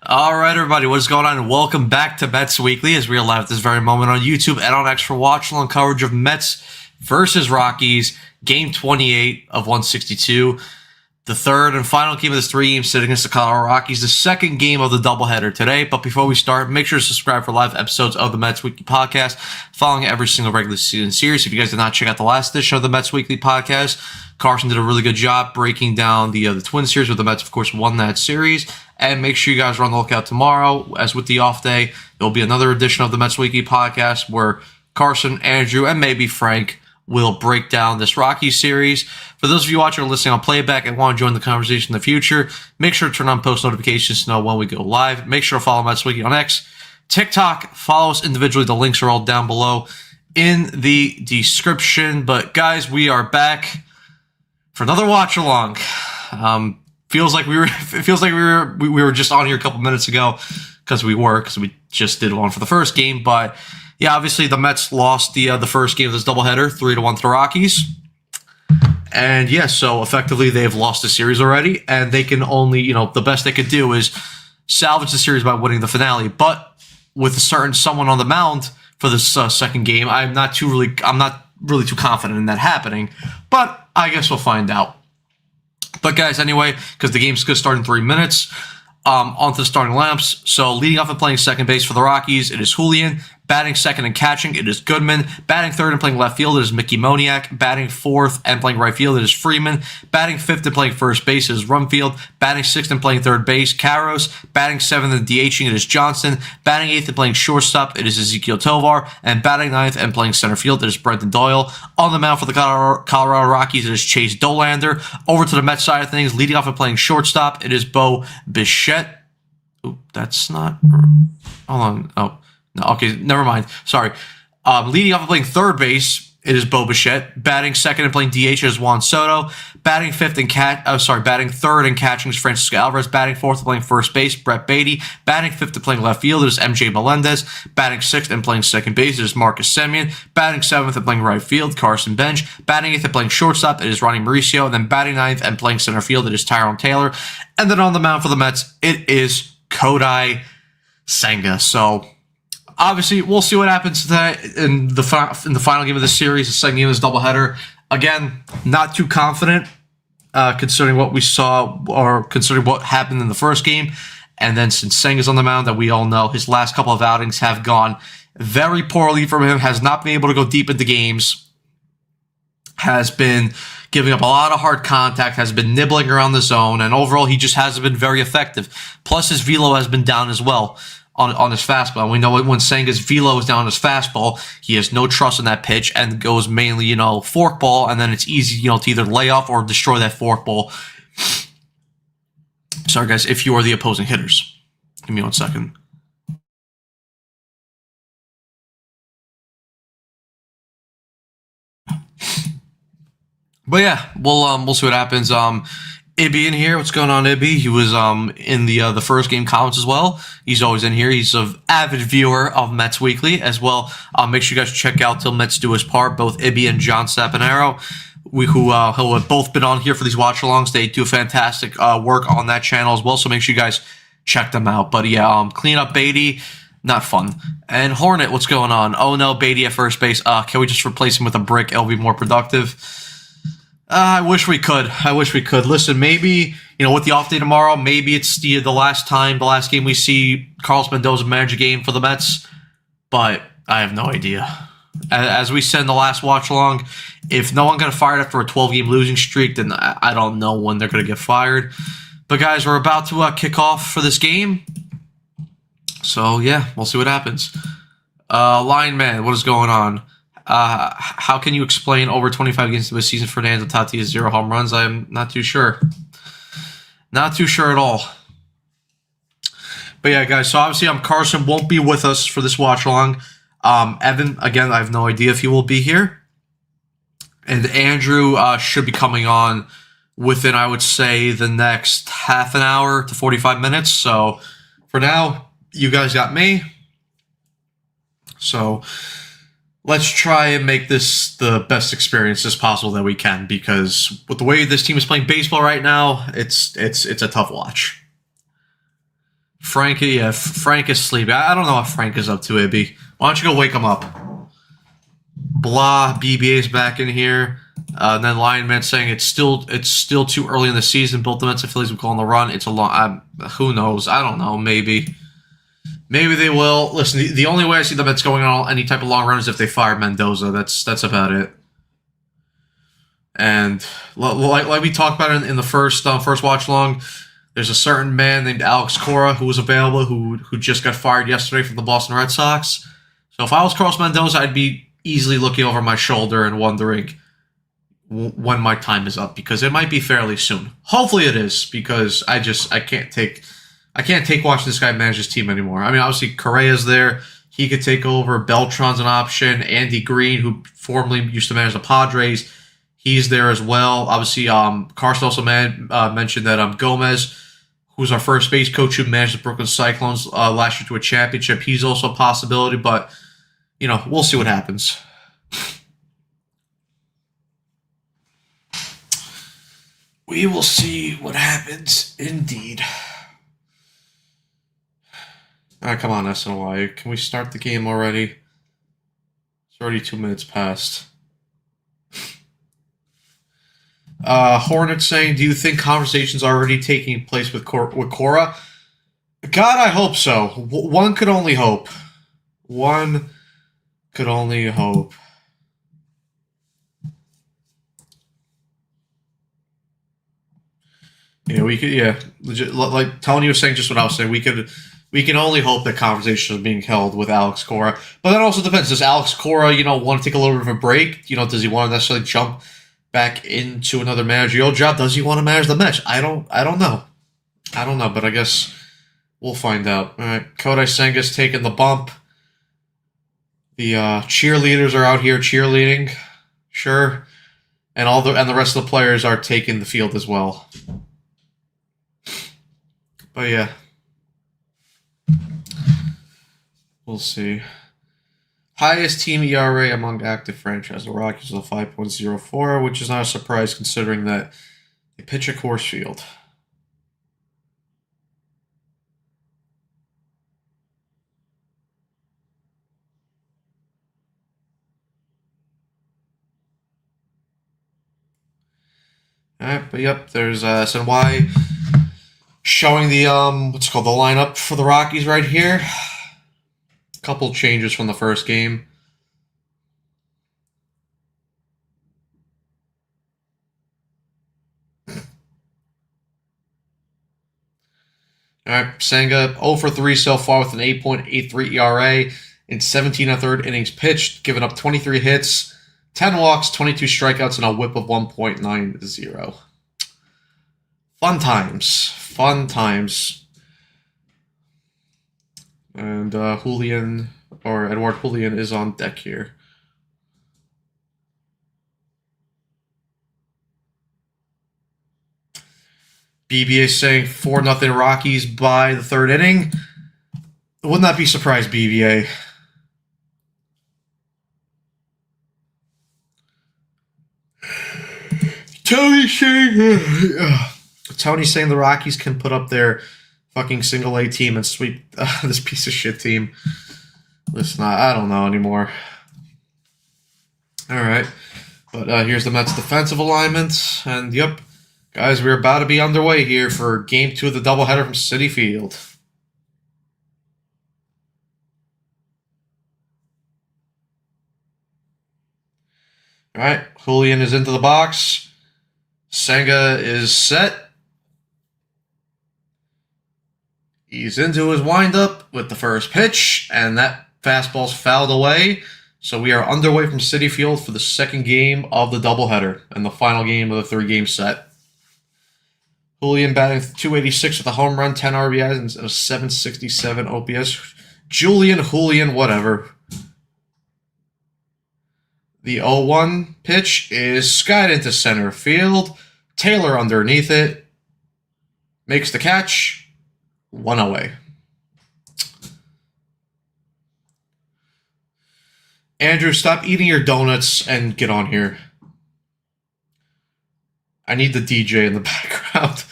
All right, everybody, what is going on? And welcome back to Mets Weekly as we are live at this very moment on YouTube and on X for watch along coverage of Mets versus Rockies, Game 28 of 162. The third and final game of this three-game set against the Colorado Rockies, the second game of the doubleheader today. But before we start, make sure to subscribe for live episodes of the Mets Weekly Podcast following every single regular season series. If you guys did not check out the last edition of the Mets Weekly Podcast, Carson did a really good job breaking down the Twin Series, with the Mets, of course, won that series. And make sure you guys are on the lookout tomorrow. As with the off day, there will be another edition of the Mets Weekly Podcast where Carson, Andrew, and maybe Frank will break down this Rockies series. For those of you watching or listening on playback and want to join the conversation in the future, make sure to turn on post notifications to know when we go live. Make sure to follow Mets Weekly on X, TikTok. Follow us individually. The links are all down below in the description. But guys, we are back for another watch along. Feels like we were just on here a couple minutes ago because we just did one for the first game. But yeah, obviously the Mets lost the first game of this doubleheader, 3-1 to the Rockies. And yeah, so effectively they've lost the series already, and they can only, the best they could do is salvage the series by winning the finale. But with a certain someone on the mound for this second game, I'm not really too confident in that happening. But I guess we'll find out. But guys, anyway, because the game's going to start in 3 minutes, on to the starting lamps. So leading off and playing second base for the Rockies, it is Julian. Batting second and catching, it is Goodman. Batting third and playing left field, it is Mickey Moniak. Batting fourth and playing right field, it is Freeman. Batting fifth and playing first base, it is Rumfield. Batting sixth and playing third base, Karros. Batting seventh and DHing, it is Johnson. Batting eighth and playing shortstop, it is Ezekiel Tovar. And batting ninth and playing center field, it is Brenton Doyle. On the mound for the Colorado Rockies, it is Chase Dolander. Over to the Mets side of things, leading off and playing shortstop, it is Bo Bichette. Oop, that's not... Hold on. Oh. No, okay, never mind. Sorry. Leading off and playing third base, it is Bo Bichette. Batting second and playing DH is Juan Soto. Batting batting third and catching is Francisco Alvarez. Batting fourth and playing first base, Brett Beatty. Batting fifth and playing left field, it is MJ Melendez. Batting sixth and playing second base, it is Marcus Semien. Batting seventh and playing right field, Carson Bench. Batting eighth and playing shortstop, it is Ronnie Mauricio. And then batting ninth and playing center field, it is Tyrone Taylor. And then on the mound for the Mets, it is Kodai Senga. So obviously, we'll see what happens today in the final game of the series, the second game of this doubleheader. Again, not too confident considering what we saw or considering what happened in the first game. And then since Senga's on the mound, that we all know his last couple of outings have gone very poorly from him, has not been able to go deep into games, has been giving up a lot of hard contact, has been nibbling around the zone, and overall he just hasn't been very effective. Plus his velo has been down as well on his fastball. And we know when Senga's velo is down on his fastball, he has no trust in that pitch and goes mainly, forkball, and then it's easy, to either lay off or destroy that forkball. Sorry, guys, if you are the opposing hitters. Give me 1 second. But yeah, we'll see what happens. Ibby in here. What's going on, Ibby? He was in the first game comments as well. He's always in here. He's an avid viewer of Mets Weekly as well. Make sure you guys check out Till Mets Do His Part. Both Ibby and John Saponaro, who have both been on here for these watch-alongs. They do fantastic work on that channel as well, so make sure you guys check them out. But yeah, clean up Beatty, not fun. And Hornet, what's going on? Oh no, Beatty at first base. Can we just replace him with a brick? It'll be more productive. I wish we could. Listen, maybe, with the off day tomorrow, maybe it's the last game we see Carlos Mendoza manage a game for the Mets, but I have no idea. As we said in the last watch along, if no one got fired after a 12-game losing streak, then I don't know when they're going to get fired. But guys, we're about to kick off for this game. So yeah, we'll see what happens. Lineman, what is going on? How can you explain over 25 games of a season Fernando Tatis 0 home runs? I'm not too sure. Not too sure at all. But yeah, guys, so obviously Carson won't be with us for this watch along. Evan, again, I have no idea if he will be here. And Andrew should be coming on within, I would say, the next half an hour to 45 minutes. So for now, you guys got me. So let's try and make this the best experience as possible that we can, because with the way this team is playing baseball right now, it's a tough watch. Frank is sleeping. I don't know what Frank is up to, AB. Why don't you go wake him up? Blah, BBA's back in here. And then Lionman saying it's still too early in the season. Both the Mets and Phillies will go on the run. It's a long. Who knows? I don't know. Maybe they will. Listen, the only way I see the Mets going on any type of long run is if they fire Mendoza. That's about it. And like we talked about in the first watch long, there's a certain man named Alex Cora who was available who just got fired yesterday from the Boston Red Sox. So if I was Carlos Mendoza, I'd be easily looking over my shoulder and wondering when my time is up, because it might be fairly soon. Hopefully it is, because I can't take watching this guy manage his team anymore. I mean, obviously Correa's there. He could take over. Beltran's an option. Andy Green, who formerly used to manage the Padres, he's there as well. Obviously, Carson also mentioned that Gomez, who's our first base coach who managed the Brooklyn Cyclones last year to a championship, he's also a possibility, but we'll see what happens. We will see what happens, indeed. All right, come on, SNY. Can we start the game already? It's already 2 minutes past. Hornet saying, do you think conversations are already taking place with Cora? God, I hope so. One could only hope. One could only hope. Yeah, we could. Yeah, legit, like Tony was saying, just what I was saying. We can only hope that conversations are being held with Alex Cora. But that also depends. Does Alex Cora, want to take a little bit of a break? Does he want to necessarily jump back into another managerial job? Does he want to manage the Mets? I don't know. But I guess we'll find out. All right, Kodai Senga's taking the bump. The cheerleaders are out here cheerleading, sure, and the rest of the players are taking the field as well. But yeah, we'll see. Highest team ERA among active franchises. The Rockies is a 5.04, which is not a surprise considering that they pitch at Coors Field. All right, but yep, there's SNY showing the what's called the lineup for the Rockies right here. A couple changes from the first game. All right, Senga 0 for 3 so far with an 8.83 ERA in 17 1/3 innings pitched, giving up 23 hits, 10 walks, 22 strikeouts, and a whip of 1.90. Fun times. And Edward Julian is on deck here. BBA saying 4-0 Rockies by the third inning. Wouldn't that be surprised, BBA? Tony's saying the Rockies can put up their fucking single A team and sweep this piece of shit team. Listen, I don't know anymore. All right. But here's the Mets defensive alignment. And yep, guys, we're about to be underway here for Game 2 of the doubleheader from Citi Field. All right, Julian is into the box. Senga is set. He's into his windup with the first pitch, and that fastball's fouled away. So we are underway from Citi Field for the second game of the doubleheader and the final game of the 3-game set. Julian batting .286 with a home run, 10 RBIs, and a .767 OPS. Julian, whatever. The 0-1 pitch is skied into center field. Taylor underneath it. Makes the catch. 1 away. Andrew, stop eating your donuts and get on here. I need the DJ in the background.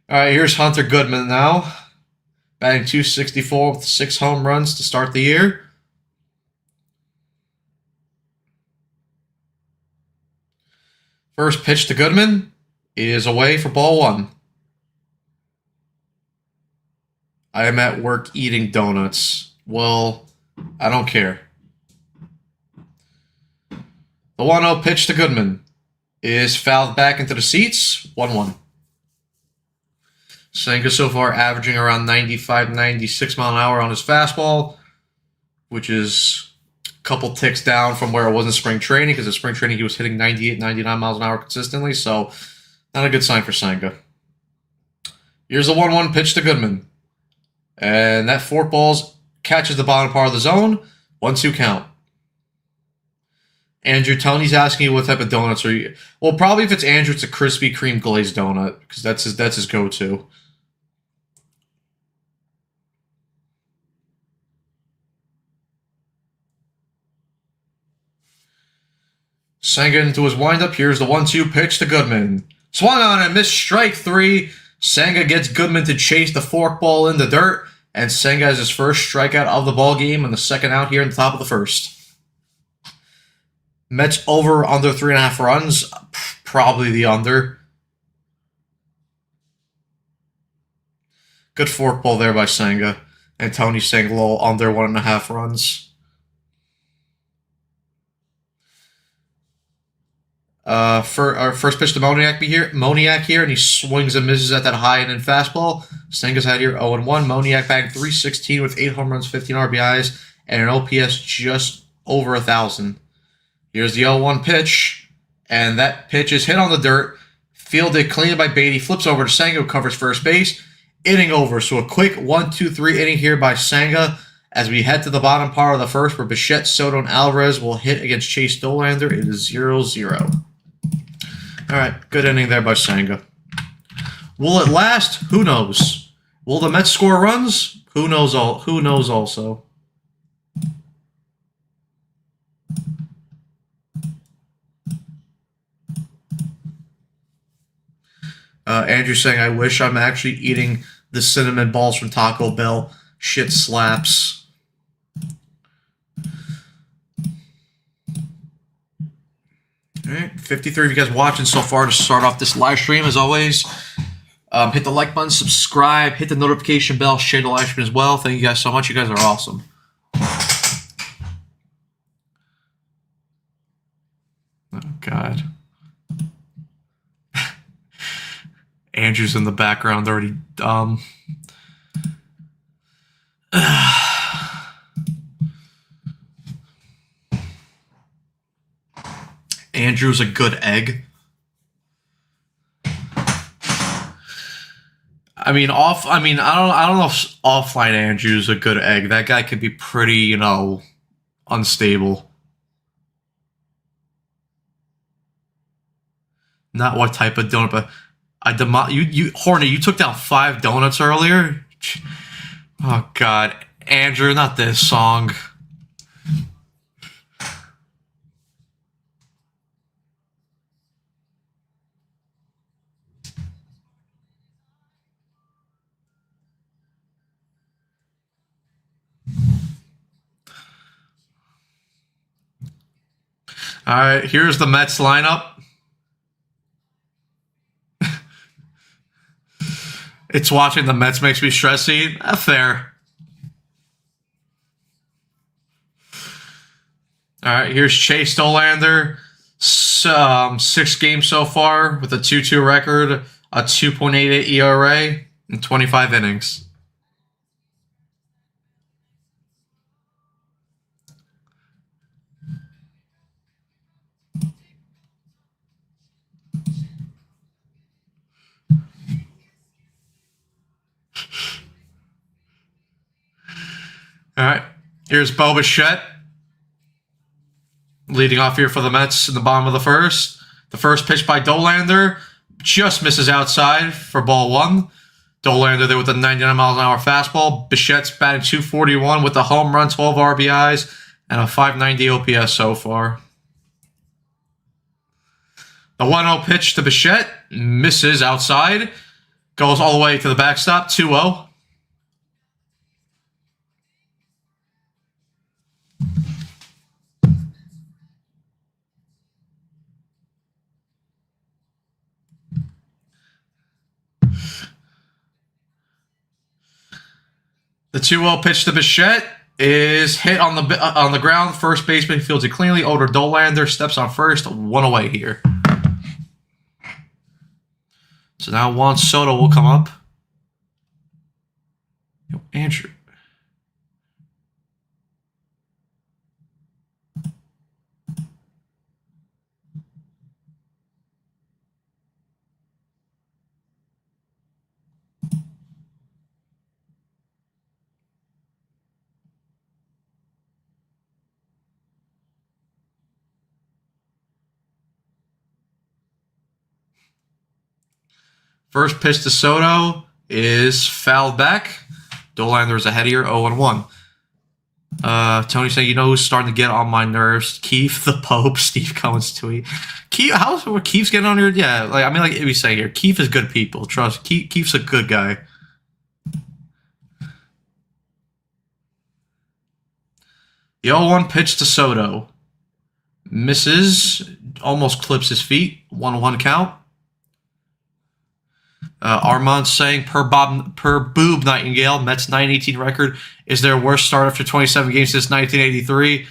All right, here's Hunter Goodman now. batting .264 with 6 home runs to start the year. First pitch to Goodman is away for ball 1. I am at work eating donuts. Well, I don't care. The 1-0 pitch to Goodman is fouled back into the seats. 1-1. Senga so far averaging around 95, 96 mile an hour on his fastball, which is a couple ticks down from where it was in spring training, because in spring training he was hitting 98, 99 miles an hour consistently, so not a good sign for Senga. Here's the 1-1 pitch to Goodman. And that forkball catches the bottom part of the zone. 1-2 count. Andrew, Tony's asking you what type of donuts are you... Well, probably if it's Andrew, it's a Krispy Kreme glazed donut, because that's his go-to. Senga into his windup. Here's the 1-2 pitch to Goodman. Swung on and missed strike 3. Senga gets Goodman to chase the forkball in the dirt, and Senga has his first strikeout of the ball game and the second out here in the top of the first. Mets over under 3.5 runs. Probably the under. Good forkball there by Senga. And Tony saying low under 1.5 runs. First pitch to Moniak here, and he swings and misses at that high and in fastball. Senga's had here 0-1. Moniak batting .316 with 8 home runs, 15 RBIs, and an OPS just over 1,000. Here's the 0-1 pitch, and that pitch is hit on the dirt, fielded clean by Beatty, flips over to Senga, who covers first base. Inning over, so a quick 1-2-3 inning here by Senga as we head to the bottom part of the first, where Bichette, Soto, and Alvarez will hit against Chase Dollander. It is 0-0. All right, good inning there by Senga. Will it last? Who knows? Will the Mets score runs? Who knows? Who knows also? Andrew saying, I wish I'm actually eating the cinnamon balls from Taco Bell. Shit slaps. All right, 53 of you guys watching so far to start off this live stream. As always, hit the like button, subscribe, hit the notification bell, share the live stream as well. Thank you guys so much. You guys are awesome. Oh, God. Andrew's in the background already. Andrew's a good egg. I don't know if offline Andrew's a good egg. That guy could be pretty, unstable. Not what type of donut, but Horny, you took down 5 donuts earlier? Oh, God. Andrew, not this song. All right, here's the Mets lineup. It's watching the Mets makes me stressy. Fair. All right, here's Chase Dollander. 6 games so far with a 2.2 record, a 2.88 ERA, and 25 innings. All right, here's Bo Bichette leading off here for the Mets in the bottom of the first. The first pitch by Dollander just misses outside for ball 1. Dollander there with a 99 miles an hour fastball. Bichette's batting .241 with a home run, 12 RBIs, and a .590 OPS so far. The 1-0 pitch to Bichette misses outside. Goes all the way to the backstop, 2-0. The 2-0 pitch to Bichette is hit on the ground. First baseman fields it cleanly. Oder Dolander steps on first. 1 away here. So now Juan Soto will come up. Yo, Andrew. First pitch to Soto is fouled back. Dolander is ahead here, 0-1. Tony saying, you know who's starting to get on my nerves? Keith the Pope, Steve Cohen's tweet. Keith, how's Keith's getting on your? Yeah, like we say here, Keith is good people. Trust, Keith's a good guy. The 0-1 pitch to Soto. Misses, almost clips his feet. 1-1 count. Armand saying, per Boob Nightingale, Mets 9-18 record is their worst start after 27 games since 1983.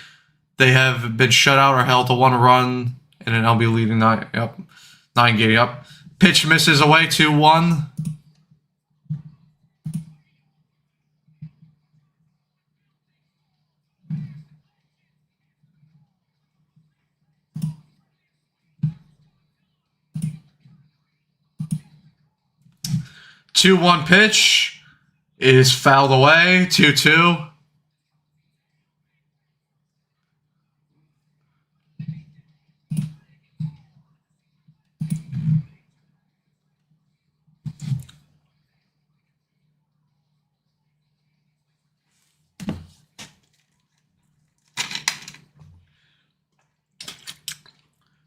They have been shut out or held to 1 run in an LB leading 9 game. Yep. Pitch misses away, 2-1. Two-one pitch is fouled away. 2-2.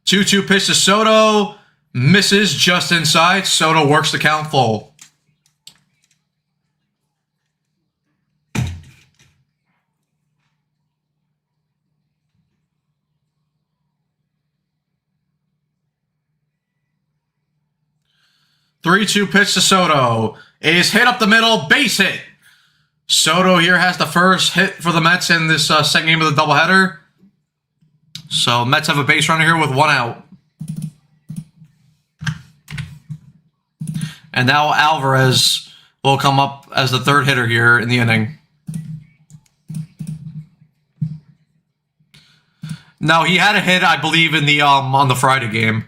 Two-two pitch to Soto. Misses just inside. Soto works the count full. Three-two pitch to Soto is hit up the middle, base hit. Soto here has the first hit for the Mets in this second game of the doubleheader. So Mets have a base runner here with 1 out. And now Alvarez will come up as the third hitter here in the inning. No, he had a hit, I believe, in the on the Friday game.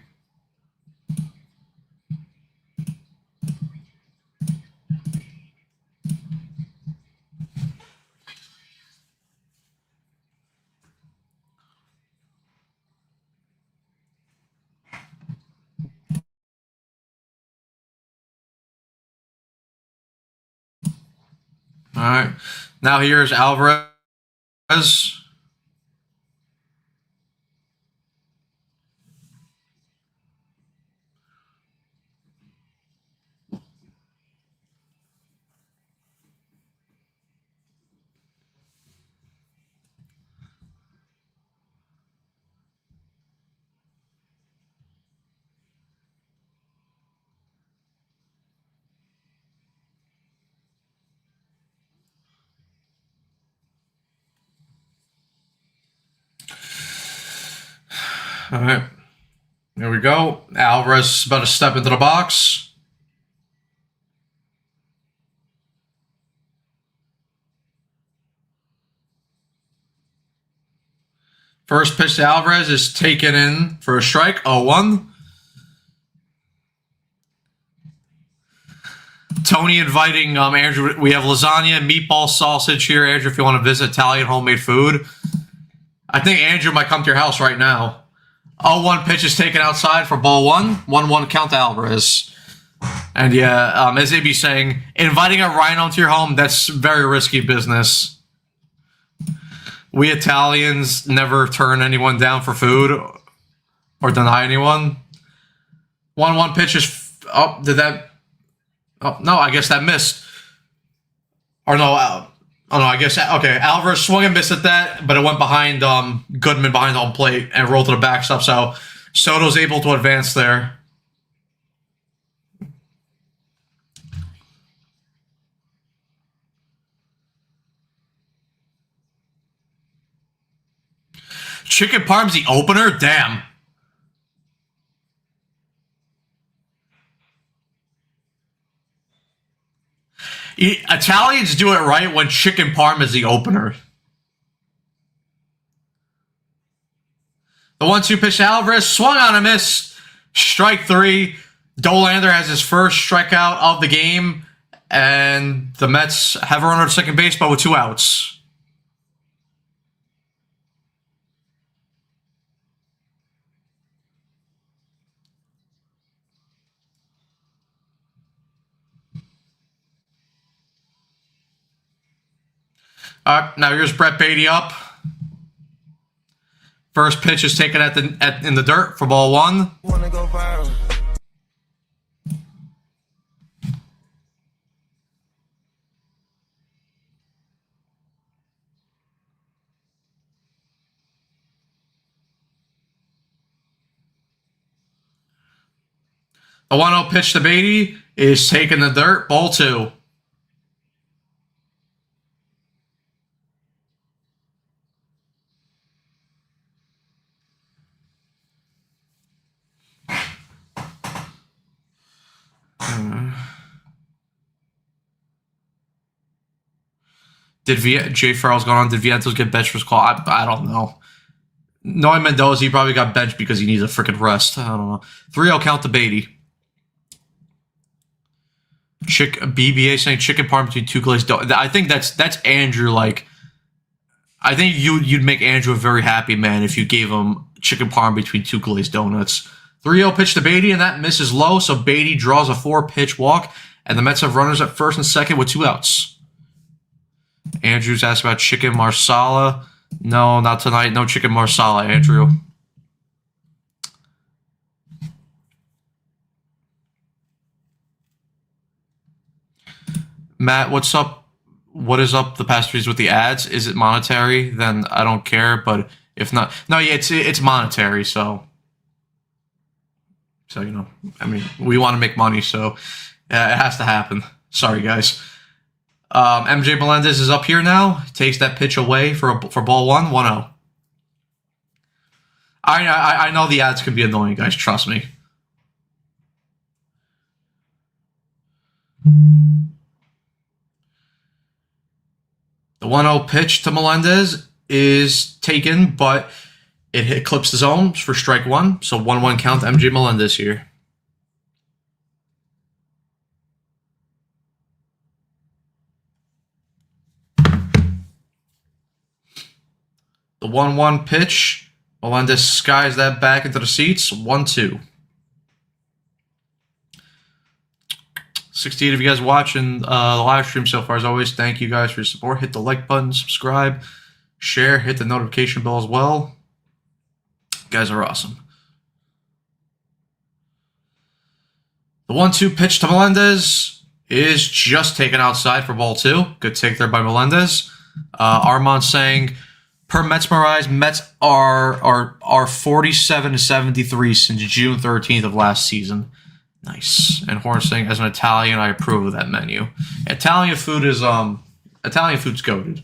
All right. Now here's Alvarez. All right. Here we go. Alvarez is about to step into the box. First pitch to Alvarez is taken in for a strike, 0-1. Tony inviting Andrew. We have lasagna, meatball, sausage here, Andrew, if you want to visit Italian homemade food. I think Andrew might come to your house right now. 0-1 pitch is taken outside for ball 1. 1-1 count to Alvarez. And yeah, as they'd be saying, inviting a rhino to your home, that's very risky business. We Italians never turn anyone down for food or deny anyone. 1-1 pitch is... Oh, did that... Oh, no, I guess that missed. Or no, oh no, I guess... Okay, Alvarez swung and missed at that, but it went behind Goodman behind home plate and rolled to the backstop, so Soto's able to advance there. Chicken parm's the opener? Damn. Italians do it right when chicken parm is the opener. The 1-2 pitch to Alvarez, swung on a miss. Strike 3. Dollander has his first strikeout of the game, and the Mets have a runner at second base, but with 2 outs. Now here's Brett Beatty up. First pitch is taken in the dirt for ball 1. Wanna go viral. The 1-0 pitch to Beatty is taken in the dirt, ball 2. Jay Farrell's gone on. Did Vientos get benched for his call? I don't know. Knowing Mendoza, he probably got benched because he needs a freaking rest. I don't know. 3-0 count to Beatty. BBA saying chicken parm between 2 glazed donuts. I think that's Andrew. Like, I think you'd make Andrew a very happy man if you gave him chicken parm between 2 glazed donuts. 3-0 pitch to Beatty, and that misses low. So Beatty draws a 4-pitch walk, and the Mets have runners at first and second with 2 outs. Andrew's asked about chicken marsala. No, not tonight. No chicken marsala, Andrew. Matt, what's up? What is up the past 3 days with the ads? Is it monetary? Then I don't care. But if not, no, yeah, it's monetary. So you know, I mean, we want to make money, so it has to happen. Sorry, guys. MJ Melendez is up here now. Takes that pitch away for ball 1, 1-0. I know the ads can be annoying, guys. Trust me. The 1-0 pitch to Melendez is taken, but it clips the zone for strike 1. So 1-1 count to MJ Melendez here. The 1-1 pitch. Melendez skies that back into the seats. 1-2. 68 of you guys watching the live stream so far. As always, thank you guys for your support. Hit the like button, subscribe, share, hit the notification bell as well. You guys are awesome. The 1-2 pitch to Melendez is just taken outside for ball 2. Good take there by Melendez. Armand saying, per Mets Mirage, Mets are 47-73 since June 13th of last season. Nice. And Horn saying, as an Italian, I approve of that menu. Italian food's goated.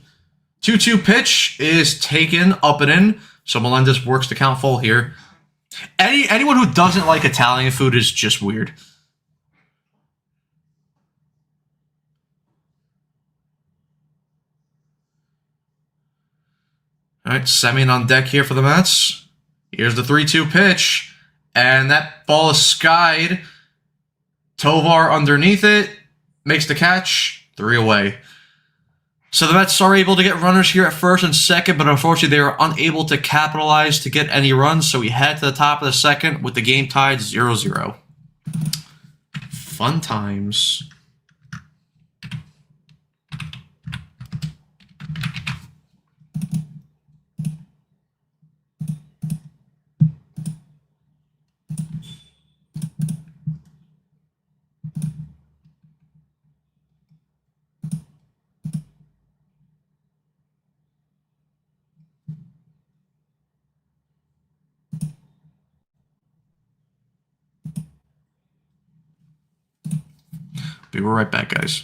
2-2 pitch is taken up and in, so Melendez works the count full here. Anyone who doesn't like Italian food is just weird. All right, Semien on deck here for the Mets. Here's the 3-2 pitch, and that ball is skied. Tovar underneath it, makes the catch, 3 away. So the Mets are able to get runners here at first and second, but unfortunately they were unable to capitalize to get any runs, so we head to the top of the second with the game tied 0-0. Fun times. Be right back, guys.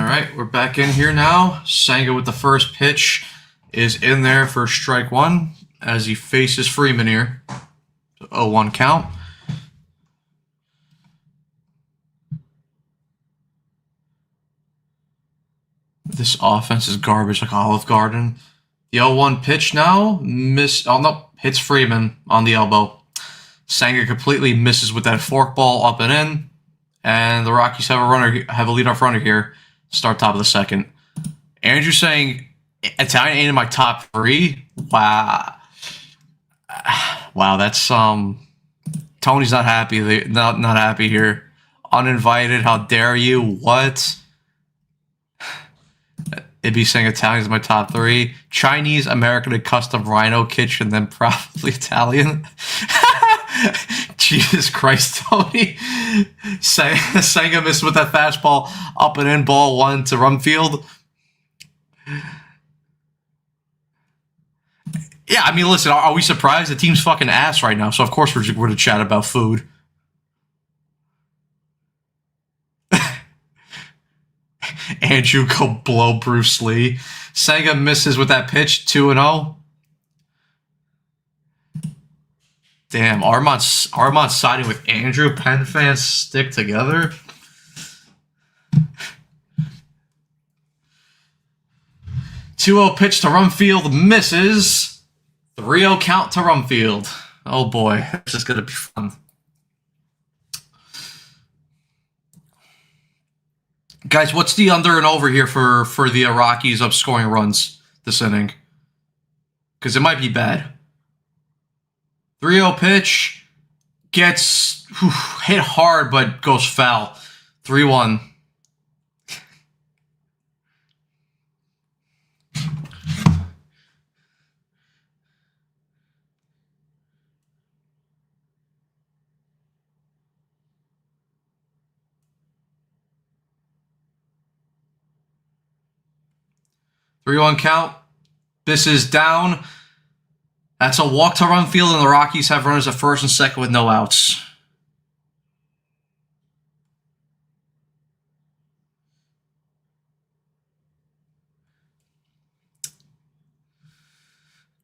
right, we're back in here now. Senga with the first pitch is in there for strike one as he faces Freeman here. 0-1 count. This offense is garbage like Olive Garden. The 0-1 pitch now. Oh, no. Hits Freeman on the elbow. Senga completely misses with that forkball up and in. And the Rockies have a leadoff runner here. Start top of the second. Andrew saying Italian ain't in my top three. Wow. Wow, that's Tony's not happy. Not happy here. Uninvited. How dare you? What? It'd be saying Italian's my top three. Chinese, American, and custom Rhino kitchen, then probably Italian. Jesus Christ, Tony. Senga missed with that fastball up and in, ball one to Rumfield. Yeah, I mean, listen, are we surprised? The team's fucking ass right now, so of course we're going to chat about food. Andrew go blow Bruce Lee. Senga misses with that pitch, 2-0. Damn, Armand siding with Andrew. Penn fans stick together. Two-0 pitch to Rumfield, misses. 3-0 count to Rumfield. Oh boy, this is gonna be fun. Guys, what's the under and over here for the Rockies up scoring runs this inning? Because it might be bad. 3-0 pitch. Gets hit hard, but goes foul. 3-1. Three-one count. This is down. That's a walk to Rumfield, and the Rockies have runners at first and second with no outs.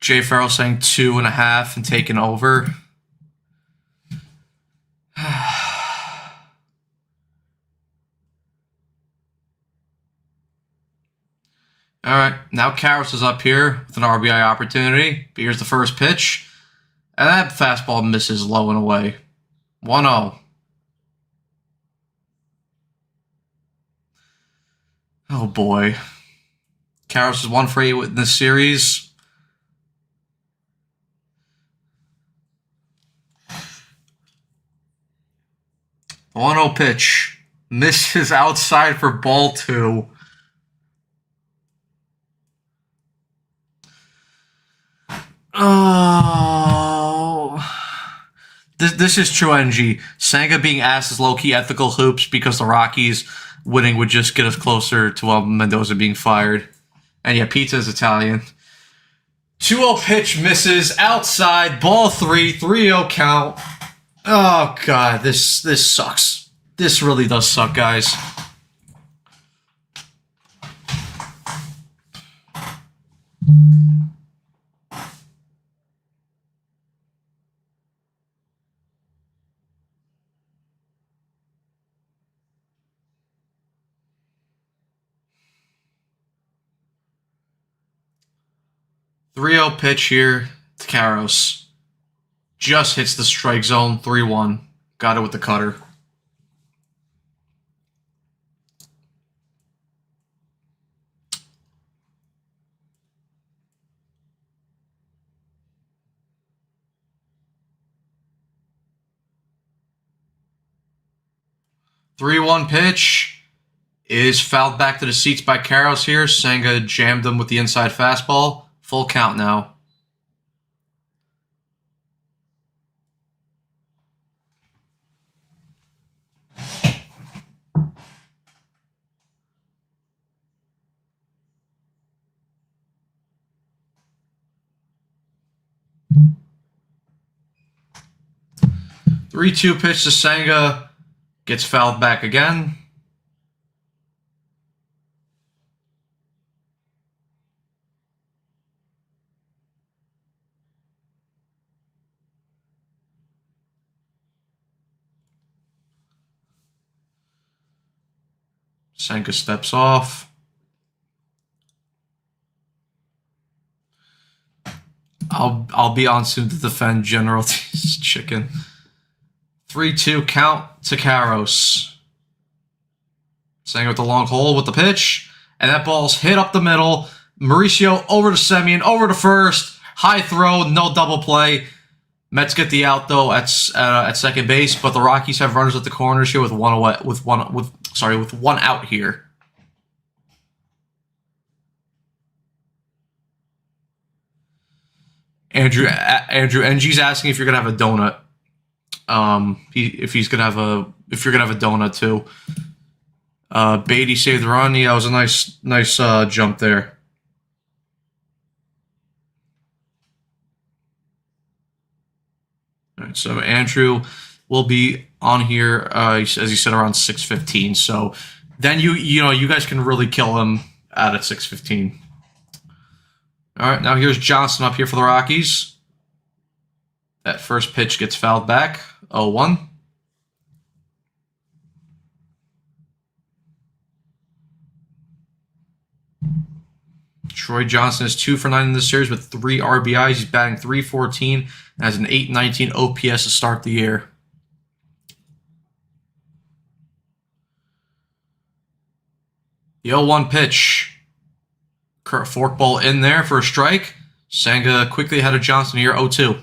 Jay Farrell saying 2.5 and taking over. All right, now Karras is up here with an RBI opportunity. Here's the first pitch. And that fastball misses low and away. 1-0. Oh, boy. Karras is 1 for 8 in this series. The 1-0 pitch. Misses outside for ball 2. Oh, this is true NG. Senga being asked as low-key ethical hoops because the Rockies winning would just get us closer to Mendoza being fired. And yeah, pizza is Italian. 2-0 pitch misses outside, ball 3, 3-0 count. Oh god, this sucks. This really does suck, guys. Three-0 pitch here to Karras. Just hits the strike zone. 3-1. Got it with the cutter. Three-one pitch is fouled back to the seats by Karras here. Senga jammed him with the inside fastball. Full count now. Three-two pitch to Senga. Gets fouled back again. Senga steps off. I'll be on soon to defend General T's chicken. 3-2 count to Karos. Senga with the long hole with the pitch. And that ball's hit up the middle. Mauricio over to Semyon, over to first. High throw, no double play. Mets get the out though at second base, but the Rockies have runners at the corners here with one out here. Andrew NG's asking if you're gonna have a donut. If you're gonna have a donut too. Beatty saved the run. Yeah, it was a nice jump there. All right, so Andrew will be on here as he said around 6:15. So then you guys can really kill him at 6:15. All right, now here's Johnson up here for the Rockies. That first pitch gets fouled back. 0-1. Troy Johnson is 2 for 9 in this series with 3 RBIs. He's batting .314 and has an .819 OPS to start the year. The 0-1 pitch. Forkball in there for a strike. Senga quickly ahead of Johnson here, 0-2.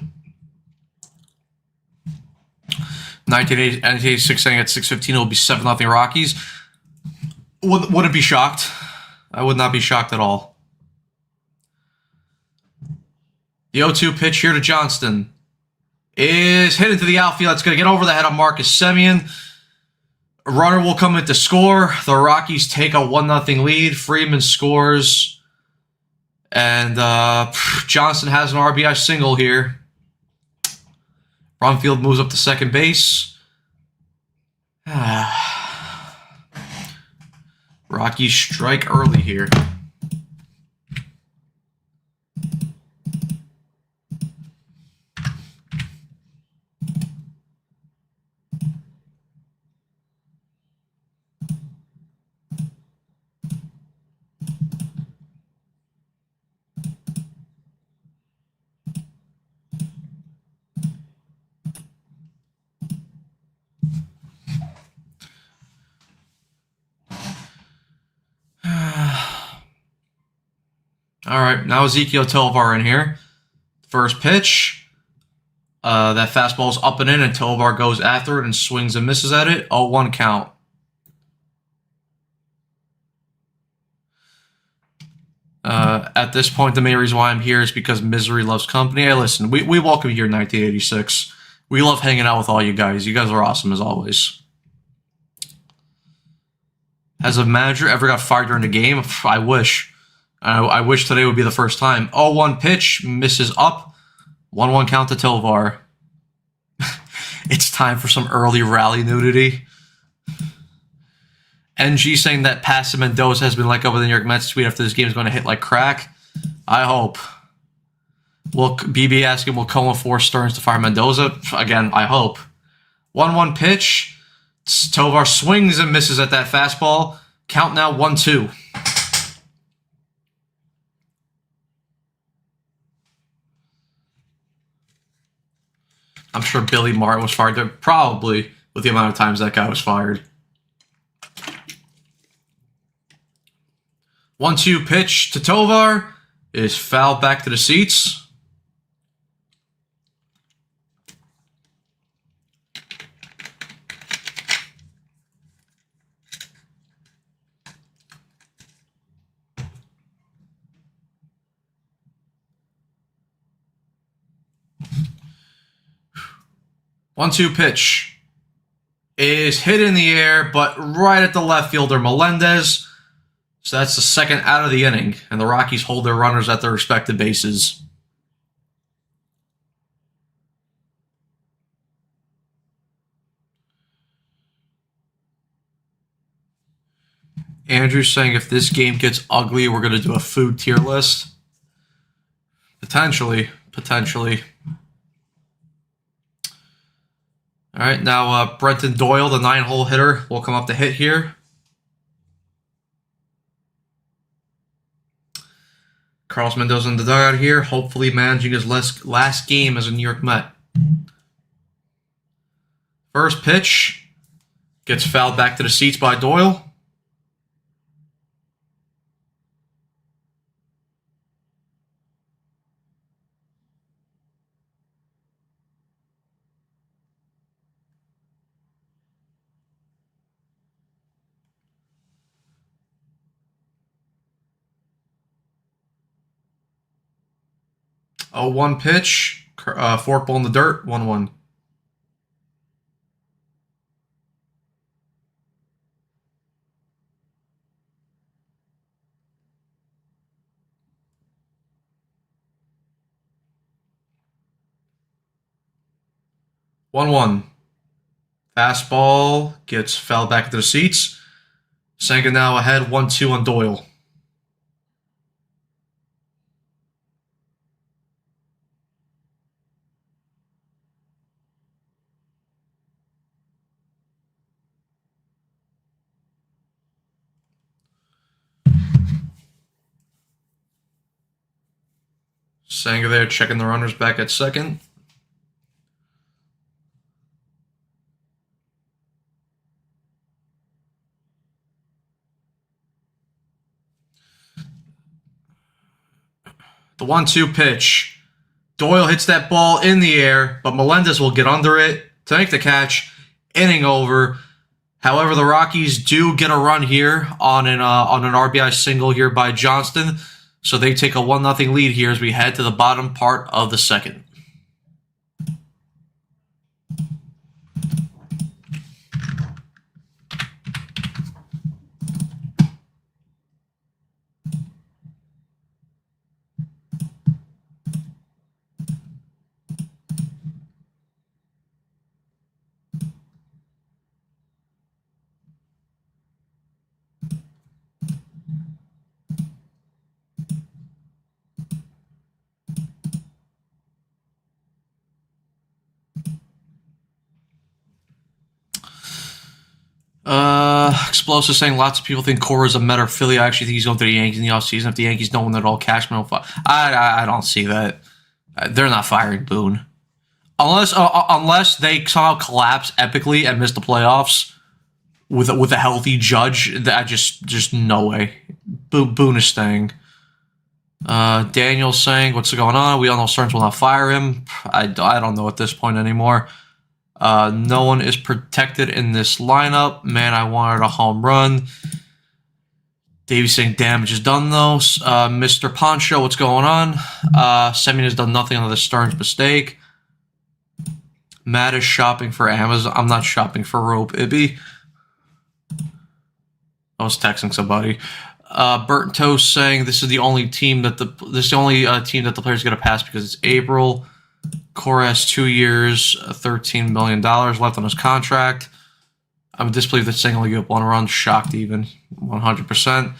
1986 saying at 6:15 it will be 7-0 Rockies. Wouldn't be shocked. I would not be shocked at all. The 0-2 pitch here to Johnston is hit into the outfield. It's going to get over the head of Marcus Semyon. A runner will come in to score. The Rockies take a 1-0 lead. Freeman scores. And Johnson has an RBI single here. Brumfield moves up to second base. Rockies strike early here. All right, now Ezekiel Tovar in here. First pitch. That fastball's up and in, and Tovar goes after it and swings and misses at it. 0-1 count. At this point, the main reason why I'm here is because misery loves company. Hey, listen, we welcome you here in 1986. We love hanging out with all you guys. You guys are awesome as always. Has a manager ever got fired during the game? I wish. I wish today would be the first time. 0-1 pitch, misses up. 1-1 count to Tovar. It's time for some early rally nudity. NG saying that Pastor Mendoza has been let go by the New York Mets tweet after this game is going to hit like crack. I hope. Will BB asking, will Cohen force Stearns to fire Mendoza? Again, I hope. 1-1 pitch. Tovar swings and misses at that fastball. Count now 1-2. I'm sure Billy Martin was fired there, probably with the amount of times that guy was fired. 1-2 pitch to Tovar is fouled back to the seats. One-two pitch is hit in the air, but right at the left fielder, Melendez. So that's the second out of the inning, and the Rockies hold their runners at their respective bases. Andrew's saying if this game gets ugly, we're going to do a food tier list. Potentially. All right, now Brenton Doyle, the 9-hole hitter, will come up to hit here. Carlos Mendoza in the dugout here, hopefully managing his last game as a New York Met. First pitch gets fouled back to the seats by Doyle. A 1 pitch, forkball in the dirt, 1-1. One. Fastball gets fouled back into the seats. Senga now ahead 1-2 on Doyle. Senga there checking the runners back at second. The 1-2 pitch. Doyle hits that ball in the air, but Melendez will get under it to make the catch. Inning over. However, the Rockies do get a run here on an RBI single here by Johnston. So they take a 1-0 lead here as we head to the bottom part of the second. Explosive saying lots of people think Cora's a Met or Philly. I actually think he's going to the Yankees in the offseason. If the Yankees don't win at all, Cashman will fire. I don't see that. They're not firing Boone. Unless they somehow collapse epically and miss the playoffs with a healthy Judge, that just no way. Boone is staying. Daniel's saying, what's going on? We all know Stearns will not fire him. I don't know at this point anymore. No one is protected in this lineup. Man, I wanted a home run. Davey saying damage is done though. Mr. Poncho, what's going on? Semyon has done nothing under the Stearns mistake. Matt is shopping for Amazon. I'm not shopping for Rope Ibby. I was texting somebody. Burton Toast saying this is the only team that the players get a pass because it's April. Cora has 2 years, $13 million left on his contract. I'm disbelieved that Singh only gave 1 run. Shocked even, 100%.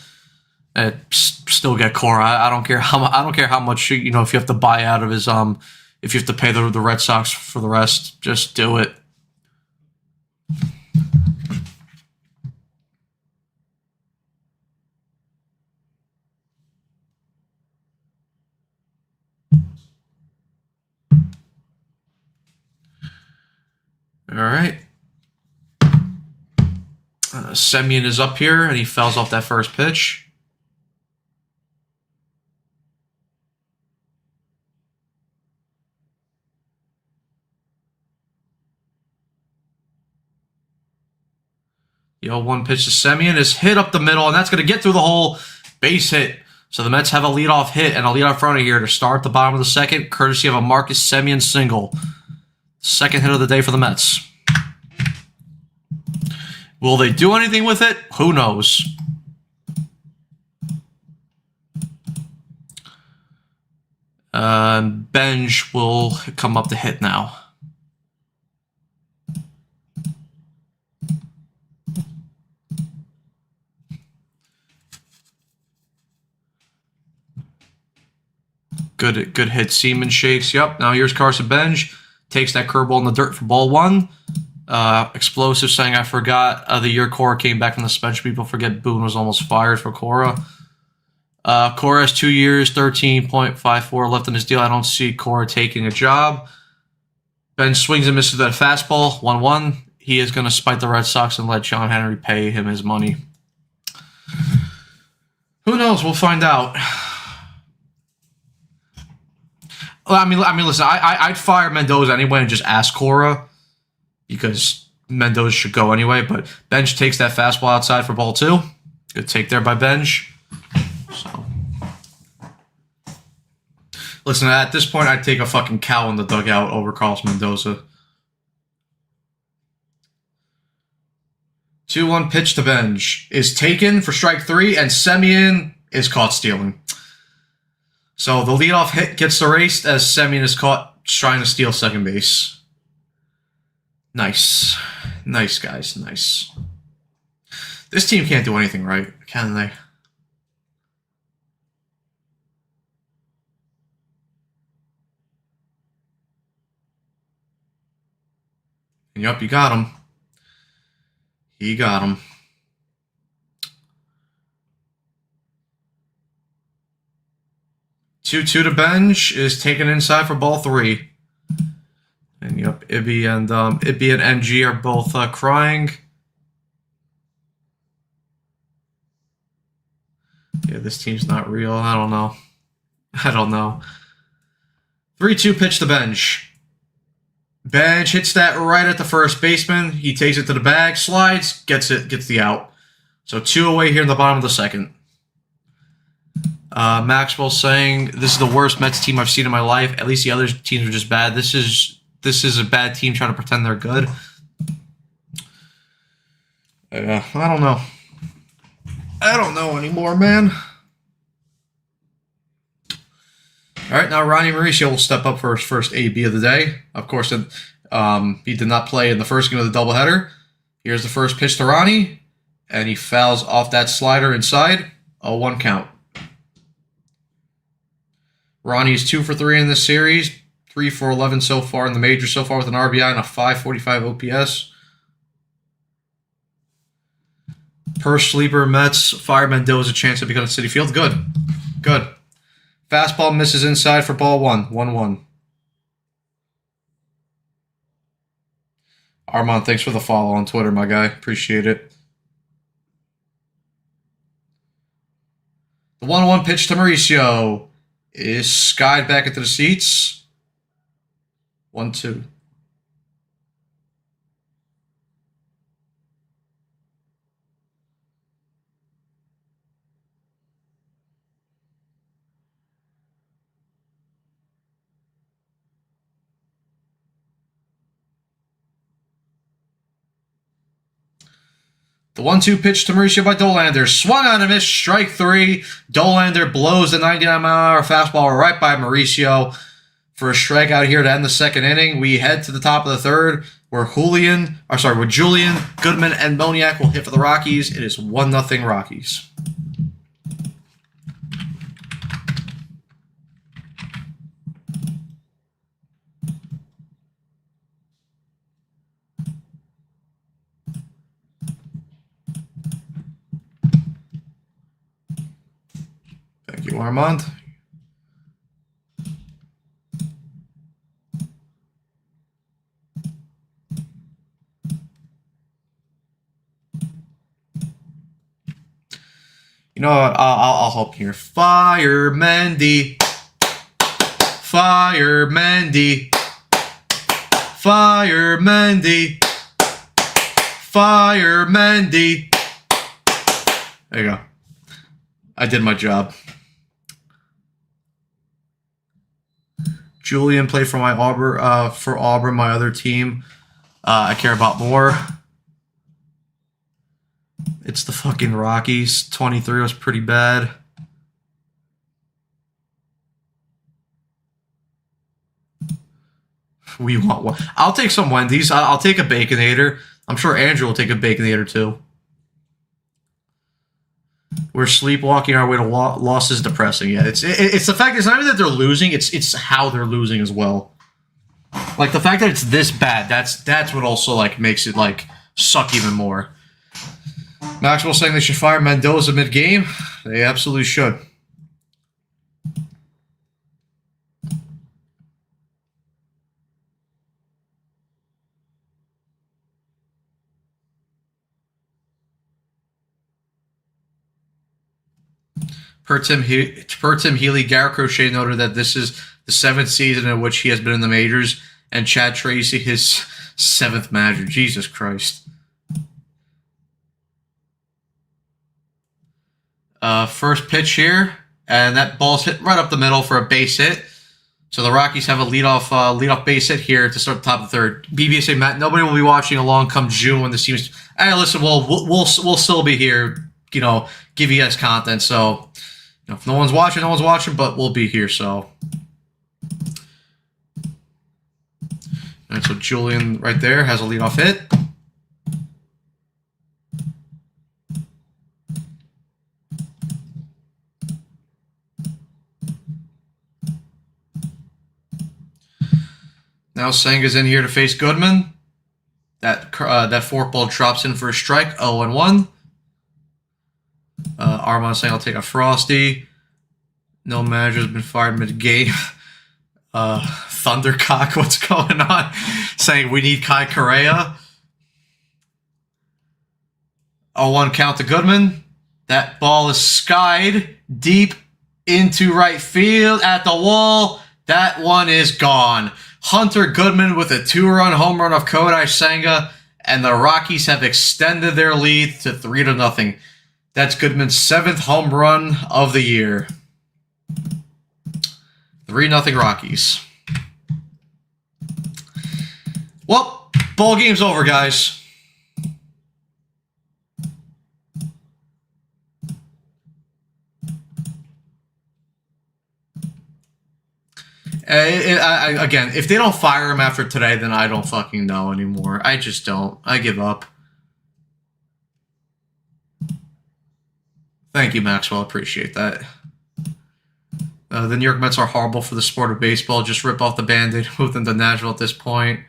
And still get Cora. I don't care how much if you have to buy out of his if you have to pay the Red Sox for the rest, just do it. All right. Semyon is up here, and he fouls off that first pitch. The 0-1 pitch to Semyon is hit up the middle, and that's going to get through the hole. Base hit. So the Mets have a leadoff hit and a leadoff runner here to start the bottom of the second, courtesy of a Marcus Semyon single. Second hit of the day for the Mets. Will they do anything with it? Who knows? Benj will come up to hit now. Good hit. Seaman shakes. Yep. Now here's Carson Benj. Takes that curveball in the dirt for ball 1. Explosive saying, I forgot the year Cora came back from the suspension. People forget Boone was almost fired for Cora. Cora has 2 years, 13.54 left in his deal. I don't see Cora taking a job. Ben swings and misses that fastball, 1-1. He is going to spite the Red Sox and let John Henry pay him his money. Who knows? We'll find out. I mean, listen. I'd fire Mendoza anyway and just ask Cora because Mendoza should go anyway. But Bench takes that fastball outside for ball 2. Good take there by Bench. So, listen. At this point, I'd take a fucking cow in the dugout over Carlos Mendoza. 2-1 pitch to Bench is taken for strike 3, and Semien is caught stealing. So the leadoff hit gets erased as Semien is caught trying to steal second base. Nice. Nice, guys. Nice. This team can't do anything right, can they? Yup, you got him. He got him. 2-2 to Bench is taken inside for ball 3. And yep, Ibby and NG are both crying. Yeah, this team's not real. I don't know. 3-2 pitch to Bench. Bench hits that right at the first baseman. He takes it to the bag, slides, gets the out. So 2 away here in the bottom of the second. Maxwell saying, this is the worst Mets team I've seen in my life. At least the other teams are just bad. This is a bad team trying to pretend they're good. I don't know. I don't know anymore, man. All right, now Ronnie Mauricio will step up for his first AB of the day. Of course, he did not play in the first game of the doubleheader. Here's the first pitch to Ronnie, and he fouls off that slider inside. 0-1 count. Ronnie is 2 for 3 in this series, 3 for 11 so far in the major so far with an RBI and a 545 OPS. Per sleeper, Mets fire Mendoza chance to become Citi Field. Good. Fastball misses inside for ball 1. 1-1. Armand, thanks for the follow on Twitter, my guy. Appreciate it. The 1-1 pitch to Mauricio is skied back into the seats. 1-2. The 1-2 pitch to Mauricio by Dollander. Swung on and missed. Strike 3. Dollander blows the 99-mile-an-hour fastball right by Mauricio for a strikeout here to end the second inning. We head to the top of the third where Julian, Goodman, and Moniak will hit for the Rockies. It is 1-0 Rockies. Thank you, Armand. You know what? I'll help here. Fire Mendy. Fire Mendy. Fire Mendy. Fire Mendy. There you go. I did my job. Julian played for my Auburn, my other team. I care about more. It's the fucking Rockies. 23 was pretty bad. We want one. I'll take some Wendy's. I'll take a Baconator. I'm sure Andrew will take a Baconator too. We're sleepwalking our way to loss is depressing. Yeah, it's the fact it's not even that they're losing. It's how they're losing as well. Like the fact that it's this bad. That's what also like makes it like suck even more. Maxwell saying they should fire Mendoza mid-game. They absolutely should. Per Tim Healy, Garrett Crochet noted that this is the 7th season in which he has been in the majors, and Chad Tracy his 7th major. Jesus Christ. First pitch here, and that ball's hit right up the middle for a base hit. So the Rockies have a leadoff base hit here to start the top of the third. BBSA Matt, nobody will be watching along come June when this team's. Hey, listen, we'll still be here, give you guys content. So, if no one's watching, but we'll be here. So, all right, so Julian right there has a leadoff hit. Now Senga's in here to face Goodman. That forkball drops in for a strike, 0-1. Armand saying I'll take a Frosty. No manager's been fired mid-game. Thundercock, what's going on? Saying we need Kai Correa. 0-1 count to Goodman. That ball is skied deep into right field at the wall. That one is gone. Hunter Goodman with a 2-run home run of Kodai Senga, and the Rockies have extended their lead to 3-0. That's Goodman's 7th home run of the year. 3-0 Rockies. Well, ball game's over, guys. Again, if they don't fire him after today, then I don't fucking know anymore. I just don't. I give up. Thank you, Maxwell. Appreciate that. The New York Mets are horrible for the sport of baseball. Just rip off the Band-Aid, move them to Nashville at this point.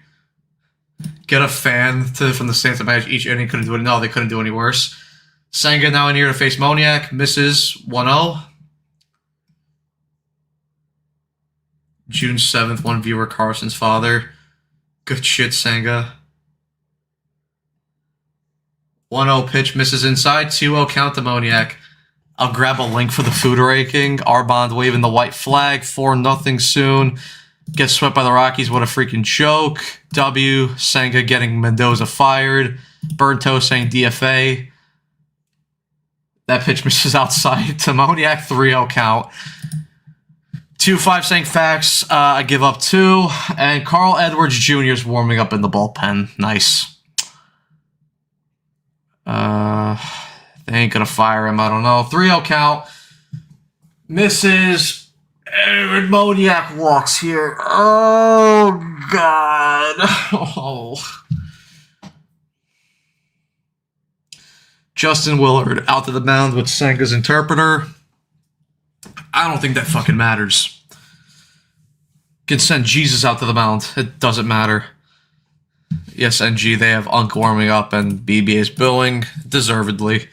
Get a fan from the stands to manage each inning. Couldn't do it. No, they couldn't do any worse. Senga now in here to face Moniak. Misses 1-0. June 7th, one viewer, Carson's father. Good shit, Senga. 1-0 pitch, misses inside. 2-0 count to Moniak. I'll grab a link for the food ranking. Arbond waving the white flag. 4-0 soon. Gets swept by the Rockies. What a freaking joke. W. Senga getting Mendoza fired. Burnto saying DFA. That pitch misses outside to Moniak. 3-0 count. 2-5 saying facts. I give up 2. And Carl Edwards Jr. is warming up in the bullpen. Nice. They ain't going to fire him. I don't know. 3-0 count. Misses. And Moniak walks here. Oh, God. Oh. Justin Willard out to the mound with Senga's interpreter. I don't think that fucking matters. Can send Jesus out to the mound. It doesn't matter. Yes, NG, they have Unk warming up and BB is booing. Deservedly.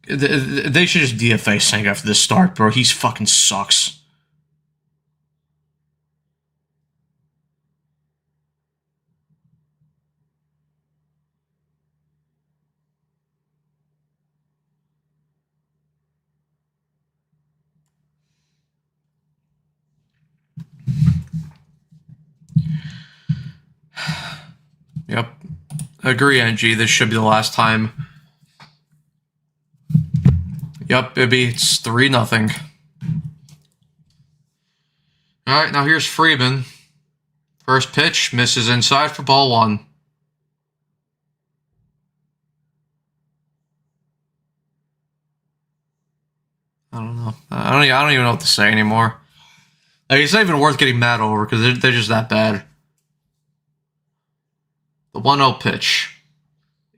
They should just DFA Senga after this start, bro. He's fucking sucks. Yep. Agree, NG. This should be the last time. Yep, it's 3-0. Alright, now here's Freeman. First pitch, misses inside for ball 1. I don't know. I don't even know what to say anymore. Like, it's not even worth getting mad over because they're just that bad. The 1-0 pitch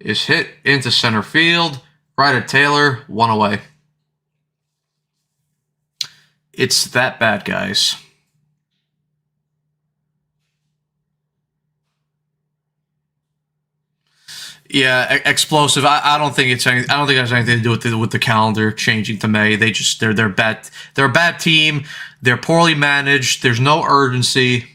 is hit into center field. Right at Taylor, 1 away. It's that bad, guys. Yeah, explosive. I don't think it's any, I don't think it has anything to do with the calendar changing to May. They're bad. They're a bad team. They're poorly managed. There's no urgency.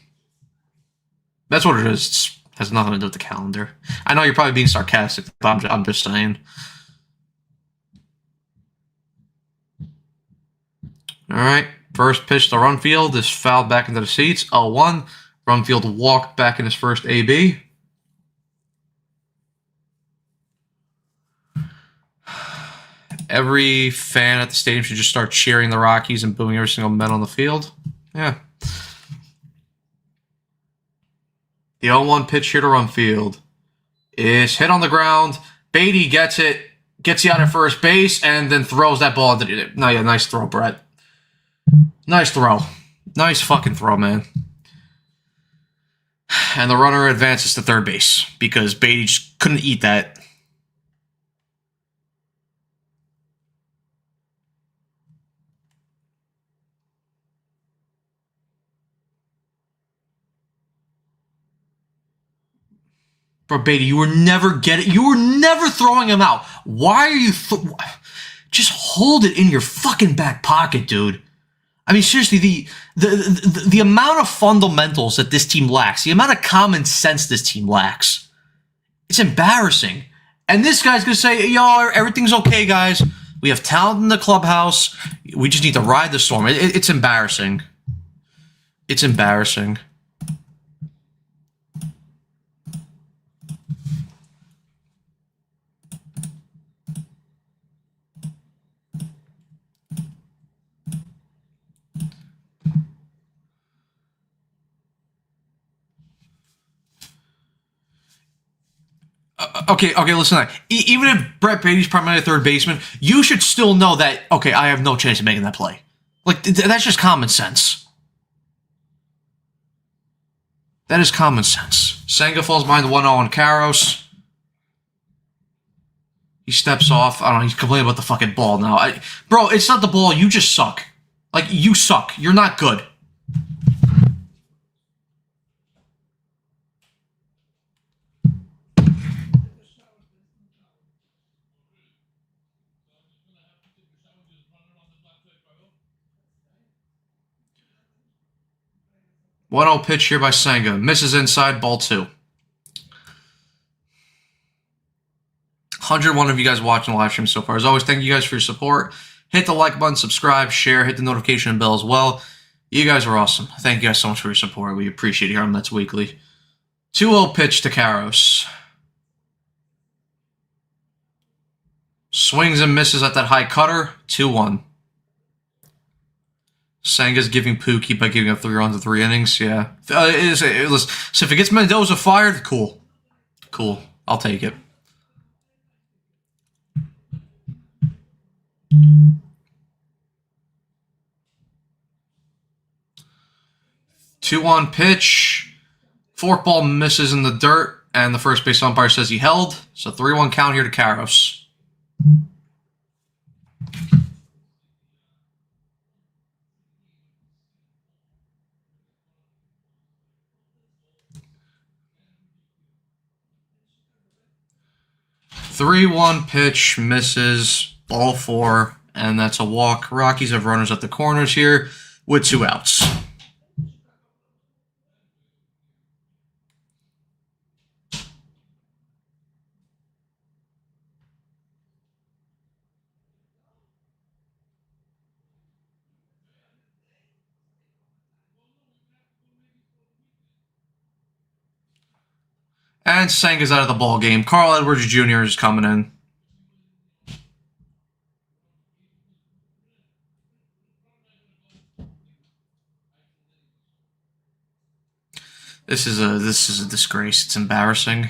That's what it is. It has nothing to do with the calendar. I know you're probably being sarcastic, but I'm just saying. All right. First pitch to Runfield is fouled back into the seats. 0-1. Runfield walked back in his first AB. Every fan at the stadium should just start cheering the Rockies and booing every single man on the field. Yeah. The 0-1 pitch here to Runfield is hit on the ground. Beatty gets it, gets you out at first base, and then throws that ball into the... No, yeah, nice throw, Brett. Nice throw. Nice fucking throw, man. And the runner advances to third base because Beatty just couldn't eat that. Bro, Beatty, you were never throwing him out. Why are you... Just hold it in your fucking back pocket, dude. I mean, seriously, the amount of fundamentals that this team lacks, the amount of common sense this team lacks, it's embarrassing. And this guy's going to say, yo, everything's okay, guys. We have talent in the clubhouse. We just need to ride the storm. It's embarrassing. It's embarrassing. Okay, listen to that. Even if Brett Beatty's primarily a third baseman, you should still know that, okay, I have no chance of making that play. Like, that's just common sense. That is common sense. Senga falls behind the 1-0 on Karros. He steps off. I don't know, he's complaining about the fucking ball now. Bro, it's not the ball. You just suck. Like, you suck. You're not good. One 0 pitch here by Senga. Misses inside, ball 2. 101 of you guys watching the live stream so far. As always, thank you guys for your support. Hit the like button, subscribe, share, hit the notification bell as well. You guys are awesome. Thank you guys so much for your support. We appreciate it here on Mets Weekly. 2-0 pitch to Karros. Swings and misses at that high cutter. 2-1. Senga's giving Pookie by giving up 3 runs in 3 innings. Yeah. So if it gets Mendoza fired, cool. Cool. I'll take it. Two-one pitch. Forkball misses in the dirt, and the first base umpire says he held. So 3-1 count here to Karros. Three-one pitch misses, ball 4, and that's a walk. Rockies have runners at the corners here with 2 outs. And Senga's out of the ball game. Carl Edwards Jr. is coming in. This is a disgrace. It's embarrassing.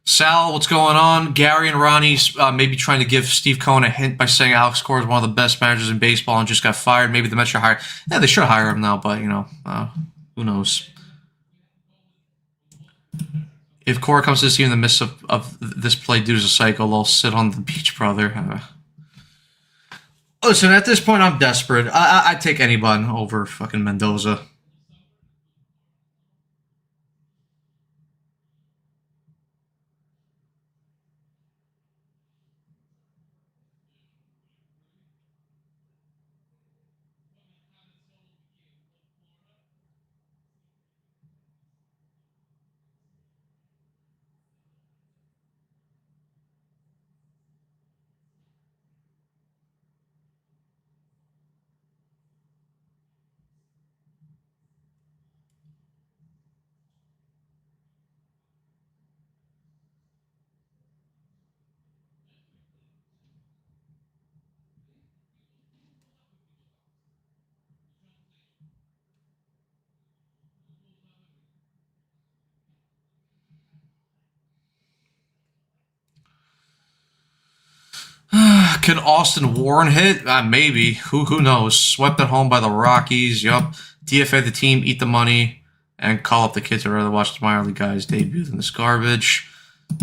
Sal, what's going on? Gary and Ronnie's maybe trying to give Steve Cohen a hint by saying Alex Cora is one of the best managers in baseball and just got fired. Maybe the Mets should hire. Yeah, they should hire him now, but, you know, who knows? If Cora comes to see you in the midst of this play due to a cycle, they'll sit on the beach, brother. Listen, at this point, I'm desperate. I'd take anybody over fucking Mendoza. Can Austin Warren hit? Maybe. Who knows? Swept at home by the Rockies. Yup. DFA the team, eat the money, and call up the kids who'd rather watch the minor league guys debut than this garbage.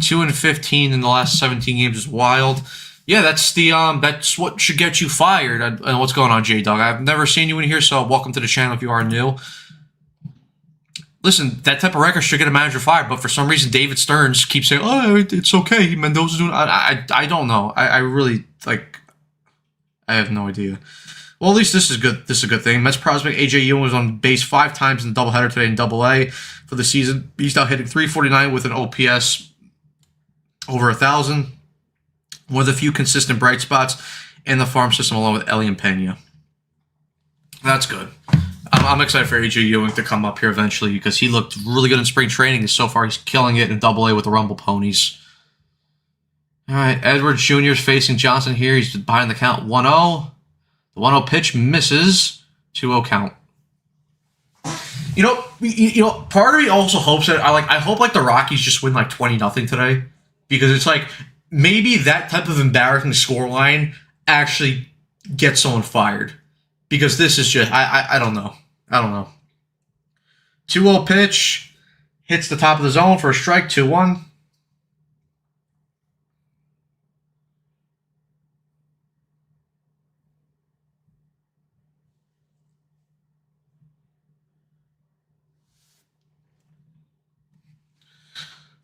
2-15 in the last 17 games is wild. Yeah, that's what should get you fired. And what's going on, J Dog? I've never seen you in here, so welcome to the channel if you are new. Listen, that type of record should get a manager fired, but for some reason, David Stearns keeps saying, "Oh, it's okay." Mendoza's doing. I don't know. I really like. I have no idea. Well, at least this is good. This is a good thing. Mets prospect A.J. Ewing was on base 5 times in the doubleheader today in Double-A for the season. He's now hitting .349 with an OPS over 1,000. One of the few consistent bright spots in the farm system, along with Ellie and Pena. That's good. I'm excited for A.J. Ewing to come up here eventually because he looked really good in spring training. And so far, he's killing it in Double-A with the Rumble Ponies. All right, Edwards Jr. is facing Johnson here. He's behind the count 1-0. The 1-0 pitch misses. 2-0 count. You know, part of me also hopes that I hope like the Rockies just win like 20-0 today, because it's like maybe that type of embarrassing scoreline actually gets someone fired, because this is just I don't know. 2-0 pitch hits the top of the zone for a strike. 2-1.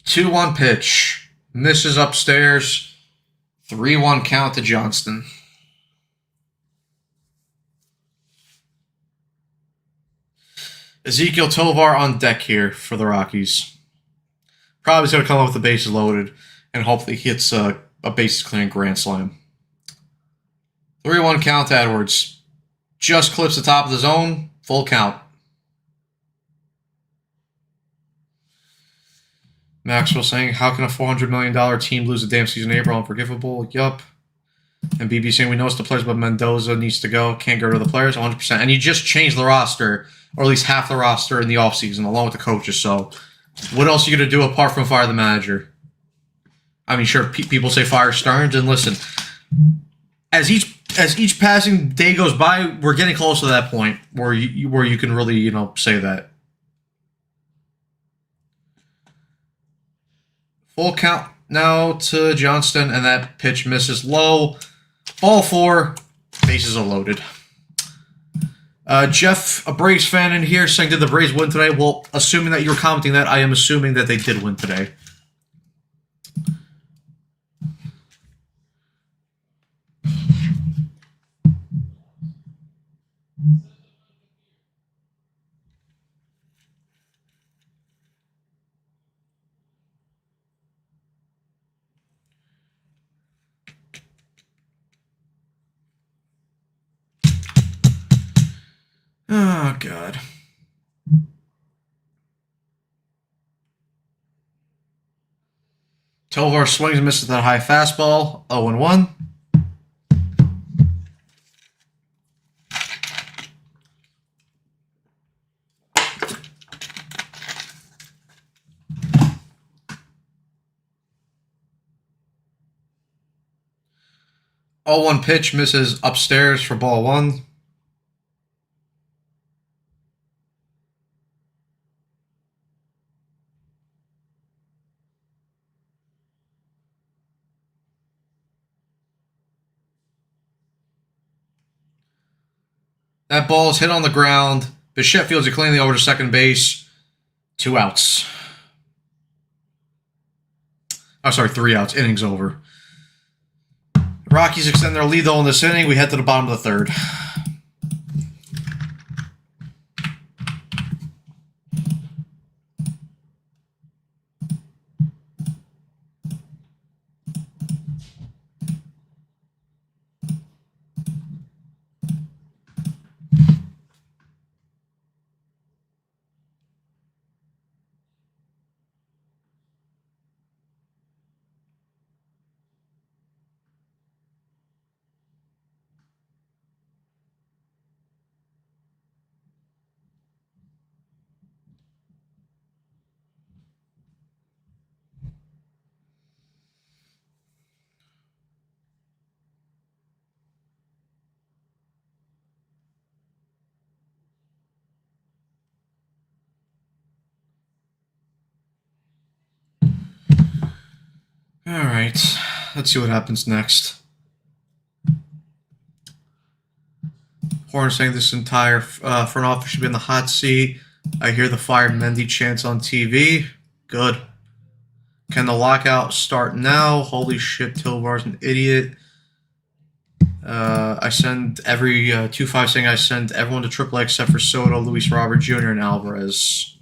Two-one pitch misses upstairs. 3-1 count to Johnston. Ezekiel Tovar on deck here for the Rockies. Probably going to come up with the bases loaded and hopefully hits a bases clearing grand slam. 3-1 count to Edwards. Just clips the top of the zone. Full count. Maxwell saying, how can a $400 million team lose a damn season in April? Unforgivable. Yup. And BB saying, we noticed the players, but Mendoza needs to go. Can't get rid of the players, 100%. And you just changed the roster, or at least half the roster in the offseason, along with the coaches. So what else are you going to do apart from fire the manager? I mean, sure, people say fire Stearns. And listen, as each passing day goes by, we're getting close to that point where you can really, say that. Full count now to Johnston, and that pitch misses low. Ball 4, bases are loaded. Jeff, a Braves fan in here, saying, did the Braves win today? Well, assuming that you were commenting that, I am assuming that they did win today. Oh, God. Tovar swings and misses that high fastball. 0-1. All 1 pitch misses upstairs for ball 1. That ball is hit on the ground. Bichette fields it cleanly over to second base. 2 outs. Oh, sorry, 3 outs. Inning's over. Rockies extend their lead, though, in this inning. We head to the bottom of the 3rd. Alright, let's see what happens next. Horn saying this entire front office should be in the hot seat. I hear the Fire Mendy chants on TV. Good. Can the lockout start now? Holy shit, Tovar's an idiot. I send every 2-5 saying I send everyone to AAA except for Soto, Luis Robert Jr., and Alvarez.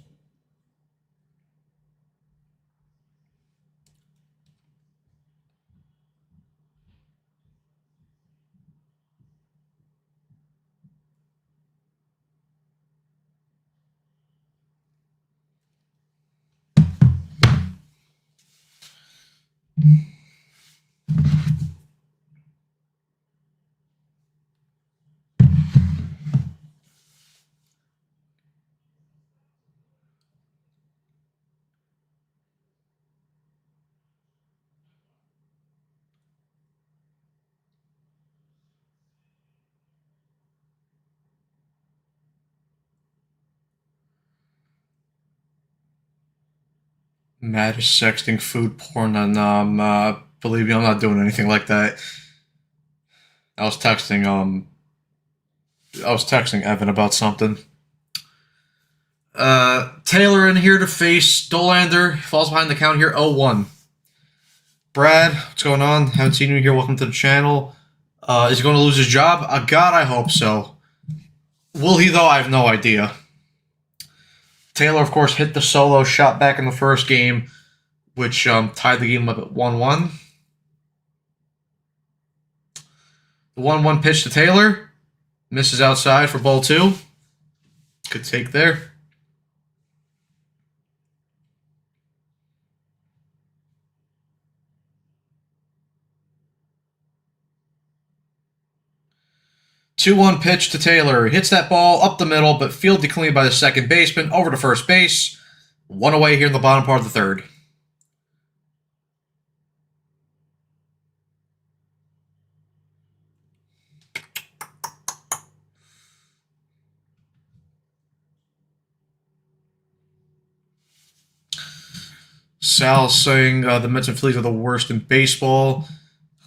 Matt is sexting food porn, and believe me, I'm not doing anything like that. I was texting Evan about something. Taylor in here to face Dolander. Falls behind the count here, 0-1. Brad, what's going on? Haven't seen you here. Welcome to the channel. Is he going to lose his job? God, I hope so. Will he, though? I have no idea. Taylor, of course, hit the solo shot back in the first game, which tied the game up at 1-1. The 1-1 pitch to Taylor. Misses outside for ball 2. Good take there. Two-one pitch to Taylor. Hits that ball up the middle, but fielded clean by the second baseman. Over to first base. One away here in the bottom part of the third. Sal saying the Mets and Phillies are the worst in baseball.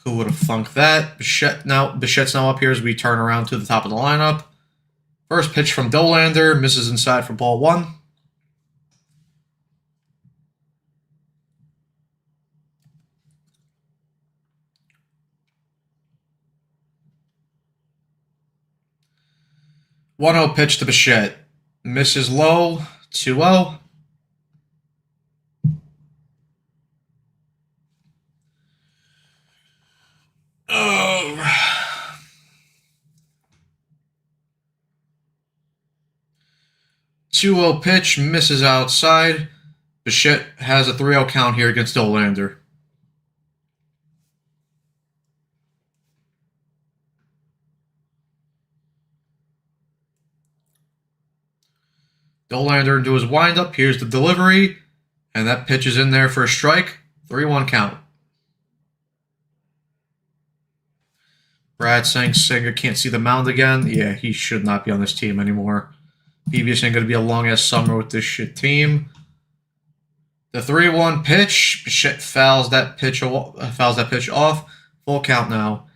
Who would have thunk that? Bichette's now up here as we turn around to the top of the lineup. First pitch from Dolander. Misses inside for ball 1. One-0 pitch to Bichette. Misses low. 2-0. Two-0 pitch, misses outside. Bichette has a 3-0 count here against Dolander. Dolander into his windup. Here's the delivery. And that pitch is in there for a strike. 3-1 count. Brad saying Singer can't see the mound again. Yeah, he should not be on this team anymore. BBS ain't going to be a long-ass summer with this shit team. The 3-1 pitch. Bichette fouls that pitch off. Full count now.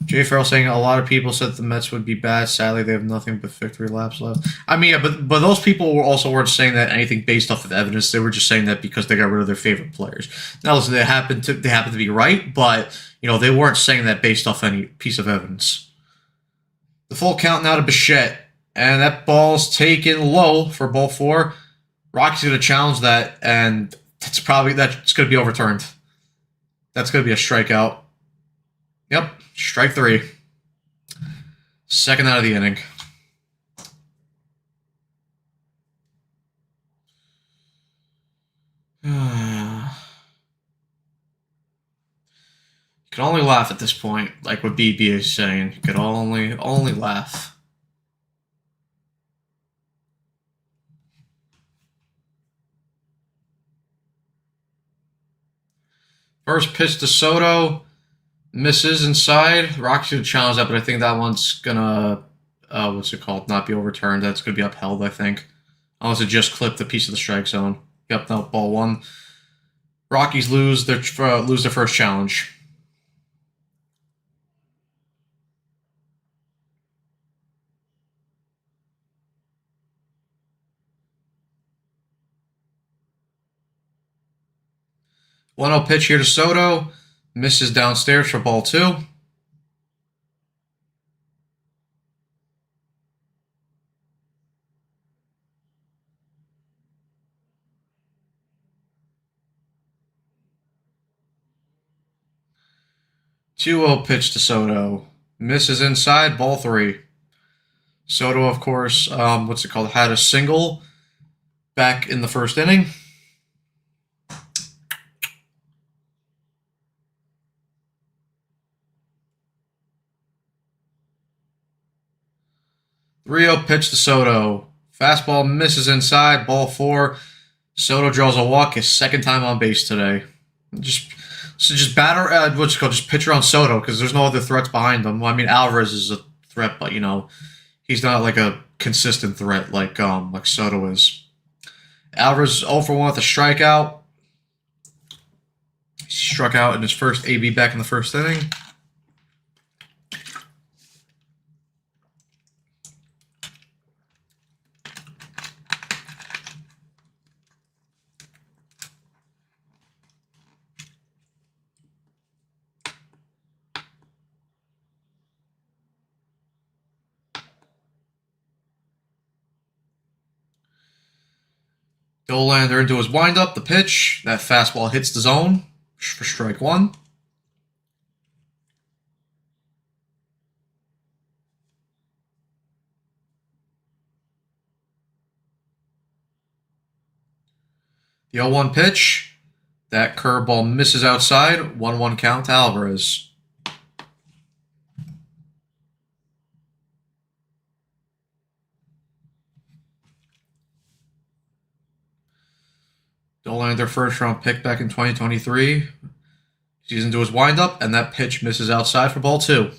Jay Farrell saying a lot of people said the Mets would be bad. Sadly, they have nothing but victory laps left. I mean, yeah, but those people weren't saying that anything based off of evidence. They were just saying that because they got rid of their favorite players. Now, listen, they happen to be right, but they weren't saying that based off any piece of evidence. The full count now to Bichette, and that ball's taken low for ball 4. Rockies going to challenge that, and that's going to be overturned. That's going to be a strikeout. Yep. Strike 3. Second out of the inning. You can only laugh at this point, like what BB is saying. You can only laugh. First pitch to Soto. Misses inside. Rockies going to challenge that, but I think that one's going to, not be overturned. That's going to be upheld, I think. Unless it just clipped a piece of the strike zone. Yep, no, ball 1. Rockies lose their first challenge. One-zero pitch here to Soto. Misses downstairs for ball 2. Two-zero pitch to Soto. Misses inside, ball 3. Soto, of course, had a single back in the first inning. Three-zero pitch to Soto. Fastball misses inside, ball 4. Soto draws a walk, his second time on base today. Just pitcher on Soto because there's no other threats behind him. Well, I mean, Alvarez is a threat, but he's not like a consistent threat like Soto is. Alvarez is 0 for 1 with a strikeout. He struck out in his first AB back in the first inning. Dollander into his windup, the pitch. That fastball hits the zone for strike 1. The 0-1 pitch. That curveball misses outside. 1-1 count to Alvarez. Dollander first round pick back in 2023. He's into his windup, and that pitch misses outside for ball 2.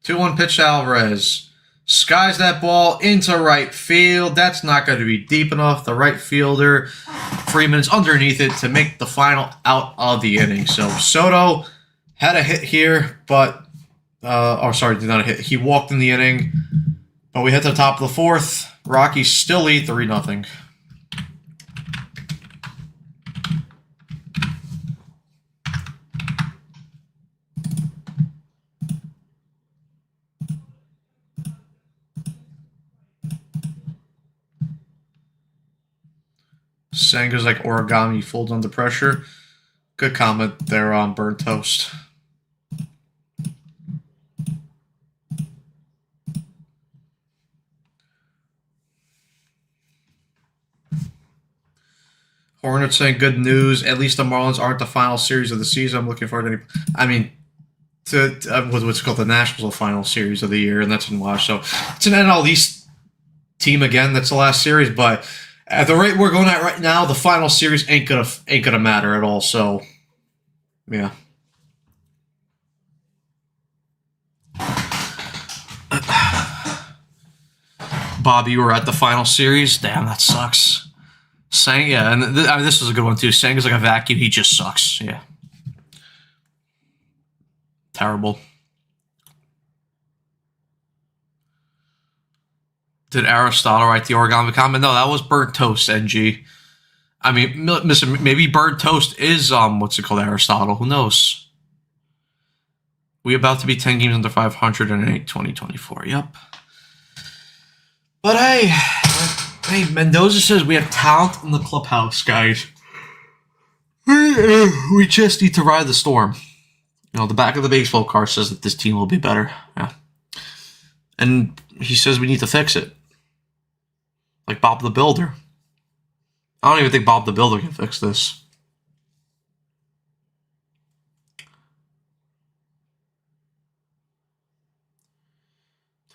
Two-one pitch to Alvarez. Skies that ball into right field. That's not going to be deep enough. The right fielder, Freeman's underneath it to make the final out of the inning. So Soto had a hit here, but did not a hit. He walked in the inning, but we hit the top of the 4th. Rockies still lead 3-0. Senga's like origami, folds under pressure. Good comment there on Burnt Toast. Hornets saying good news. At least the Marlins aren't the final series of the season. I'm looking forward to what's called the Nationals final series of the year, and that's in Wash. So it's an NL East team again. That's the last series, but at the rate we're going at right now, the final series ain't gonna matter at all. So, yeah. Bob, you were at the final series. Damn, that sucks. And this was a good one too. Sang is like a vacuum. He just sucks. Yeah. Terrible. Did Aristotle write the origami comment? No, that was Burnt Toast, NG. I mean, listen, maybe Burnt Toast is, Aristotle. Who knows? We about to be 10 games under 500 in 2024. Yep. But hey, Mendoza says we have talent in the clubhouse, guys. We just need to ride the storm. The back of the baseball card says that this team will be better. Yeah. And he says we need to fix it. Like Bob the Builder. I don't even think Bob the Builder can fix this.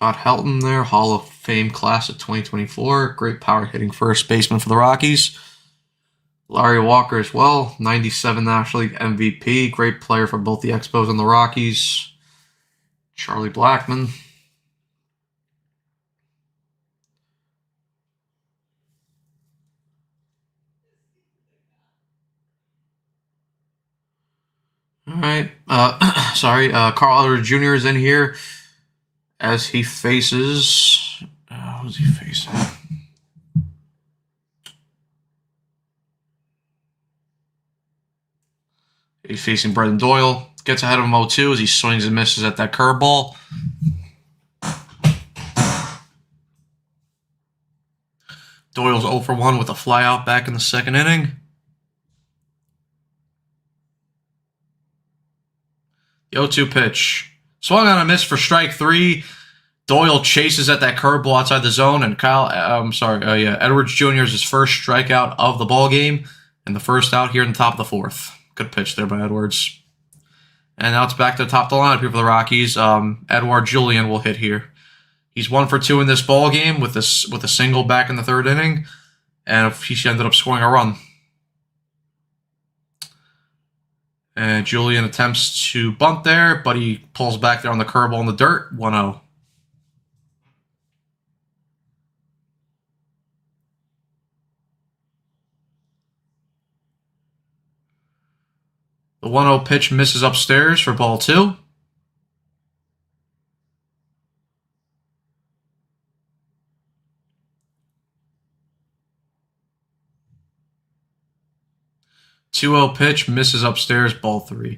Todd Helton there, Hall of Fame class of 2024. Great power hitting first baseman for the Rockies. Larry Walker as well, 97 National League MVP. Great player for both the Expos and the Rockies. Charlie Blackmon. All right. Sorry. Carl Elder Jr. is in here as he faces. Who's he facing? He's facing Brendan Doyle. Gets ahead of him 0-2 as he swings and misses at that curveball. Doyle's 0 for 1 with a flyout back in the second inning. The 0-2 pitch. Swung on a miss for strike 3. Doyle chases at that curveball outside the zone, and Edwards Jr. is his first strikeout of the ball game, and the first out here in the top of the fourth. Good pitch there by Edwards. And now it's back to the top of the lineup here for the Rockies. Edouard Julien will hit here. He's 1 for 2 in this ball game with a single back in the third inning, and he ended up scoring a run. And Julien attempts to bunt there, but he pulls back there on the curveball in the dirt. 1-0. The 1-0 pitch misses upstairs for ball 2. The 2-0 pitch misses upstairs, ball 3.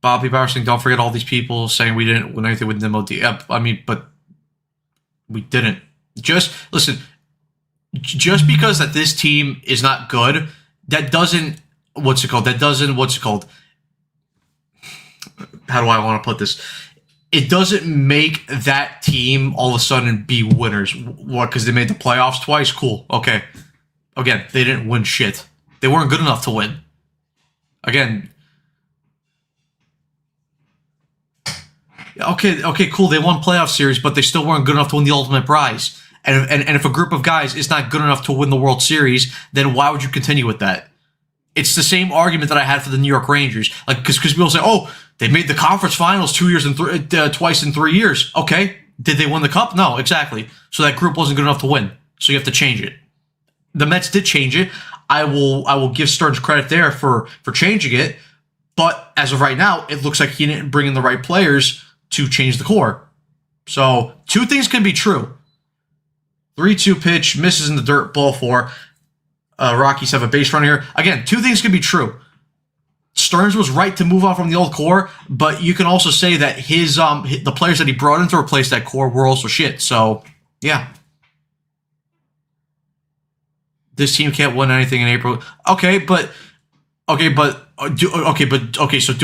Bobby Bauer saying, don't forget all these people saying we didn't win anything with Nemo D. I mean, but we didn't. Just listen. Just because that this team is not good, that doesn't. That doesn't. How do I want to put this? It doesn't make that team all of a sudden be winners. What? Because they made the playoffs twice? Cool. Okay. Again, they didn't win shit. They weren't good enough to win. Again. Okay, cool. They won playoff series, but they still weren't good enough to win the ultimate prize. And if a group of guys is not good enough to win the World Series, then why would you continue with that? It's the same argument that I had for the New York Rangers. Like, because people say, oh, they made the conference finals twice in 3 years. Okay. Did they win the cup? No, exactly. So that group wasn't good enough to win. So you have to change it. The Mets did change it. I will give Stearns credit there for changing it. But as of right now, it looks like he didn't bring in the right players to change the core. So 2 things can be true. 3-2 pitch, misses in the dirt, ball 4. Rockies have a base runner here. Again, 2 things can be true. Stearns was right to move on from the old core, but you can also say that the players that he brought in to replace that core were also shit. So, yeah. This team can't win anything in April. So do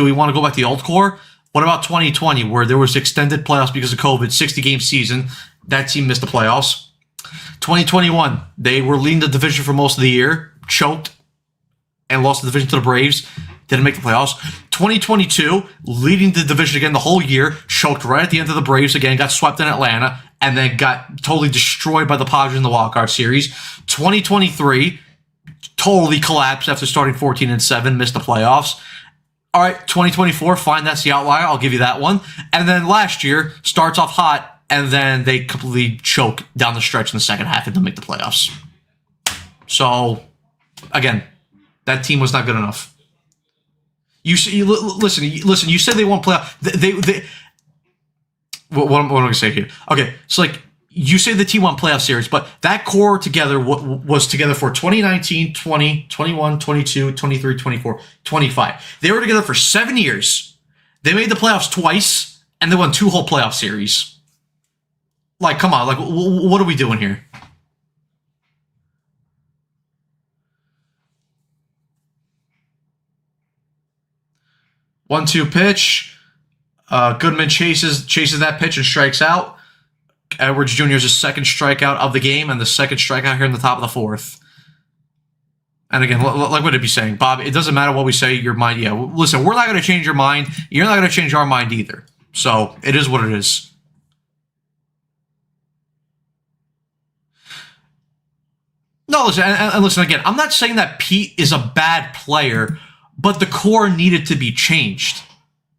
we want to go back to the old core? What about 2020, where there was extended playoffs because of COVID, 60-game season? That team missed the playoffs. 2021, they were leading the division for most of the year, choked, and lost the division to the Braves. Didn't make the playoffs. 2022, leading the division again the whole year, choked right at the end of the Braves again, got swept in Atlanta, and then got totally destroyed by the Padres in the wildcard series. 2023, totally collapsed after starting 14-7, missed the playoffs. All right, 2024, fine, that's the outlier. I'll give you that one. And then last year, starts off hot, and then they completely choke down the stretch in the second half and don't make the playoffs. So, again, that team was not good enough. Listen. You said they won playoff. What am I going to say here? Okay, so like you say the team won playoff series, but that core together was together for 2019, 20, 21, 22, 23, 24, 25. They were together for 7 years. They made the playoffs twice, and they won 2 whole playoff series. Like, come on. Like, what are we doing here? One-two pitch. Goodman chases that pitch and strikes out. Edwards Jr. is his second strikeout of the game and the second strikeout here in the top of the fourth. And again, like what I'd be saying, Bob, it doesn't matter what we say, your mind. Yeah, listen, we're not going to change your mind. You're not going to change our mind either. So it is what it is. No, listen, and listen again. I'm not saying that Pete is a bad player, but the core needed to be changed.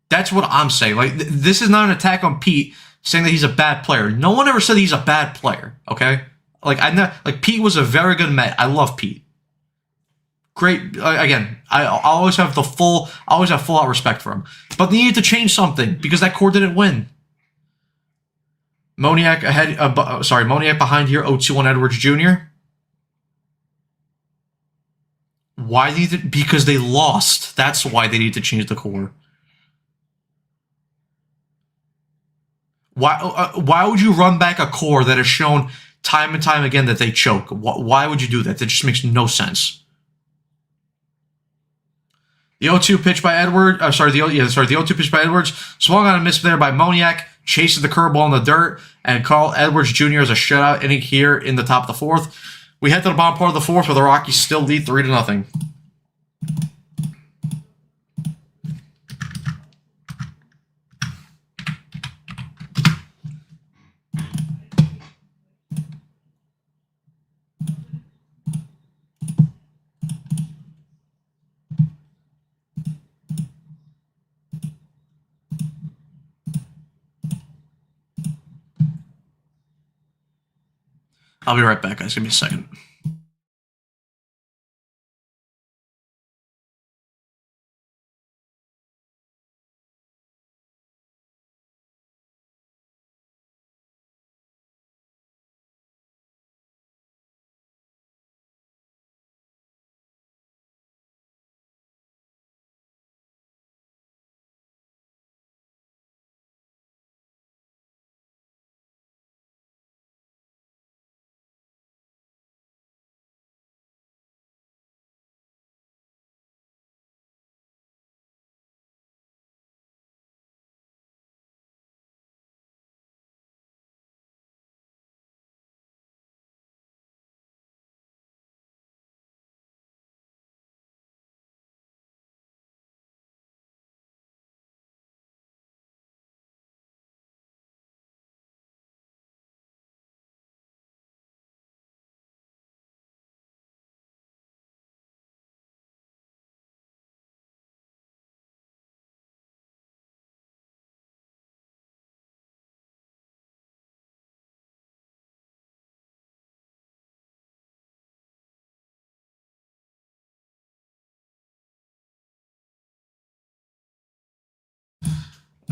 That's what I'm saying. Like, this is not an attack on Pete saying that he's a bad player. No one ever said he's a bad player. Okay, like Pete was a very good Met. I love Pete. Great. Again, I always have full out respect for him. But they needed to change something because that core didn't win. Moniak ahead. Moniak behind here. 0-2 on Edwards Jr. Why because they lost. That's why they need to change the core. Why would you run back a core that has shown time and time again that they choke? Why would you do that? That just makes no sense. The 0-2 pitch by Edwards. The 0-2 pitch by Edwards swung on a miss there by Moniak. Chases the curveball in the dirt and call Edwards Jr. as a shutout inning here in the top of the fourth. We head to the bottom part of the fourth where the Rockies still lead 3-0. I'll be right back, guys. Give me a second.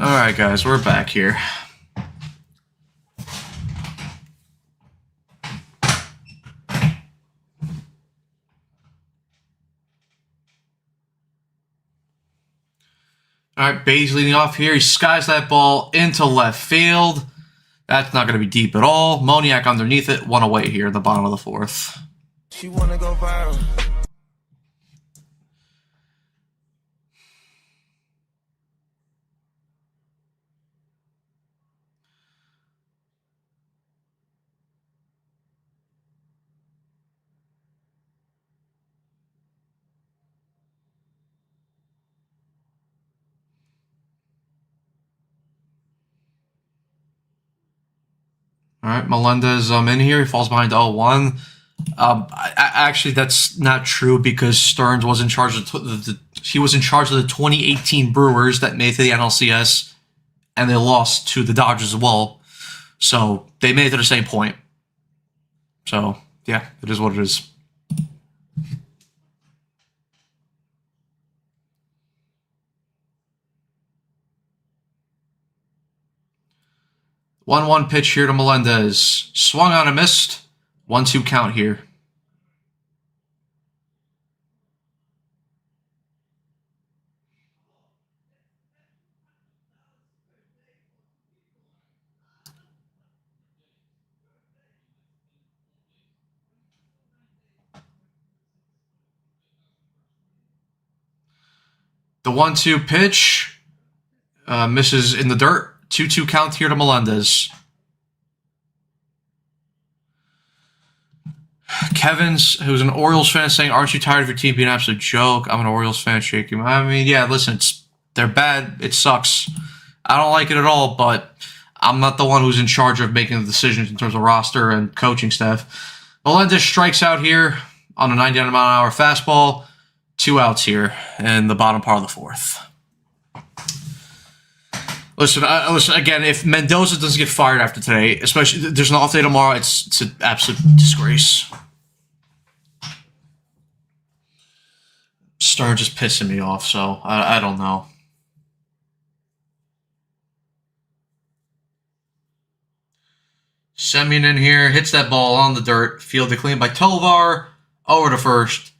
All right, guys, we're back here. All right, Bays leading off here. He skies that ball into left field. That's not going to be deep at all. Moniak underneath it. One away here at the bottom of the fourth. She want to go viral. All right, Melendez in here. He falls behind 0-1. Actually, that's not true because Stearns was in charge of he was in charge of the 2018 Brewers that made it to the NLCS, and they lost to the Dodgers as well. So they made it to the same point. So yeah, it is what it is. One pitch here to Melendez. Swung on and missed. 1-2 count here. The 1-2 pitch misses in the dirt. 2-2 count here to Melendez. Kevin's, who's an Orioles fan, saying, "Aren't you tired of your team being an absolute joke?" I'm an Orioles fan, shaking. I mean, yeah, listen, they're bad. It sucks. I don't like it at all, but I'm not the one who's in charge of making the decisions in terms of roster and coaching staff. Melendez strikes out here on a 99-mile-an-hour fastball. 2 outs here in the bottom part of the fourth. Listen, again, if Mendoza doesn't get fired after today, especially there's an off day tomorrow, it's an absolute disgrace. Stern just pissing me off, so I don't know. Semyon in here, hits that ball on the dirt, fielded clean by Tovar, over to first.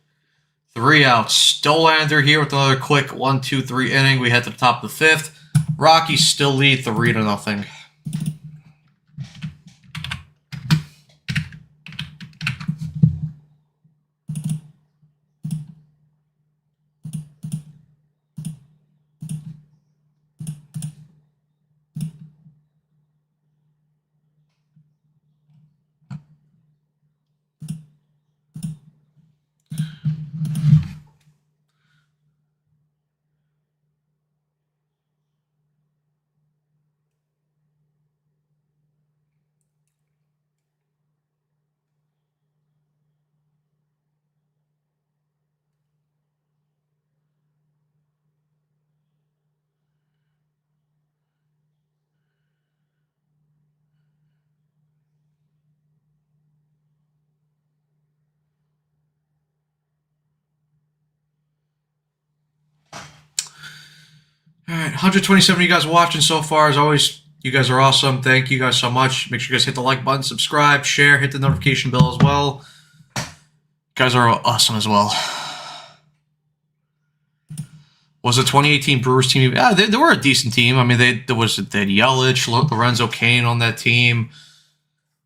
3 outs. Dollander here with another quick 1-2-3 inning. We head to the top of the fifth. Rockies still lead 3-0. All right, 127 of you guys watching so far. As always, you guys are awesome. Thank you guys so much. Make sure you guys hit the like button, subscribe, share, hit the notification bell as well. You guys are awesome as well. Was the 2018 Brewers team? Yeah, they were a decent team. I mean, they had Yelich, Lorenzo Cain on that team.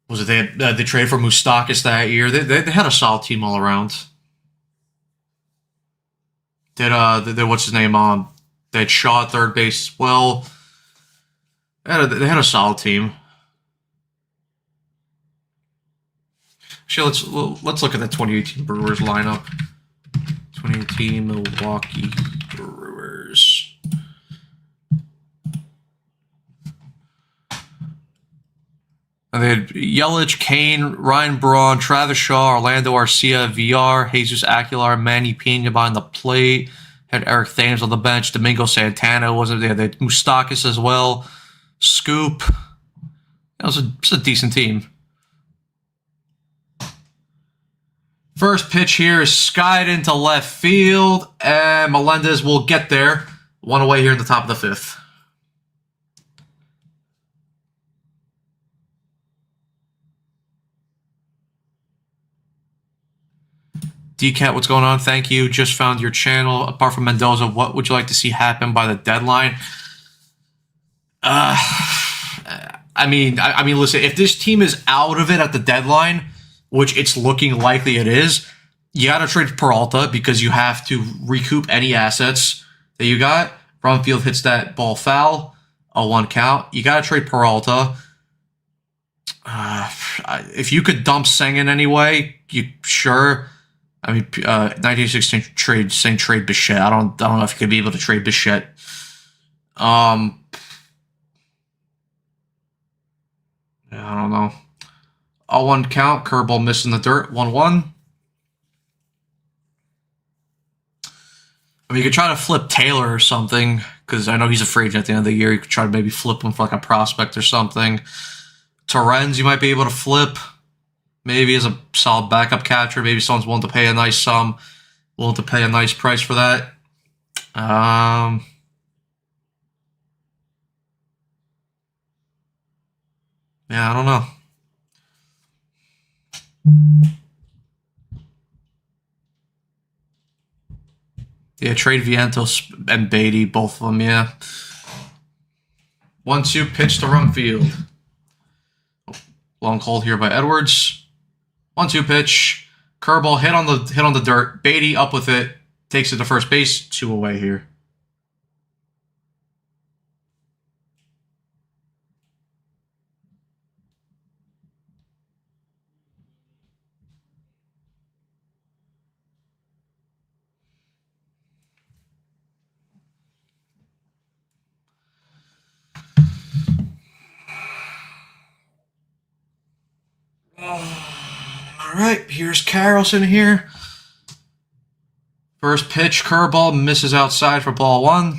Was it they traded for Moustakas that year? They had a solid team all around. They what's his name on? They had Shaw at third base as well. They had a solid team. Actually, let's look at that 2018 Brewers lineup. 2018 Milwaukee Brewers. And they had Yelich, Kane, Ryan Braun, Travis Shaw, Orlando Arcia, VR, Jesus Aguilar, Manny Pena behind the plate. Had Eric Thames on the bench. Domingo Santana wasn't there. They had Moustakas as well. Scoop. It was a decent team. First pitch here is skied into left field, and Melendez will get there. 1 away here in the top of the fifth. DCat, what's going on? Thank you. Just found your channel. Apart from Mendoza, what would you like to see happen by the deadline? I mean, listen, if this team is out of it at the deadline, which it's looking likely it is, you got to trade Peralta because you have to recoup any assets that you got. Brumfield hits that ball foul, a 1 count. You got to trade Peralta. If you could dump Sengen anyway, you sure. I mean, 1916 trade Bichette. I don't know if you could be able to trade Bichette. Yeah, I don't know. A 1 count. Curveball missing the dirt. 1-1. I mean, you could try to flip Taylor or something because I know he's a free agent at the end of the year. You could try to maybe flip him for like a prospect or something. Torrens, you might be able to flip. Maybe as a solid backup catcher. Maybe someone's willing to pay a nice sum, willing to pay a nice price for that. Yeah, I don't know. Yeah, trade Vientos and Beatty, both of them, yeah. 1-2 pitch to Rumfield. Long call here by Edwards. 1-2 pitch. Curveball hit on the dirt. Beatty up with it. Takes it to first base. 2 away here. All All right, here's Carlson here. First pitch, curveball, misses outside for ball 1.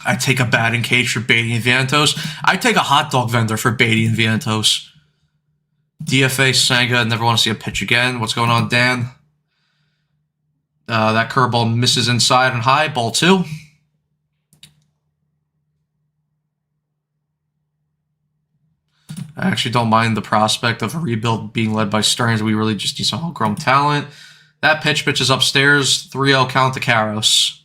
I take a batting cage for Beatty and Vientos. I take a hot dog vendor for Beatty and Vientos. DFA Senga, never want to see a pitch again. What's going on, Dan? That curveball misses inside and high, ball 2. I actually don't mind the prospect of a rebuild being led by Stearns. We really just need some homegrown talent. That pitch is upstairs. 3-0 count to Karros.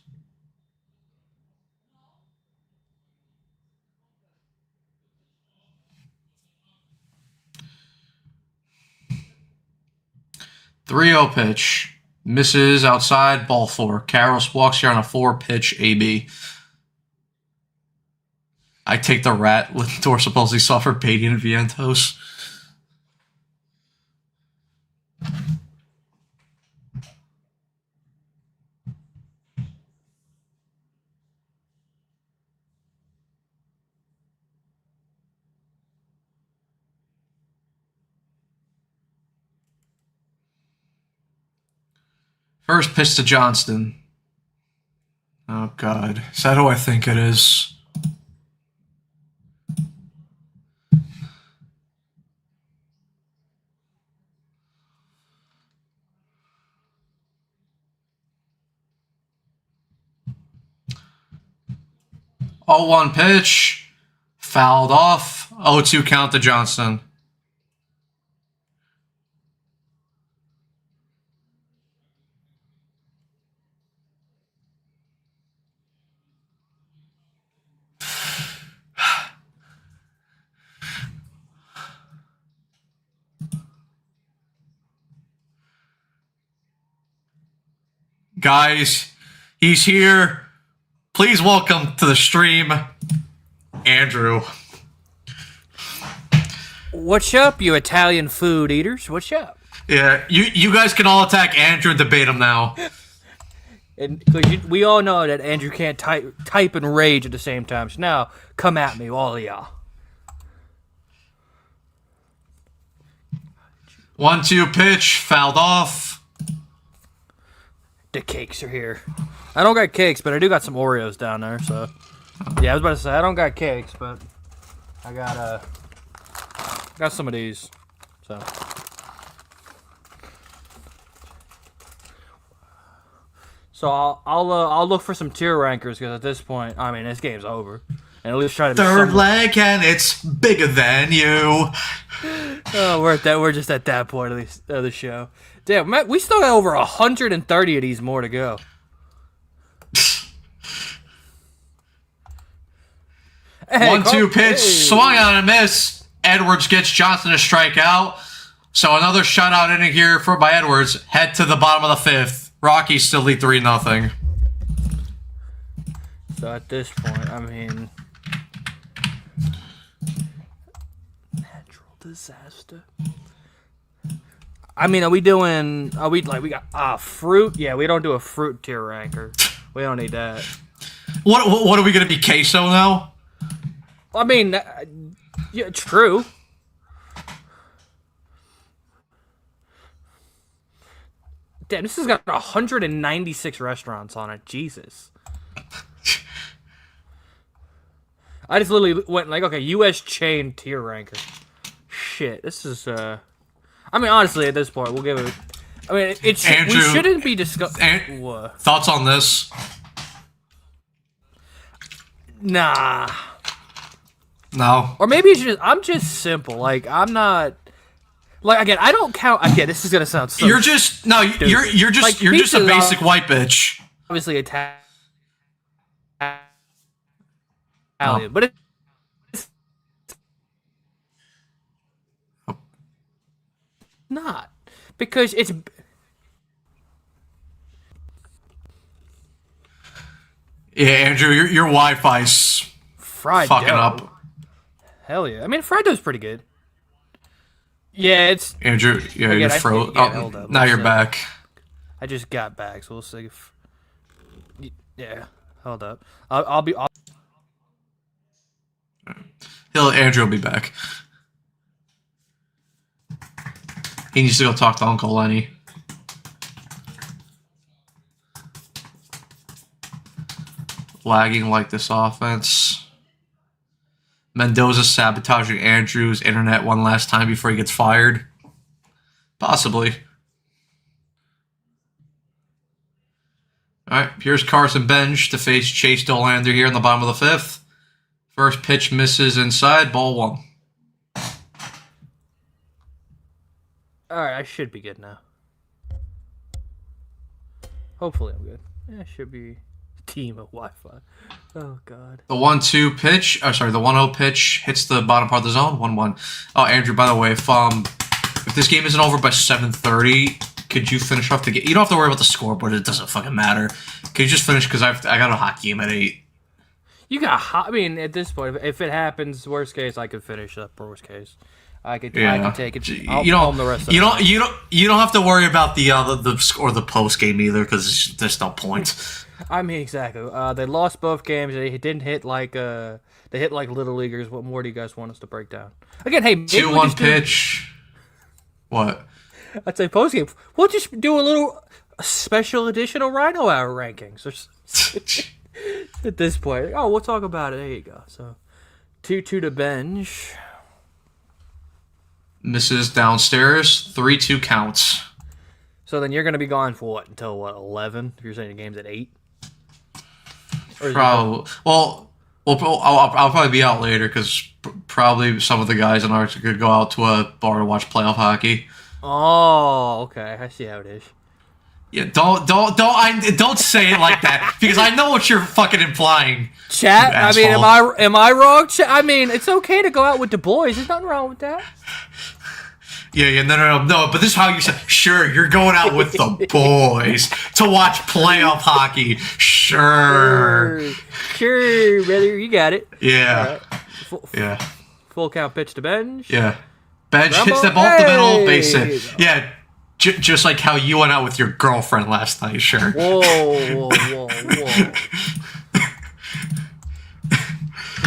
Pitch. Misses outside, ball 4. Karros walks here on a 4-pitch AB. I take the rat with dorsal palsy saw for Beatty and Vientos. First pitch to Johnston. Oh, God. Is that who I think it is? Oh, 1 pitch. Fouled off. 0-2 count to Johnston. Guys, he's here. Please welcome to the stream, Andrew. What's up, you Italian food eaters? What's up? Yeah, you guys can all attack Andrew and debate him now. And we all know that Andrew can't type and rage at the same time. So now, come at me, all of y'all. 1-2 pitch, fouled off. The cakes are here. I don't got cakes, but I do got some Oreos down there. So, yeah, I was about to say I don't got cakes, but I got some of these. So I'll look for some tier rankers because at this point, I mean, this game's over. And at least try to be third leg and it's bigger than you. Oh, we're just at that point of the show. Damn, Matt, we still got over 130 of these more to go. Hey, 1-2 pitch, swung on a miss. Edwards gets Johnson to strike out. So another shutout inning here by Edwards. Head to the bottom of the 5th. Rockies still lead 3-0. So at this point, I mean, natural disaster. I mean, we got fruit? Yeah, we don't do a fruit tier ranker. We don't need that. What are we gonna be, queso now? I mean, yeah, true. Damn, this has got 196 restaurants on it. Jesus. I just literally went like, okay, U.S. chain tier ranker. Shit, this is, I mean, honestly, at this point, we'll give it, I mean, Andrew, we shouldn't be discussing. Thoughts on this? Nah. No. Or maybe I'm just simple. Like, I'm not, like, again, I don't count, again, this is gonna sound so You're just a basic white bitch. Obviously Italian, but it's not. Because it's... Yeah, Andrew, your Wi-Fi's fried fucking dough. up. Hell yeah. I mean, fried dough's pretty good. Yeah, it's... Andrew, yeah, you're frozen. Oh, now you're back. I just got back, so we'll see if... Yeah, hold up. Andrew will be back. He needs to go talk to Uncle Lenny. Lagging like this offense. Mendoza sabotaging Andrews' internet one last time before he gets fired. Possibly. All right, here's Carson Bench to face Chase Dolander here in the bottom of the fifth. First pitch misses inside, ball one. All right, I should be good now. Hopefully I'm good. Yeah, should be team of Wi-Fi. Oh, God. The 1-2 pitch, the 1-0 pitch hits the bottom part of the zone, 1-1. Oh, Andrew, by the way, if this game isn't over by 7:30, could you finish off the game? You don't have to worry about the scoreboard. It doesn't fucking matter. Could you just finish? Because I got a hockey game at 8. You got I mean, at this point, if it happens, worst case, I could finish up. Worst case, I could take it. I'll film the rest of it. You don't have to worry about the score, the post game either, because there's no point. I mean, exactly. They lost both games. They didn't hit like they hit like little leaguers. What more do you guys want us to break down? Again, hey, 2-1 pitch. What? I'd say post game. We'll just do a little special edition of Rhino Hour rankings. At this point, we'll talk about it. There you go. So, 2-2 to Bench. Misses downstairs. 3-2 counts. So then you're going to be gone for what, until what, 11? If you're saying the game's at 8? Probably. Well, I'll probably be out later because probably some of the guys in ours could go out to a bar to watch playoff hockey. Oh, okay. I see how it is. Yeah, don't say it like that because I know what you're fucking implying. Chat. I mean, am I wrong? Chat? I mean, it's okay to go out with the boys. There's nothing wrong with that. Yeah, no. But this is how you say. Sure, you're going out with the boys to watch playoff hockey. Sure, brother, you got it. Yeah, right. Full count pitch to Bench. Yeah, Bench hits the ball up the middle, base hit. Yeah, just like how you went out with your girlfriend last night. Sure. Whoa.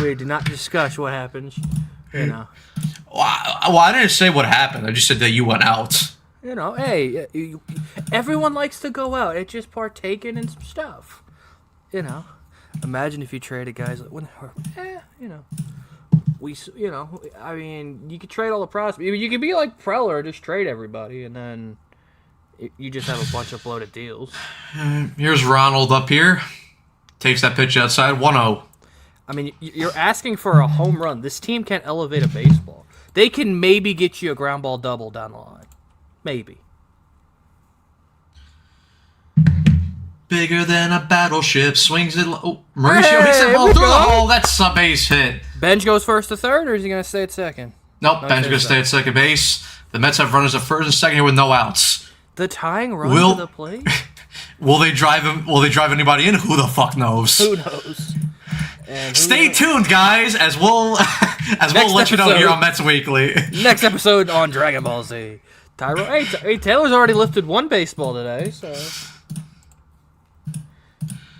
We did not discuss what happens. You know. Well, I didn't say what happened. I just said that you went out. You know, hey, everyone likes to go out. It's just partaking in some stuff. You know, imagine if you traded guys like I mean, you could trade all the prospects. You could be like Preller, just trade everybody, and then you just have a bunch of bloated deals. Here's Ronald up here. Takes that pitch outside, 1-0. I mean, you're asking for a home run. This team can't elevate a baseball. They can maybe get you a ground ball double down the line. Maybe. Bigger than a battleship, swings it. Mauricio hits the ball through the hole. That's a base hit. Bench goes first to third, or is he going to stay at second? Nope, Bench going to stay at second base. The Mets have runners at first and second here with no outs. The tying run to the plate? Will they drive him? Will they drive anybody in? Who the fuck knows? Who knows? Stay tuned, guys, as we'll let you know here on Mets Weekly. Next episode on Dragon Ball Z. Hey, Taylor's already lifted one baseball today, so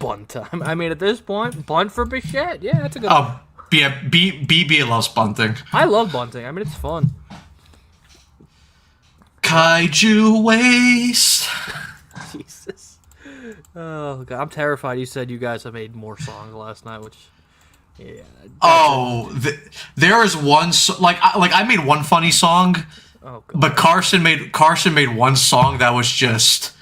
bunt time. I mean, at this point, bunt for Bichette. Yeah, that's a good. Oh, yeah, BB loves bunting. I love bunting. I mean, it's fun. Kaiju waste. Jesus. Oh God, I'm terrified. You said you guys have made more songs last night, which. Yeah. There is one I made one funny song, but Carson made one song that was just.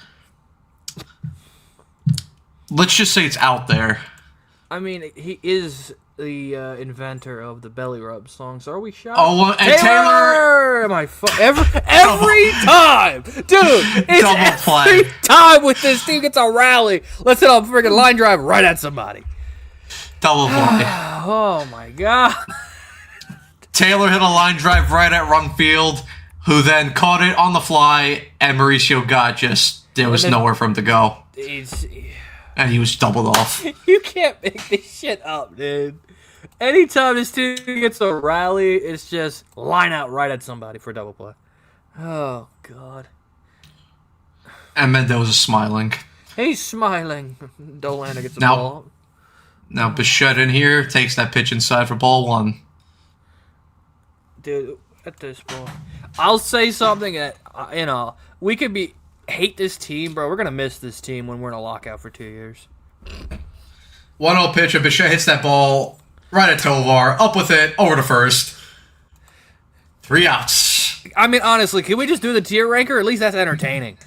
Let's just say it's out there. I mean, he is the inventor of the belly rub song. So are we shocked? Oh, and Taylor! Am I every time, dude? It's double every time with this team gets a rally. Let's hit a freaking line drive right at somebody. Double play. Oh my God. Taylor hit a line drive right at Rungfield, who then caught it on the fly, and Mauricio there was nowhere for him to go. And he was doubled off. You can't make this shit up, dude. Anytime this team gets a rally, it's just line out right at somebody for a double play. Oh, God. And Mendoza's smiling. He's smiling. Dolander gets the ball. Now Bichette in here takes that pitch inside for ball one. Dude, at this point, I'll say something that we could hate this team, bro. We're gonna miss this team when we're in a lockout for 2 years. 1-0 pitch, and Bichette hits that ball right at Tovar. Up with it, over to first. 3 outs. I mean, honestly, can we just do the tier ranker? At least that's entertaining.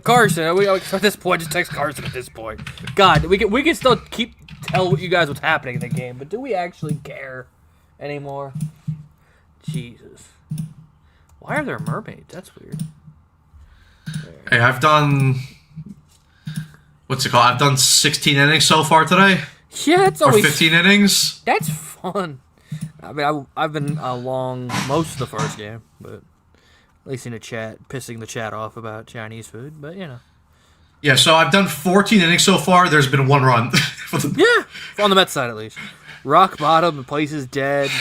Carson, at this point, just text Carson at this point. God, we can still tell you guys what's happening in the game, but do we actually care anymore? Jesus. Why are there mermaids? That's weird. Hey, I've done... What's it called? I've done 16 innings so far today. Yeah, it's or always... 15 innings. That's fun. I mean, I've been along most of the first game, but at least in the chat, pissing the chat off about Chinese food, but you know. Yeah, so I've done 14 innings so far. There's been 1 run. Yeah, on the Mets side at least. Rock bottom, the place is dead.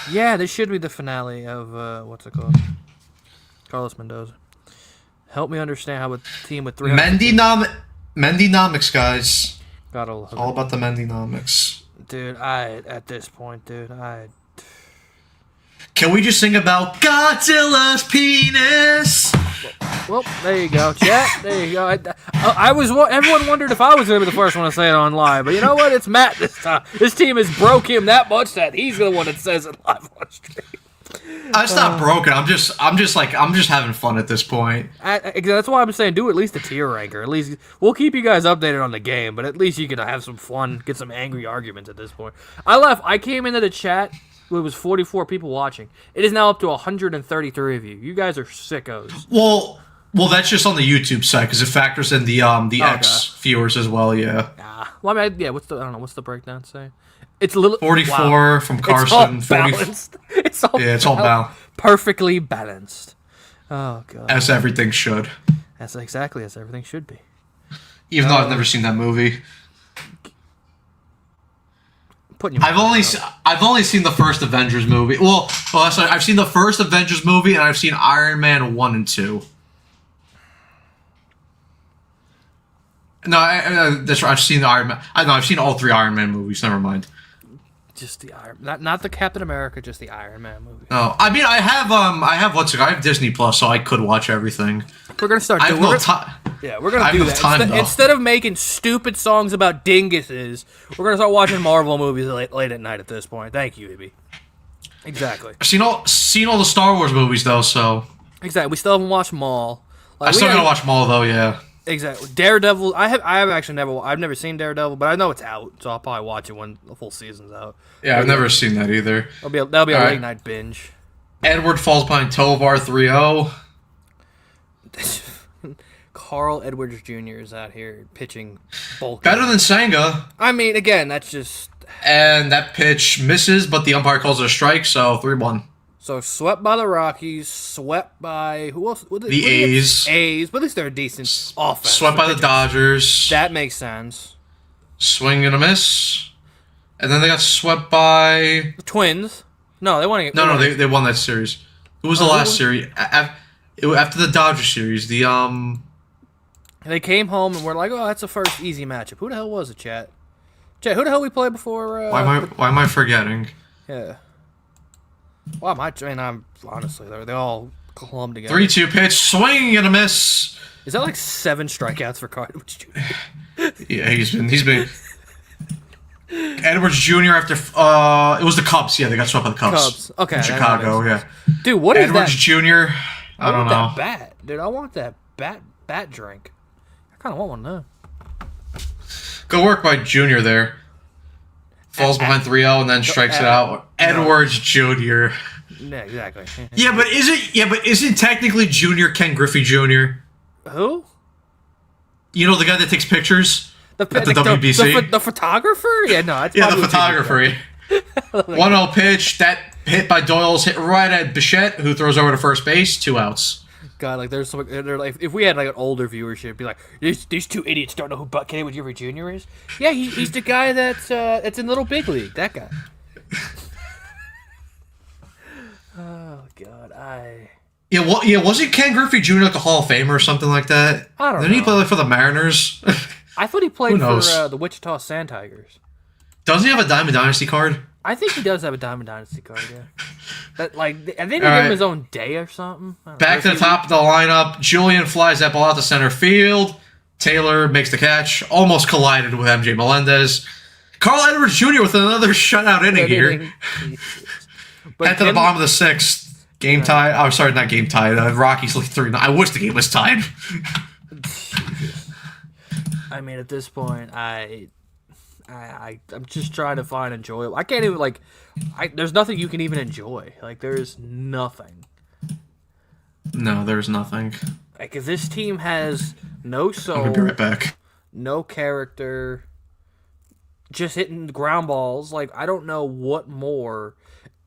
Yeah, this should be the finale of, what's it called? Carlos Mendoza. Help me understand how a team with 300... Mendynomics, guys. Gotta love All about the Mendynomics. Dude, at this point, Can we just sing about Godzilla's penis? Well, there you go, chat. There you go. Everyone wondered if I was going to be the first one to say it on live, but you know what? It's Matt this time. This team has broke him that much that he's the one that says it live on stream. It's not broken. I'm just having fun at this point. That's why I'm saying do at least a tier ranker. At least we'll keep you guys updated on the game, but at least you can have some fun, get some angry arguments at this point. I came into the chat. It was 44 people watching. It is now up to 133 of you. You guys are sickos. Well, that's just on the YouTube side because it factors in the X viewers as well. Yeah. Well, I mean, yeah. What's the breakdown say? It's a little 44 from Carson. It's all balanced. It's all balanced. Perfectly balanced. Oh god. As everything should. That's exactly as everything should be. Even though I've never seen that movie. I've only seen the first Avengers movie. Well, sorry, I've seen the first Avengers movie and I've seen Iron Man 1 and 2. No, that's right. I've seen Iron Man. I've seen all 3 Iron Man movies. Never mind. Just the Iron, not the Captain America, just the Iron Man movie. Oh, I mean, I have Disney Plus, so I could watch everything. We're gonna start. I have no time. Yeah, we're gonna do that. Instead of making stupid songs about dinguses, we're gonna start watching Marvel movies late at night. At this point, thank you, Ibi. Exactly. I've seen all the Star Wars movies though, so exactly. We still haven't watched them all. I still gotta watch them all though. Yeah. Exactly. Daredevil. I've never seen Daredevil, but I know it's out, so I'll probably watch it when the full season's out. Yeah, I've never seen that either. That'll be a late night binge. Edward falls behind Tovar 3-0. Carl Edwards Jr. is out here pitching bulk. Better than Senga. I mean, again, that's just... And that pitch misses, but the umpire calls it a strike, so 3-1. So, swept by the Rockies, swept by... Who else? The A's. A's, but at least they're a decent offense. Swept by the Dodgers. That makes sense. Swing and a miss. And then they got swept by... The Twins. No, they won. They won that series. Who was the last series? After the Dodger series, They came home and we're like, oh, that's the first easy matchup. Who the hell was it, chat? Chat, who the hell we played before? Why am I forgetting? Yeah. Well, I'm honestly, they all clump together. 3-2 pitch, swing and a miss. Is that like 7 strikeouts for Carl Edwards Jr.? Yeah, he's been. Edwards Jr. after it was the Cubs. Yeah, they got swept by the Cubs. Okay. In Chicago. Yeah. Dude, what is Edwards that? Jr. I don't know. That bat, dude. I want that bat drink. I kind of want one now. Good work by Jr. there. Falls behind 3-0 and then strikes it out. Edwards Jr. Yeah, exactly. But isn't technically Jr. Ken Griffey Jr.? Who? You know the guy that takes pictures at the WBC? The photographer? Yeah, no. It's the photographer. 1-0 pitch. That hit by Doyle's hit right at Bichette, who throws over to first base. 2 outs. God, they're like, if we had like an older viewership, it'd be like, these 2 idiots don't know who Ken Edwards Jr. is. Yeah, he's the guy that's in Little Big League. That guy. Oh God, wasn't Ken Griffey Jr. like a Hall of Famer or something like that? I don't know. Didn't he play for the Mariners? I thought he played for the Wichita Sand Tigers. Does he have a Diamond Dynasty card? I think he does have a Diamond Dynasty card, yeah. That, like, I think they All give right. him his own day or something. Back to the top of the lineup. Julian flies that ball out to center field. Taylor makes the catch. Almost collided with MJ Melendez. Carl Edwards Jr. with another shutout inning here. Head to the bottom of the sixth. Game tied. Oh, sorry, not game tied. Rockies lead 3-9. I wish the game was tied. I mean, at this point, I'm just trying to find enjoyable. I can't even, like, there's nothing you can even enjoy. Like, there's nothing. No, there's nothing. Like, if this team has no soul, I'm gonna be right back. no character, just hitting ground balls, like, I don't know what more.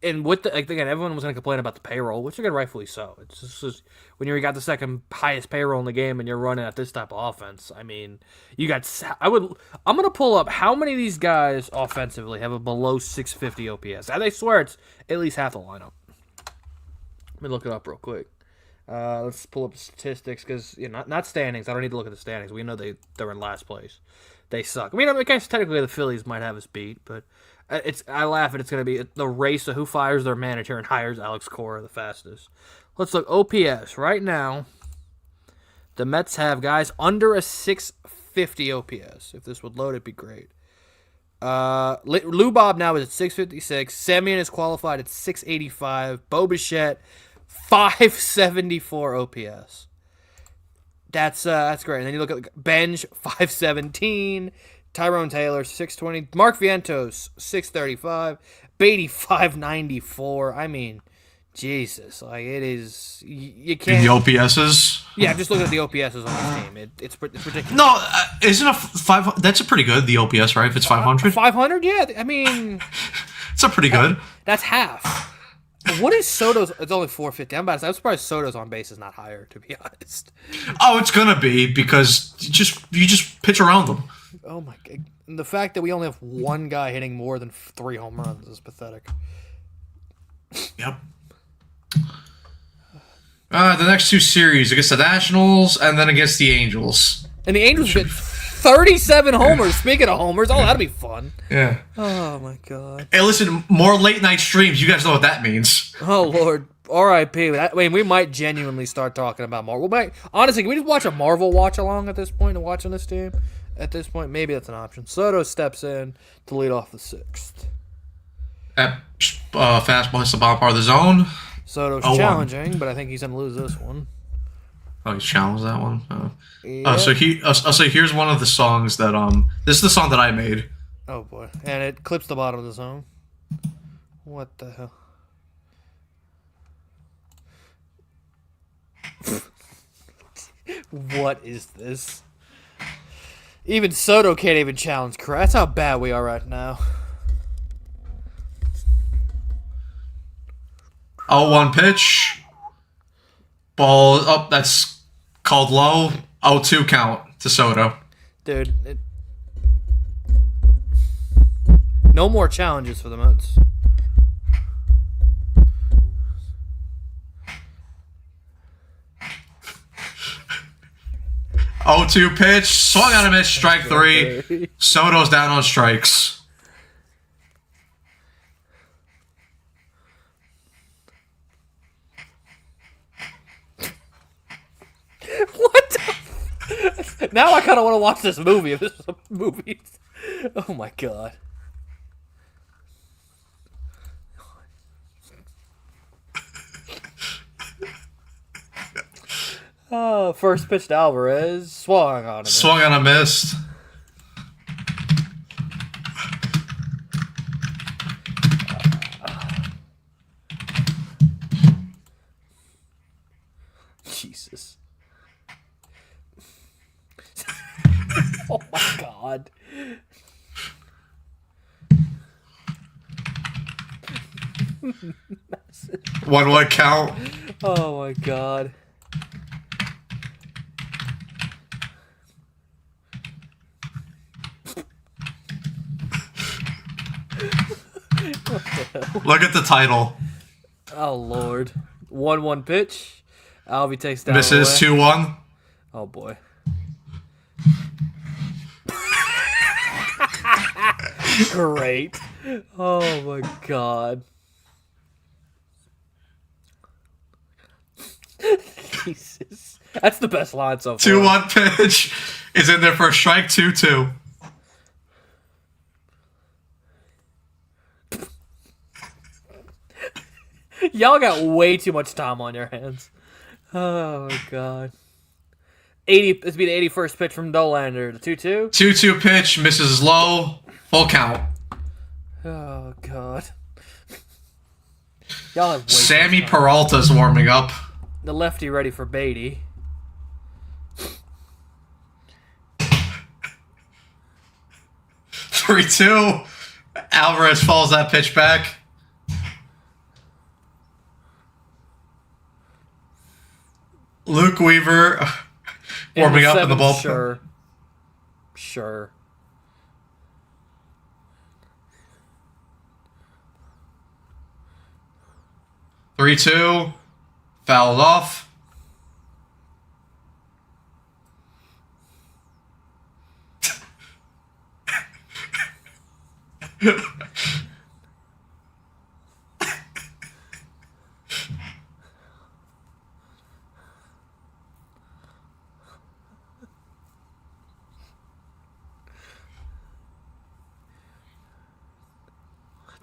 And with the, like, again, everyone was going to complain about the payroll, which again, rightfully so. It's just when you got the second highest payroll in the game and you're running at this type of offense. I mean, you got. I'm going to pull up how many of these guys offensively have a below 650 OPS. I swear it's at least half the lineup. Let me look it up real quick. Let's pull up the statistics because not standings. I don't need to look at the standings. We know they're in last place. They suck. I guess technically the Phillies might have us beat, but. I laugh at it's going to be the race of who fires their manager and hires Alex Cora the fastest. Let's look OPS right now. The Mets have guys under a 650 OPS. If this would load, it'd be great. Lou Bob now is at 656. Semyon is qualified at 685. Bo Bichette 574 OPS. That's great. And then you look at Benj 517. Tyrone Taylor, 620. Mark Vientos, 635. Beatty, 594. I mean, Jesus. Like, it is... You can't... The OPSs? Yeah, just look at the OPSs on this team. It's ridiculous. No, isn't a 5... That's a pretty good, the OPS, right? If it's 500? 500? Yeah, I mean... It's a pretty good. That's half. What is Soto's... It's only 450. I'm surprised Soto's on base is not higher, to be honest. Oh, it's gonna be, because you just pitch around them. Oh my god. And the fact that we only have one guy hitting more than 3 home runs is pathetic. Yep. The next 2 series against the Nationals and then against the Angels. And the Angels hit 37 homers. Speaking of homers, that'll be fun. Yeah. Oh my god. Hey, listen, more late night streams. You guys know what that means. Oh Lord. R.I.P. We might genuinely start talking about Marvel. Honestly, can we just watch a Marvel watch along at this point and watching this team? At this point, maybe that's an option. Soto steps in to lead off the 6th. That fastball hits the bottom part of the zone. Soto's challenging, but I think he's going to lose this one. Oh, he's challenged that one? Yeah. So here's one of the songs that, this is the song that I made. Oh boy. And it clips the bottom of the zone. What the hell? What is this? Even Soto can't even challenge Cora. That's how bad we are right now. 0-1 pitch. Ball up. That's called low. 0-2 count to Soto. Dude. No more challenges for the Mets. Oh, 2 pitch, swung on a miss, strike 3. Soto's down on strikes. What? Now I kind of want to watch this movie. If this was a movie. Oh my god. Oh, first pitch to Alvarez. Swung on him. Swung on a miss. Jesus. Oh my god. One count. Oh my god. Look at the title. Oh lord. 1-1 pitch. Alvy takes down. Misses 2-1. Oh boy. Great. Oh my god. Jesus. That's the best line so far. 2-1 pitch is in there for a strike. 2-2. Y'all got way too much time on your hands. Oh my god. 80. This be the 81st pitch from Dolander. The 2-2. 2-2 pitch misses low. Full count. Oh god. Y'all have way Sammy too much time. Peralta's warming up. The lefty ready for Beatty. Three two. Alvarez falls that pitch back. Luke Weaver warming up in the bullpen. Sure. 3-2. Fouled off.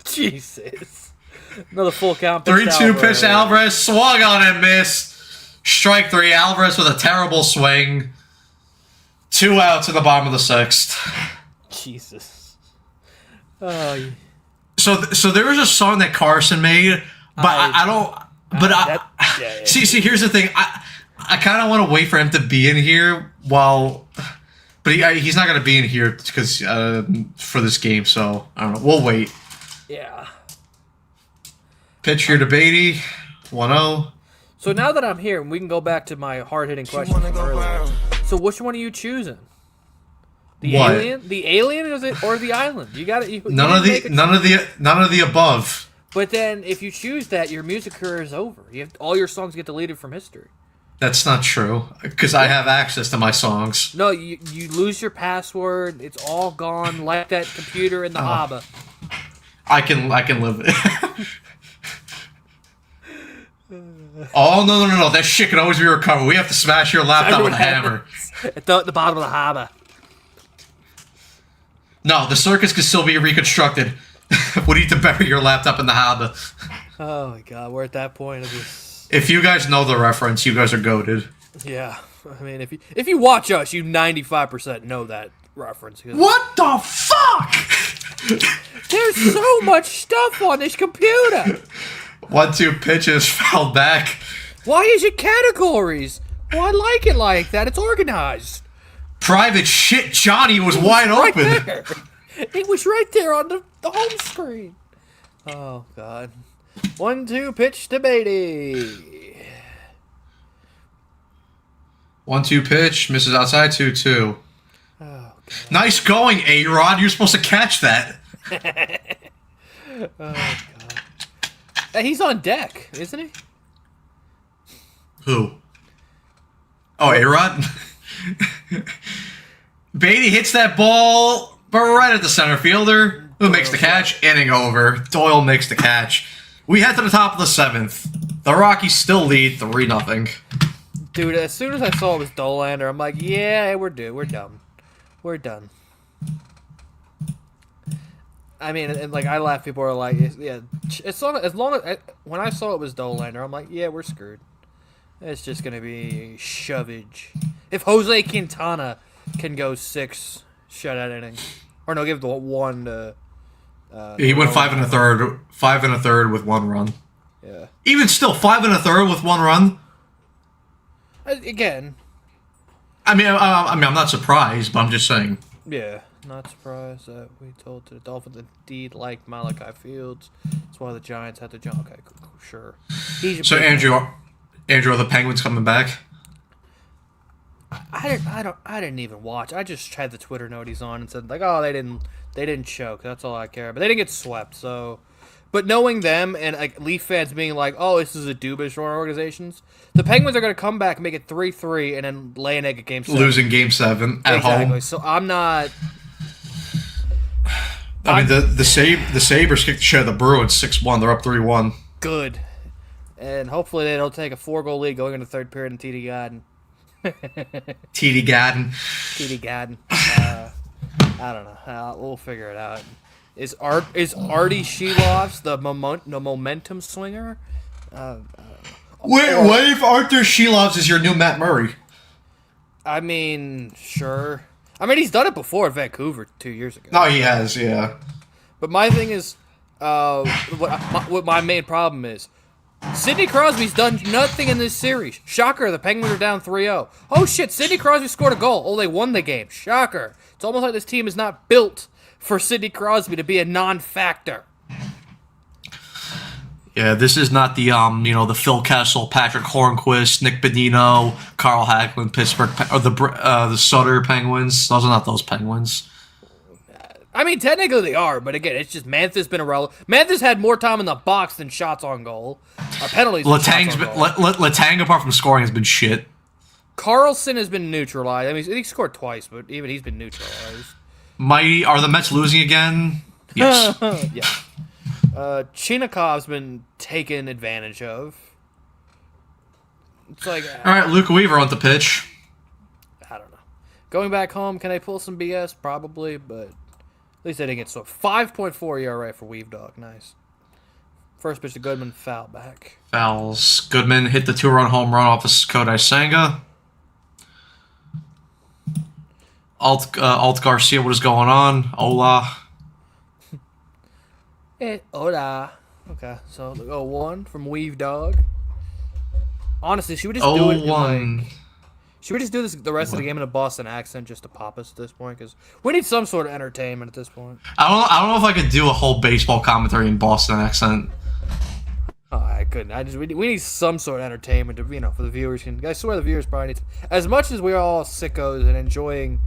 Jesus. Another full count. 3-2 pitch to Alvarez. Swung on and missed. Strike 3. Alvarez with a terrible swing. 2 outs in the bottom of the 6th. Jesus. Oh, So there was a song that Carson made, but I don't. But see, here's the thing. I kind of want to wait for him to be in here while, but he's not going to be in here because for this game. So I don't know. We'll wait. yeah. Pitch here to Beatty. 1-0. So now that I'm here, we can go back to my hard-hitting question from earlier. So which one are you choosing? The What? alien, or the island? You got it. None of the above. But then, if you choose that, your music career is over. All your songs get deleted from history. That's not true because I have access to my songs. No, you lose your password. It's all gone, like that computer in the Haba. I can live it. Oh no! That shit can always be recovered. We have to smash your laptop with a hammer. At the bottom of the Haba. No, the circus can still be reconstructed. We need to bury your laptop in the Haba. Oh my god, we're at that point of this. If you guys know the reference, you guys are goated. Yeah, I mean, if you watch us, you 95% know that reference. What the fuck? There's so much stuff on this computer. 1-2 pitches fouled back. Why is it categories? Well, I like it like that. It's organized. Private shit, Johnny was wide Right open. there. It was right there on the home screen. Oh, God. 1-2 pitch to Beatty. 1-2 pitch, misses outside, 2-2. Oh, nice going, A-Rod. You're supposed to catch that. oh, God. Hey, he's on deck, isn't he? Who? Oh, A-Rod? Beatty hits that ball, but right at the center fielder. Who makes the catch? Inning over. Doyle makes the catch. We head to the top of the 7th. The Rockies still lead 3-0. Dude, as soon as I saw it was Dolander, I'm like, yeah, we're done. We're done. I mean, and like I laugh. People are like, yeah, as long as when I saw it was Dolander, I'm like, yeah, we're screwed. It's just gonna be shovage. If Jose Quintana can go 6 shutout innings, or no, give the 1 to. He went 5 1/3. 5 1/3 with 1 run. Yeah. Even still, 5 1/3 with 1 run. Again. I mean, I'm not surprised, but I'm just saying. Yeah, not surprised that we told the Dolphins indeed like Malachi Fields. That's why the Giants had to jump. Okay, cool, sure. So Andrew, are the Penguins coming back? I didn't even watch. I just had the Twitter noties on and said like, oh, they didn't choke. That's all I care. But they didn't get swept. So, but knowing them and like Leaf fans being like, oh, this is a Dubas run organizations. The Penguins are going to come back, make it 3-3, and then lay an egg at Game 7. Losing Game 7 at home. So I'm not. I mean, the Sabres kicked the shit out of the Bruins 6-1. They're up 3-1. Good. And hopefully they don't take a 4-goal lead going into the third period in TD Garden. TD Garden. TD Garden. I don't know. We'll figure it out. Is Artie Shelovs the momentum swinger? What if Arthur Shelovs is your new Matt Murray? I mean, sure. I mean, he's done it before at Vancouver 2 years ago. No, he has, yeah. But my thing is, what my main problem is, Sidney Crosby's done nothing in this series. Shocker, the Penguins are down 3-0. Oh shit, Sidney Crosby scored a goal. Oh, they won the game. Shocker. It's almost like this team is not built for Sidney Crosby to be a non-factor. Yeah, this is not the the Phil Kessel, Patrick Hornquist, Nick Bonino, Carl Hagelin, Pittsburgh, or the Sutter Penguins. Those are not those Penguins. I mean, technically they are, but again, it's just Mantha's been irrelevant. Mantha's had more time in the box than shots on goal. Penalties. Letang, apart from scoring, has been shit. Carlson has been neutralized. I mean, he scored twice, but even he's been neutralized. Are the Mets losing again? Yes. Yeah. Chinakov's been taken advantage of. It's like... All right, Luke Weaver on the pitch. I don't know. Going back home, can they pull some BS? Probably, but... At least they didn't get so 5.4 ERA for Weave Dog. Nice. First pitch to Goodman, foul back. Fouls. Goodman hit the 2-run home run off of Kodai Senga. Alt Garcia, what is going on? Hola. Hola. Okay, so 0-1 from Weave Dog. Honestly, should we just do it in like... Should we just do this the rest of the game in a Boston accent just to pop us at this point? Because we need some sort of entertainment at this point. I don't know if I could do a whole baseball commentary in Boston accent. Oh, I couldn't. We need some sort of entertainment to for the viewers. I swear the viewers probably need as much as we're all sickos and enjoying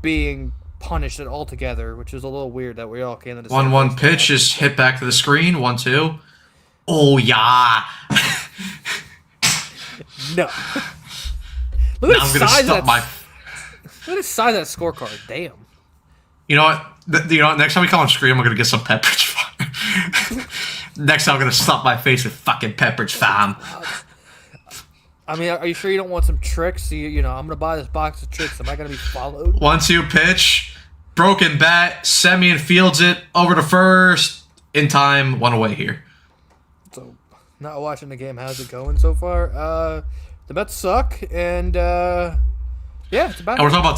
being punished altogether, which is a little weird that we all came into the 1-1 pitch is hit back to the screen. 1-2. Oh yeah. No. Look at the size of that scorecard. Damn. You know what? Next time we come on screen, we're gonna get some Pepperidge Farm. Next time, I'm gonna stop my face with fucking Pepperidge Farm. I mean, are you sure you don't want some tricks? I'm gonna buy this box of tricks. Am I gonna be followed? 1-2 pitch, broken bat. Semien fields it over to first in time. 1 away here. So, not watching the game. How's it going so far? The Mets suck, and yeah, it's about. And we're talking about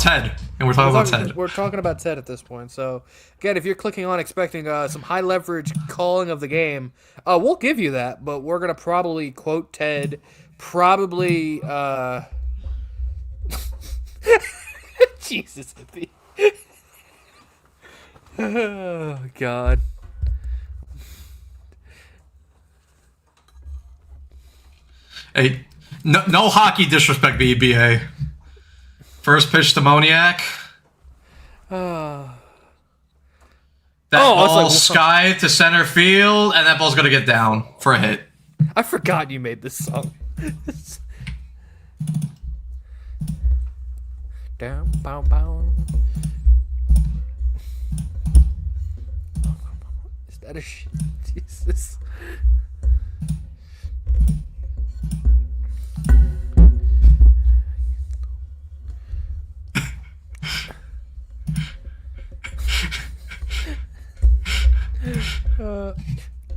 Ted. We're talking about Ted at this point. So again, if you're clicking on expecting some high leverage calling of the game, we'll give you that, but we're gonna probably quote Ted. Probably. Jesus. Oh God. Hey. No hockey disrespect, BBA. First pitch to Moniak. That ball sky to center field, and that ball's going to get down for a hit. I forgot you made this song. Down, bow, bow. Is that a shit? Jesus.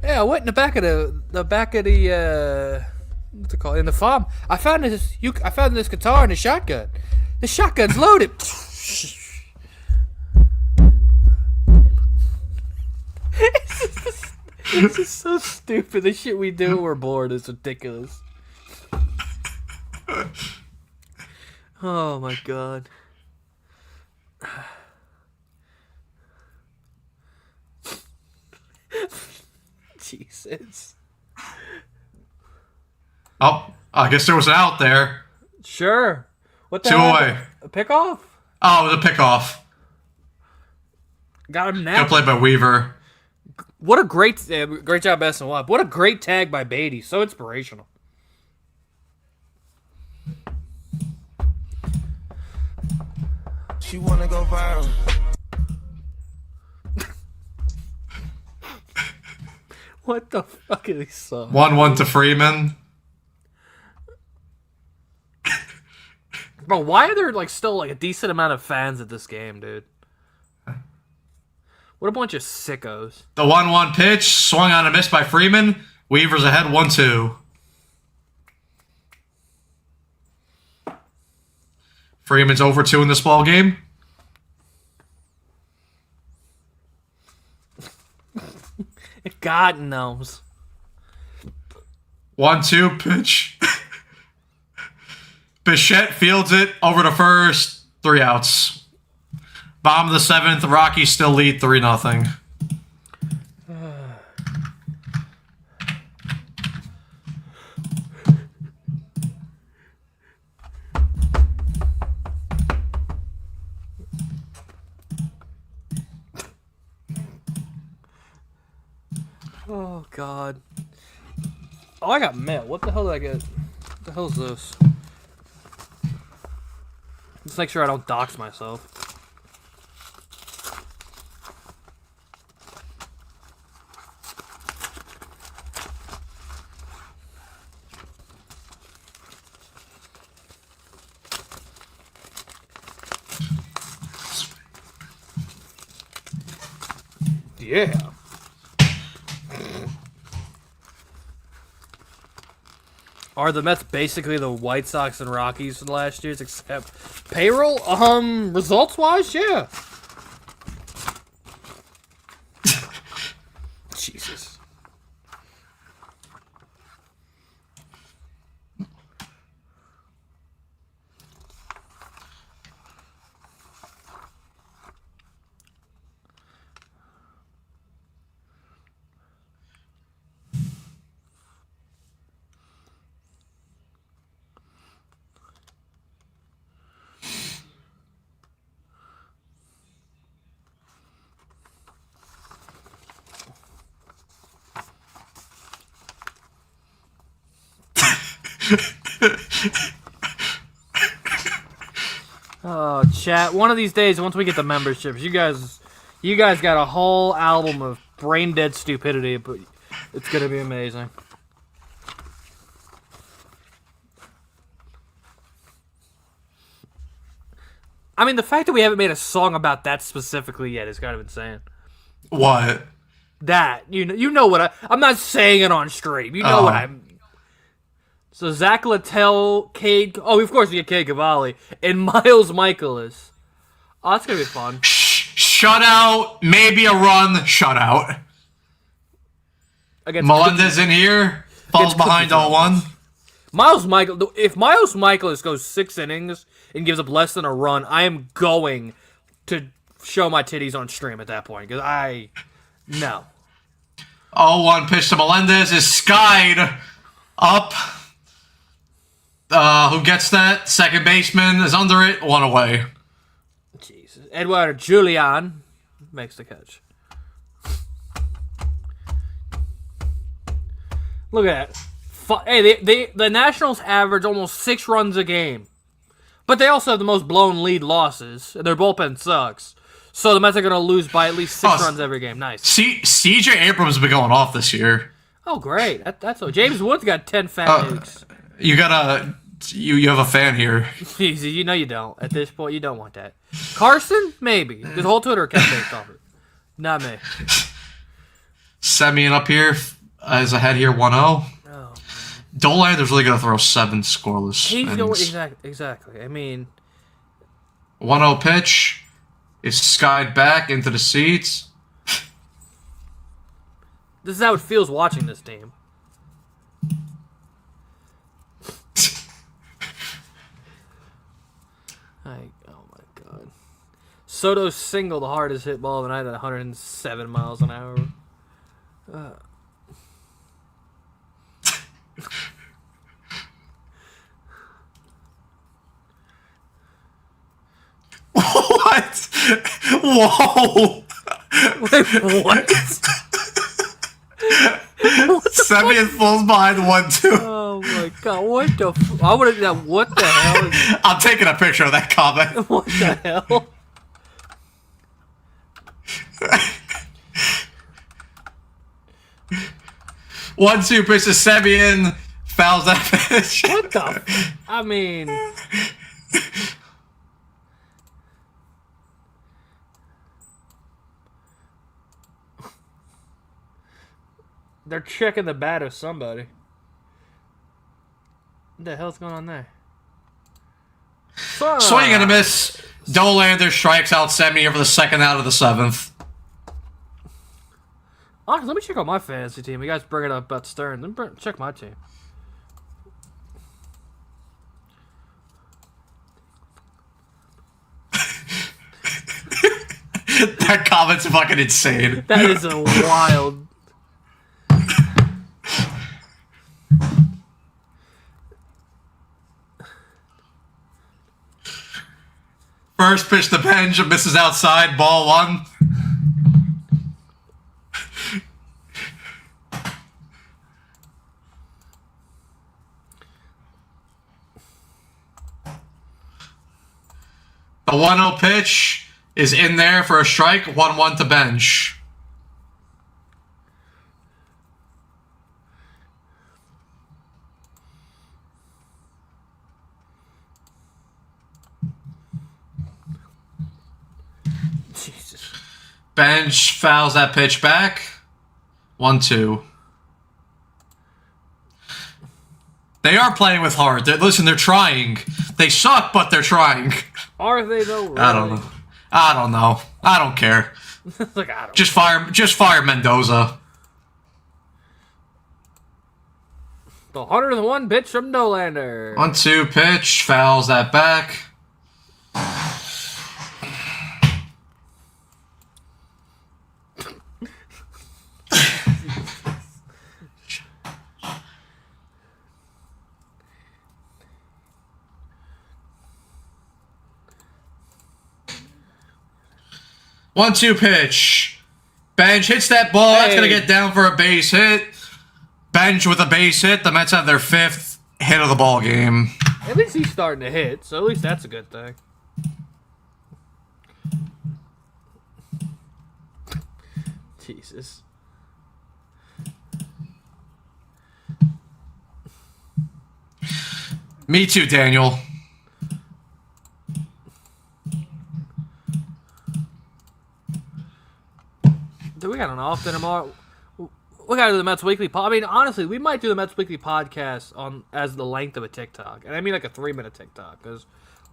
Yeah, I went in the back of the what's it called? In the farm. I found this guitar in the shotgun. The shotgun's loaded. It's just so stupid. The shit we do when we're bored is ridiculous. Oh my God. Jesus. Oh, I guess there was an out there. Sure. What the 2 hell? away. A pickoff? Oh, it was a pickoff. Got him now. Good play by Weaver. What a great job, S&W. What a great tag by Beatty. So inspirational. She wanna go viral. What the fuck is these songs? 1-1 to Freeman. Bro, why are there like still like a decent amount of fans at this game, dude? What a bunch of sickos. The 1-1 pitch, swung on a miss by Freeman. Weaver's ahead 1-2. Freeman's over 2 in this ball game. God knows. 1-2 pitch. Bichette fields it over to first. 3 outs. Bottom of the 7th. The Rockies still lead 3-0. Oh, God. Oh, I got mail. What the hell did I get? What the hell is this? Let's make sure I don't dox myself. Yeah. Are the Mets basically the White Sox and Rockies from last year's, except payroll? Results-wise, yeah. Jesus. Oh, chat. One of these days, once we get the memberships, you guys got a whole album of brain dead stupidity, but it's gonna be amazing. I mean, the fact that we haven't made a song about that specifically yet is kind of insane. What? That you know what I'm not saying it on stream. You know what I'm. So Zach Littell, Cade. Oh, of course we get Cade Cavalli and Miles Michaelis. Oh, that's gonna be fun. Shutout, maybe a run. Shutout. Melendez in here falls behind 0-1. If Miles Michaelis goes 6 innings and gives up less than a run, I am going to show my titties on stream at that point because no. 0-1 pitch to Melendez is skied up. Who gets that? Second baseman is under it. 1 away. Jesus. Edward Julian makes the catch. Look at that. Hey, the Nationals average almost 6 runs a game. But they also have the most blown lead losses. And their bullpen sucks. So the Mets are going to lose by at least 6 runs every game. Nice. CJ Abrams has been going off this year. Oh, great. That's so. James Wood's got 10 fat nukes. You have a fan here. Easy, you know you don't. At this point, you don't want that. Carson? Maybe. His whole Twitter account based off it. Not me. Semien up here is ahead here 1-0. Oh, Dolander's really going to throw 7 scoreless. he's going exactly. I mean, 1-0 pitch is skied back into the seats. this is how it feels watching this team. Oh my god. Soto's single, the hardest hit ball of the night at 107 miles an hour. What? Whoa! Wait, what? Semien falls behind 1-2. Oh my god, what the I would have what the hell is I'm taking a picture of that comment. what the hell? 1-2 pitch to Semien. Fouls that pitch. What the? I mean, they're checking the bat of somebody. What the hell's going on there? Swing and a miss. Dolander strikes out Semien for the second out of the 7th. Honestly, let me check out my fantasy team. You guys bring it up about Stern. Let me check my team. That comment's fucking insane. That is a wild. First pitch to Benj, misses outside, ball 1. The 1-0 pitch is in there for a strike, 1-1 to Benj. Jesus. Benj fouls that pitch back. 1-2. They are playing with heart. Listen, they're trying. They suck, but they're trying. Are they though? Really? I don't know. I don't know. I don't care. Like, I don't Just fire Mendoza. The 101 pitch from Dolander. 1-2 pitch, fouls that back. One-two pitch. Benj hits that ball. That's going to get down for a base hit. Benj with a base hit. The Mets have their 5th hit of the ball game. At least he's starting to hit, so at least that's a good thing. Jesus. Me too, Daniel. Do we got an off day tomorrow? We got to do the Mets Weekly I mean, honestly, we might do the Mets Weekly podcast on as the length of a TikTok. And I mean like a 3-minute TikTok. Because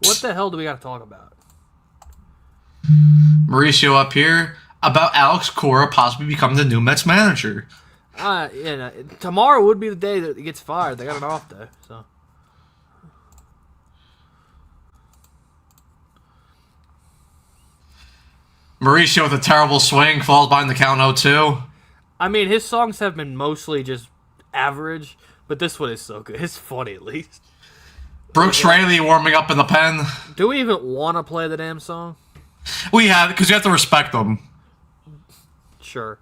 what the hell do we got to talk about? Mauricio up here about Alex Cora possibly becoming the new Mets manager. Tomorrow would be the day that he gets fired. They got an off day, so. Mauricio with a terrible swing, falls behind the count 0-2. I mean, his songs have been mostly just average, but this one is so good. It's funny, at least. Brooks Raley warming up in the pen. Do we even want to play the damn song? We have, because you have to respect them. Sure.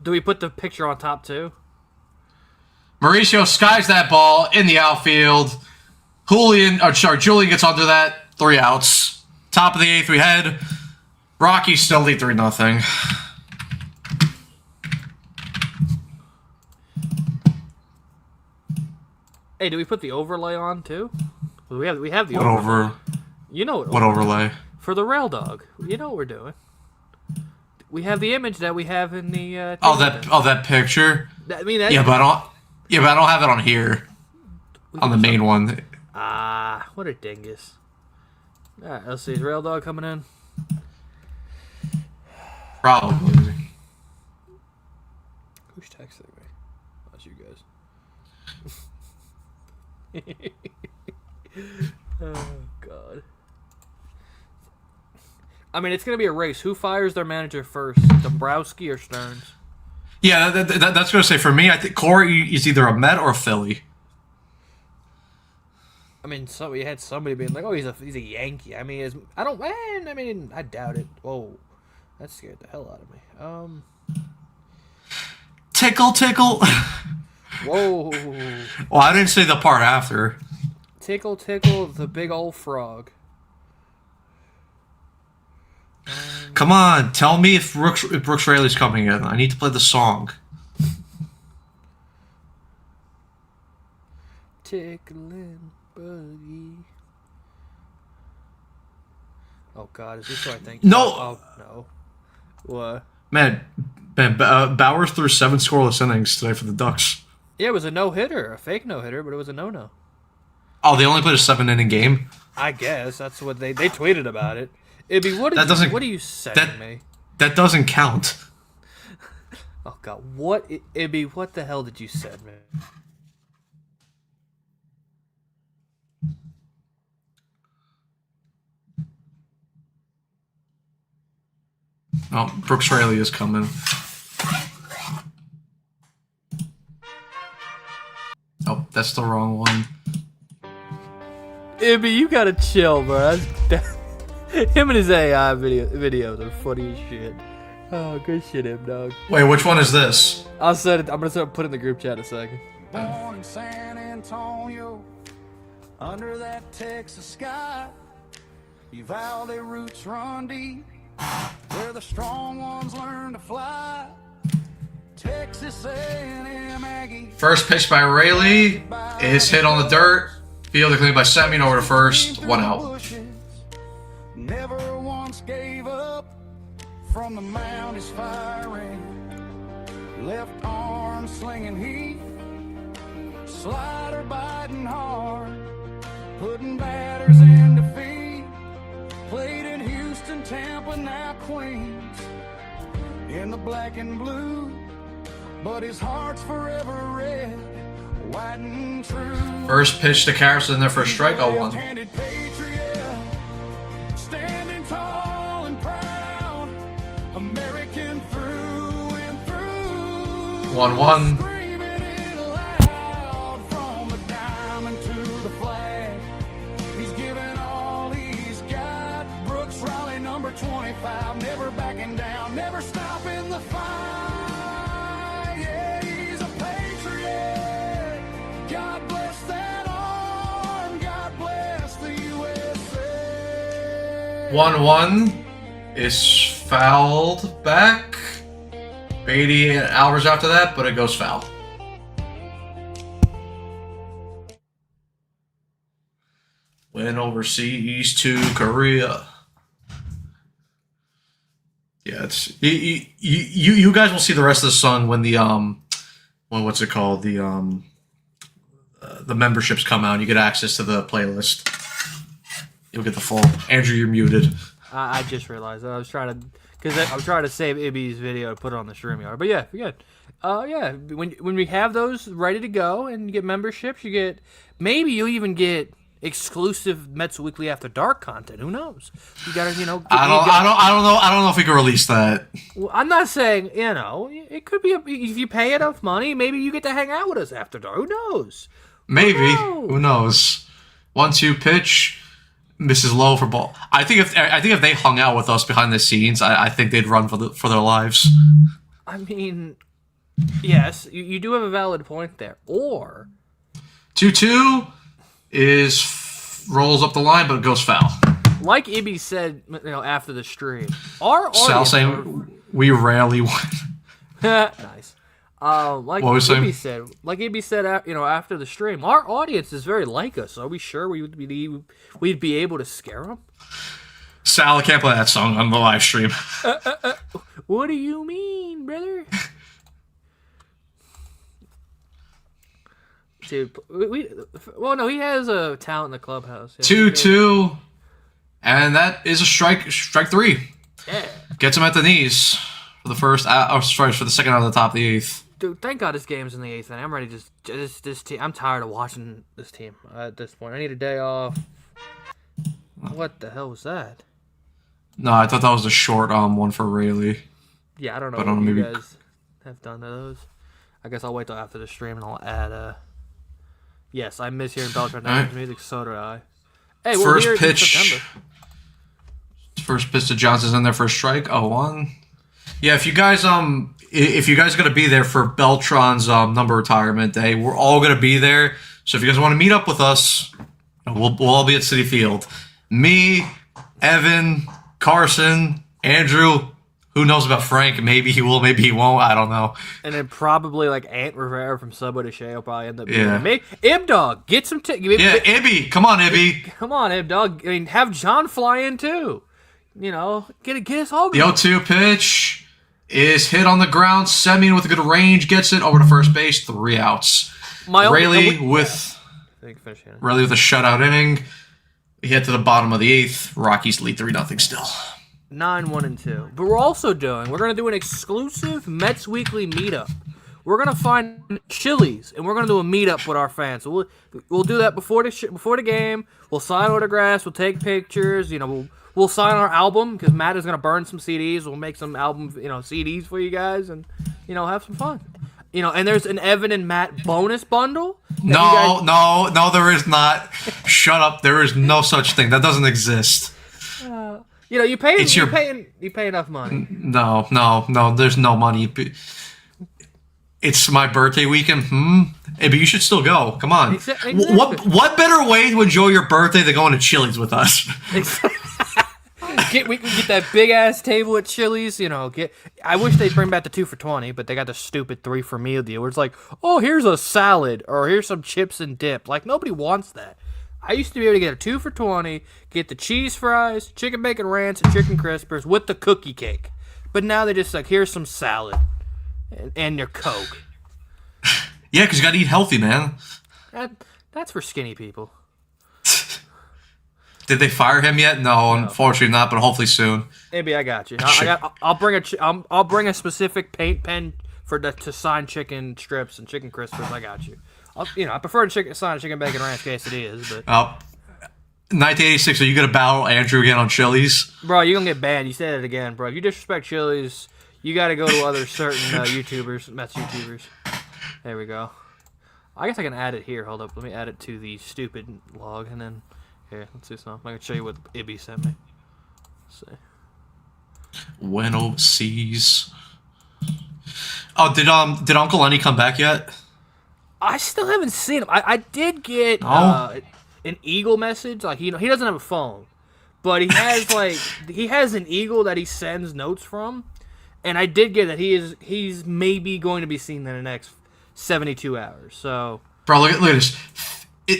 Do we put the picture on top, too? Mauricio skies that ball in the outfield. Julian gets under that. 3 outs. Top of the 8th we head. Rockies still lead 3-0. Hey, do we put the overlay on too? We have the What overlay. You know what overlay? For the rail dog. You know what we're doing. We have the image that we have in the that picture. I mean that. Yeah, but I don't have it on here. On the main one. Ah, what a dingus. All right, let's see. Is rail dog coming in? Probably. Who's texting me? That's you guys. Oh, God. I mean, it's going to be a race. Who fires their manager first? Dombrowski or Stearns? Yeah, that's going to say, for me, I think Corey is either a Met or a Philly. I mean, we had somebody being like, "Oh, he's a Yankee." I mean, I doubt it. Whoa, that scared the hell out of me. Tickle, tickle. Whoa. Well, I didn't say the part after. Tickle, tickle, the big old frog. Come on, tell me if Brooks Raley's coming in. I need to play the song. Tickling buggy. Oh God, is this what I think? No. Oh no. What? Man, Bowers threw 7 scoreless innings today for the Ducks. Yeah, it was a no-hitter, a fake no-hitter, but it was a no-no. Oh, they only played a 7-inning game? I guess that's what they tweeted about it. Ibby, what are you sending me? That doesn't count. Oh God, Ibby? What the hell did you send me? Oh, Brooks Raley is coming. Oh, that's the wrong one. Ibby, you gotta chill, bro. Him and his AI videos are funny as shit. Oh, good shit, him, dog. Wait, which one is this? I'll set it. I'm gonna start putting in the group chat in a second. Born in San Antonio, under that Texas sky, Uvalde roots run deep, where the strong ones learn to fly. Texas A&M Aggie. First pitch by Raley is hit on the dirt. Fielder cleaned by Semien over to first. 1 out. Never once gave up. From the mound is firing. Left arm slinging heat. Slider biting hard. Putting batters in defeat. Played in Houston, Tampa, now Queens. In the black and blue. But his heart's forever red, white and true. First pitch to Carson in there for a strike. 0-1. Patriot, standing tall and proud, American through and through. 1-1. Screaming it loud from the diamond to the flag. He's giving all he's got. Brooks Riley, number 25, never backing down, never stopping the fight. God bless that arm. God bless the USA. 1-1 is fouled back. Beatty and Alvarez after that, but it goes foul. Win overseas to Korea. Yeah, it's you guys will see the rest of the song when the what's it called, the memberships come out and you get access to the playlist. You'll get the full. Andrew, you're muted. I just realized that I was trying to save Ibby's video to put it on the StreamYard. But yeah, good. Yeah. When we have those ready to go and you get memberships, maybe you'll even get exclusive Mets Weekly After Dark content. Who knows? You gotta, I don't know if we can release that. Well, I'm not saying, it could be if you pay enough money, maybe you get to hang out with us after dark. Who knows? Maybe. Who knows? 1-2 pitch. Misses low for ball. I think if they hung out with us behind the scenes, I think they'd run for their lives. I mean, yes, you do have a valid point there. Or 2-2 rolls up the line, but it goes foul. Like Ibby said, after the stream, our Sal audience saying we rarely win. nice. Like what was Ibby said, after the stream, our audience is very like us. Are we sure we'd be able to scare them? Sal, I can't play that song on the live stream. What do you mean, brother? Dude, he has a talent in the clubhouse. Yeah, 2-2, and that is a strike 3. Yeah. Gets him at the knees for the first. For the second out of the top of the 8th. Dude, thank God this game's in the 8th inning. I'm ready to this team. I'm tired of watching this team at this point. I need a day off. What the hell was that? No, I thought that was a short one for Rayleigh. Yeah, I don't know what you guys have done to those. I guess I'll wait till after the stream and I'll add. Yes, I miss hearing Beltran music. So do I. Hey, first pitch. First pitch to Johnson's in there for a strike. 0-1. Yeah, if you guys are gonna be there for Beltran's number retirement day, we're all gonna be there. So if you guys want to meet up with us, we'll all be at Citi Field. Me, Evan, Carson, Andrew, who knows about Frank? Maybe he will, maybe he won't. I don't know. And then probably like Aunt Rivera from Subway to Shea will probably end up being Yeah. there. Maybe Ibdog, get some Yeah, Ibby. Come on, Ibby. Come on, Ibdog. I mean, have John fly in too. You know, get us all The going. 0-2 pitch is hit on the ground. Semien with a good range gets it over to first base. 3 outs. Rayleigh with a shutout inning. We hit to the bottom of the 8th. Rockies lead 3-0 still. 9-1-2. But we're going to do an exclusive Mets Weekly meetup. We're going to find Chili's, and we're going to do a meetup with our fans. So we'll do that before the game. We'll sign autographs. We'll take pictures. You know, we'll sign our album because Matt is going to burn some CDs. We'll make some album, CDs for you guys, and have some fun. And there's an Evan and Matt bonus bundle. No, there is not. Shut up. There is no such thing. That doesn't exist. You pay enough money. No. There's no money. It's my birthday weekend. Hey, but you should still go. Come on. Exactly. What better way to enjoy your birthday than going to Chili's with us? We can get that big ass table at Chili's. I wish they'd bring back the 2 for $20, but they got the stupid 3 for meal deal where it's like, oh, here's a salad or here's some chips and dip. Like nobody wants that. I used to be able to get a 2 for $20, get the cheese fries, chicken bacon ranch, and chicken crispers with the cookie cake. But now they just like, here's some salad and your Coke. Yeah, because you got to eat healthy, man. That's for skinny people. Did they fire him yet? No, unfortunately not, but hopefully soon. Maybe I got you. I'll bring a specific paint pen to sign chicken strips and chicken crispers. I got you. I prefer to sign a chicken bacon ranch quesadillas, but 1986. Are you gonna battle Andrew again on Chili's? Bro, you're gonna get banned. You said it again, bro. If you disrespect Chili's, you got to go to other certain YouTubers, Mets YouTubers. There we go. I guess I can add it here. Hold up, let me add it to the stupid log, and then here, let's do something. I can show you what Ibby sent me. Let's see. Went overseas. Oh, did Uncle Lenny come back yet? I still haven't seen him. I did get an Eagle message. Like he doesn't have a phone, but he has an Eagle that he sends notes from, and I did get that he's maybe going to be seen in the next 72 hours. So, bro, look at this.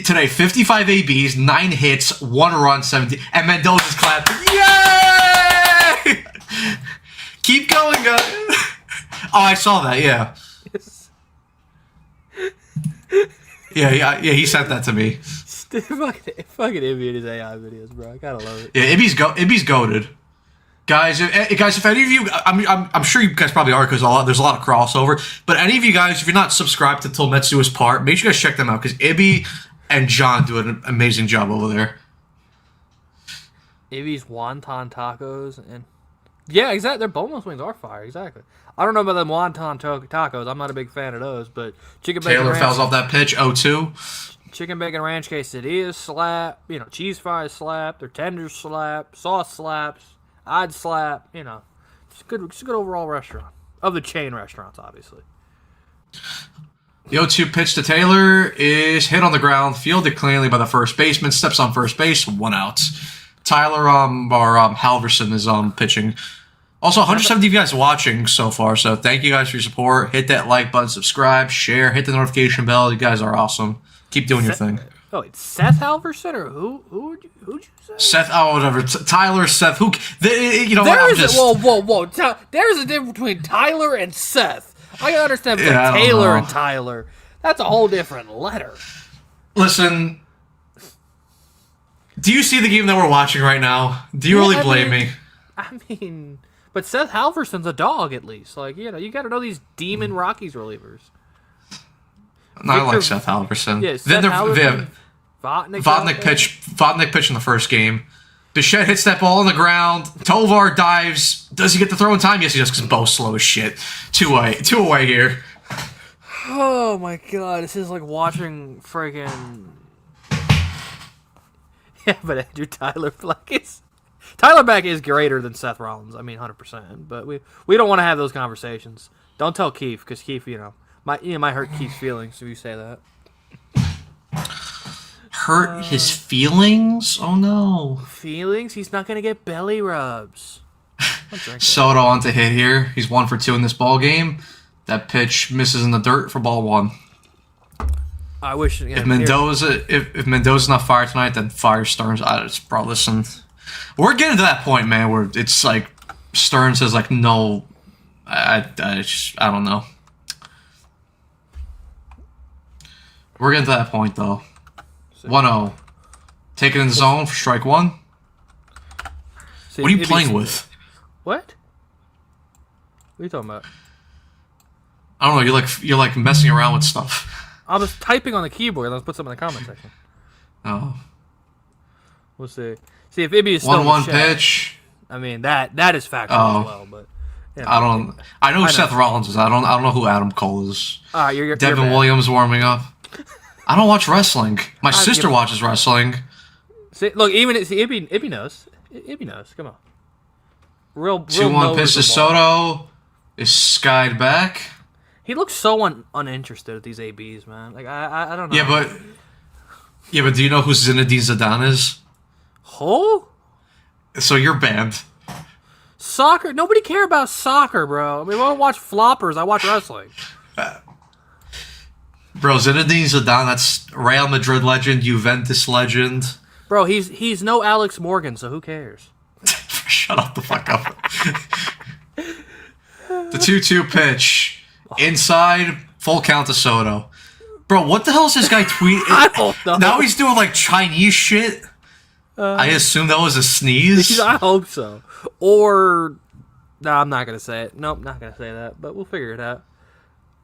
Today, 55 ABs, 9 hits, 1 run, 17, and Mendoza's clapping. Yay! Keep going, guys. Oh, I saw that. Yeah. Yeah, he sent that to me. fucking Ibby and his AI videos, bro. I gotta love it. Yeah, Ibby's goated. Guys, if any of you, I'm sure you guys probably are because there's a lot of crossover. But any of you guys, if you're not subscribed to Till Mets Do His Part, make sure you guys check them out because Ibby and John do an amazing job over there. Ibby's wonton tacos and yeah, exactly. Their boneless wings are fire. Exactly. I don't know about them wonton tacos. I'm not a big fan of those, but chicken bacon Taylor ranch, fouls off that pitch. 0-2. chicken bacon ranch quesadillas slap. Cheese fries slap. Their tenders slap. Sauce slaps. I'd slap. It's a good overall restaurant of the chain restaurants, obviously. The 0-2 pitch to Taylor is hit on the ground, fielded cleanly by the first baseman, steps on first base, 1 out. Tyler Halverson is pitching. Also, 170 of you guys watching so far, so thank you guys for your support. Hit that like button, subscribe, share, hit the notification bell. You guys are awesome. Keep doing your thing. Oh, it's Seth Halverson or who'd you say? Seth, whatever. Tyler, Seth. Who? Whoa. There's a difference between Tyler and Seth. I can understand Taylor and Tyler. That's a whole different letter. Listen, do you see the game that we're watching right now? Do you really blame me? I mean, but Seth Halverson's a dog at least. Like, you got to know these demon Rockies relievers. I like Seth Halverson. Yeah, Seth Halverson. Vodnik pitch in the first game. Bichette hits that ball on the ground. Tovar dives. Does he get the throw in time? Yes, he does, because Bo's slow as shit. Two away here. Oh my god, this is like watching friggin'... Yeah, but Andrew Tyler Beck is greater than Seth Rollins. I mean, 100%. But we don't want to have those conversations. Don't tell Keith, because Keith, might hurt Keith's feelings if you say that. Hurt his feelings? Oh no. Feelings? He's not gonna get belly rubs. Soto on to hit here. He's 1 for 2 in this ball game. That pitch misses in the dirt for ball 1. I wish if Mendoza's not fired tonight, then fire Stearns. Bro, listen, we're getting to that point, man, where it's like Stearns is like no. I don't know. We're getting to that point though. 1-0. Take it in the zone for strike 1. See, what are you playing with? What? What are you talking about? I don't know. You're like messing around with stuff. I was typing on the keyboard. And let's put something in the comment section. Oh. We'll see. See if Ibby is still 1-1 pitch. I mean that is factual as well, but you know, I know who Seth Rollins is. I don't know who Adam Cole is. You're Devin Williams warming up. I don't watch wrestling. My sister watches wrestling. See, look, Ibby knows. Ibby knows. Come on. Real 2-1 pitch to Soto is skied back. He looks so uninterested at these ABs, man. Like I don't know. Yeah, but do you know who Zinedine Zidane is? Who? So you're banned. Soccer? Nobody care about soccer, bro. I mean, I don't watch floppers. I watch wrestling. Bro, Zinedine Zidane, that's Real Madrid legend, Juventus legend. Bro, he's no Alex Morgan, so who cares? Shut up the fuck up. The 2-2 pitch. Inside, full count to Soto. Bro, what the hell is this guy tweeting? I don't know. Now he's doing like Chinese shit. I assume that was a sneeze. I hope so. Or, no, I'm not gonna say it. Nope, not gonna say that. But we'll figure it out.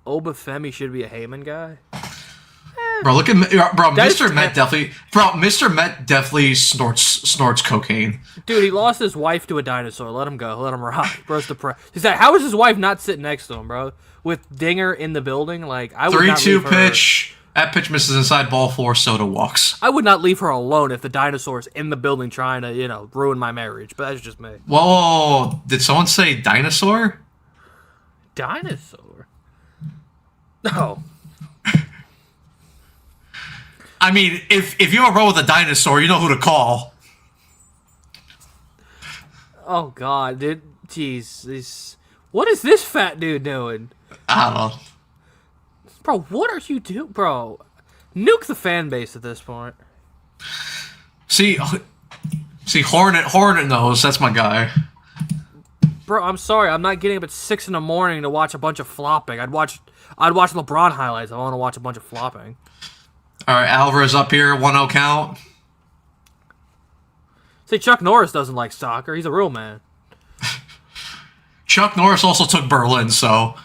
Obafemi should be a Heyman guy. Bro, look at bro. Mr. Met definitely snorts cocaine. Dude, he lost his wife to a dinosaur. Let him go. Let him rock. Bro's depressed. He's like, how is his wife not sitting next to him, bro? With Dinger in the building, like I would not leave 3-2 pitch. That pitch misses inside ball 4. Soto walks. I would not leave her alone if the dinosaur's in the building trying to, ruin my marriage. But that's just me. Whoa! Did someone say dinosaur? Dinosaur? No. I mean, if you're a bro with a dinosaur, you know who to call. Oh God, dude! Jeez, what is this fat dude doing? I don't know. Bro, what are you doing, bro? Nuke the fan base at this point. See, Hornet knows. That's my guy. Bro, I'm sorry, I'm not getting up at 6 a.m. to watch a bunch of flopping. I'd watch LeBron highlights. I want to watch a bunch of flopping. All right, Alvarez up here, 1-0 count. See, Chuck Norris doesn't like soccer. He's a real man. Chuck Norris also took Berlin, so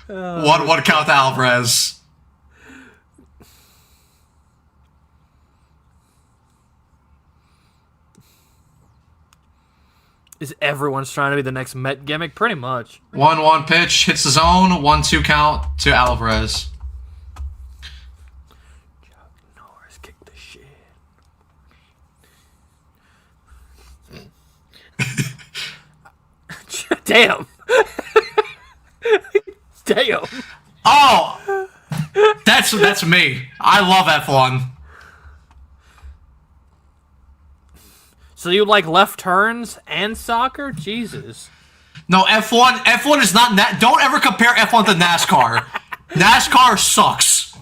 one count to Alvarez. Is everyone's trying to be the next Met gimmick? Pretty much. 1-1 pitch hits the zone. 1-2 count to Alvarez. Chuck Norris kicked the shit. Damn. Damn. Oh, that's me. I love F1. So you like left turns and soccer? Jesus. No, F1 is not. Don't ever compare F1 to NASCAR. NASCAR sucks.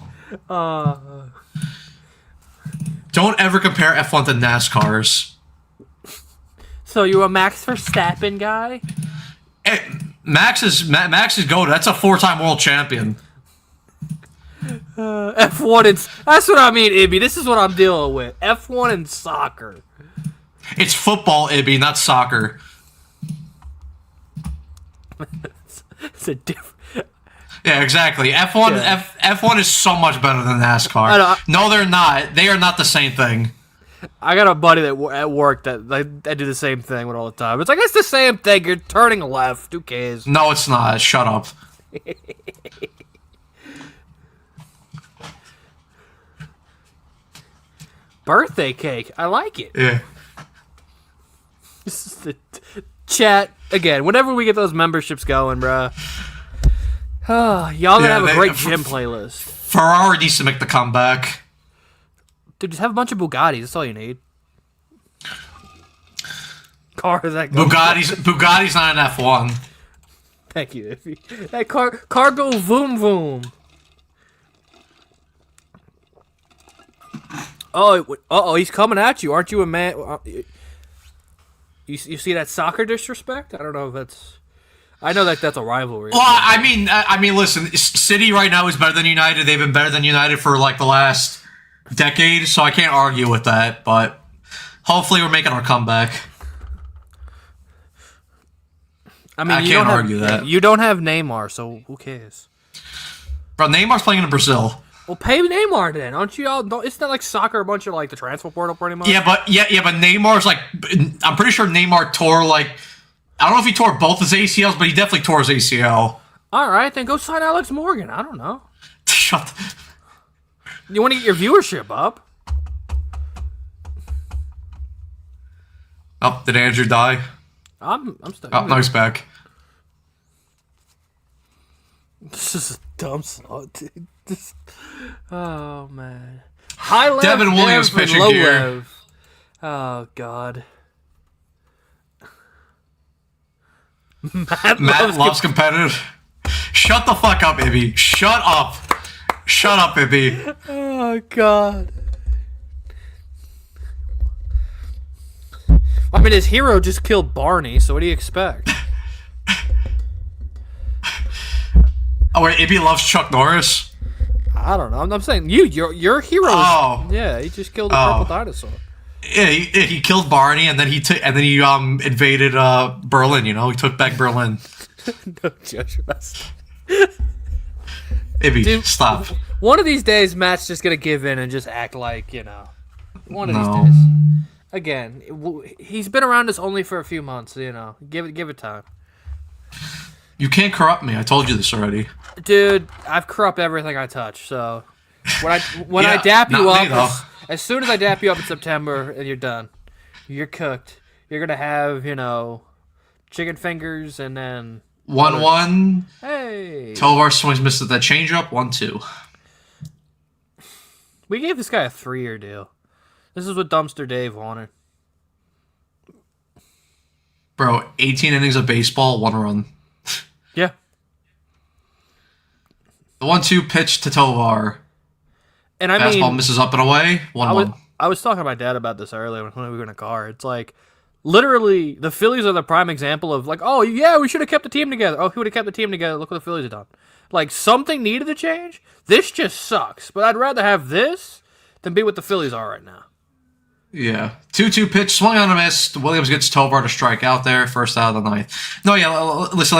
Don't ever compare F1 to NASCAR's. So you a Max Verstappen guy? Max is GOAT. That's a 4-time world champion. F1 and that's what I mean, Ibby. This is what I'm dealing with. F1 and soccer. It's football, Ibby, not soccer. It's a different. Yeah, exactly. F1 is so much better than NASCAR. No, they're not. They are not the same thing. I got a buddy at work that I do the same thing with all the time. It's like, it's the same thing. You're turning left. Who cares? No, it's not. Shut up. Birthday cake. I like it. Yeah. This is the chat again. Whenever we get those memberships going, bruh. Y'all gonna have a great gym playlist. Ferrari needs to make the comeback. Dude, just have a bunch of Bugattis. That's all you need. car that goes. Bugatti's not an F1. Thank you, Iffy. That car go voom voom. Oh, he's coming at you. Aren't you a man? You see that soccer disrespect? I don't know if that's. I know that's a rivalry. Well, I mean, listen. City right now is better than United. They've been better than United for like the last decade, so I can't argue with that. But hopefully, we're making our comeback. I mean, I can't argue that. You don't have Neymar, so who cares? Bro, Neymar's playing in Brazil. Well, pay Neymar then, aren't you all? Isn't that like soccer a bunch of like the transfer portal pretty much? Yeah, but Neymar's like, I'm pretty sure Neymar tore like, I don't know if he tore both his ACLs, but he definitely tore his ACL. All right, then go sign Alex Morgan. I don't know. Shut. You want to get your viewership up? Oh, did Andrew die? I'm stuck. Oh, no, he's back. This is a dumb slot, dude. Oh man. High lev, Devin Williams Dev, and pitching low here. lev. Oh god. Matt loves competitive. Shut the fuck up, Ibby. Shut up. Shut up, Ibby. Oh god. I mean, his hero just killed Barney, so what do you expect? Oh wait, Ibby loves Chuck Norris. I don't know. I'm saying your hero. Oh. Yeah, he just killed a purple dinosaur. Yeah, he killed Barney, and then he invaded Berlin. You know, he took back Berlin. No judge us. Ibby, Dude, stop. One of these days, Matt's just gonna give in and just act like One of these No. days. Again, he's been around us only for a few months. Give it time. You can't corrupt me. I told you this already. Dude, I've corrupt everything I touch. So when I Yeah, dap you not me, though. up, as soon as I dap you up in September, and you're done, you're cooked. You're gonna have chicken fingers and then 1-1. Hey, 12 our swings missed at that changeup. 1-2. we gave this guy a 3-year deal. This is what Dumpster Dave wanted. Bro, 18 innings of baseball, 1 run. Yeah. The 1-2 pitch to Tovar. And I Fastball mean, misses up and away. 1-1. I was talking to my dad about this earlier when we were in a car. It's like, literally, the Phillies are the prime example of like, oh yeah, we should have kept the team together. Oh, if we would have kept the team together, look what the Phillies have done. Like, something needed to change. This just sucks. But I'd rather have this than be what the Phillies are right now. Yeah. 2-2 pitch, swung on a miss. Williams gets Tovar to strike out there, first out of the ninth. No, yeah, listen,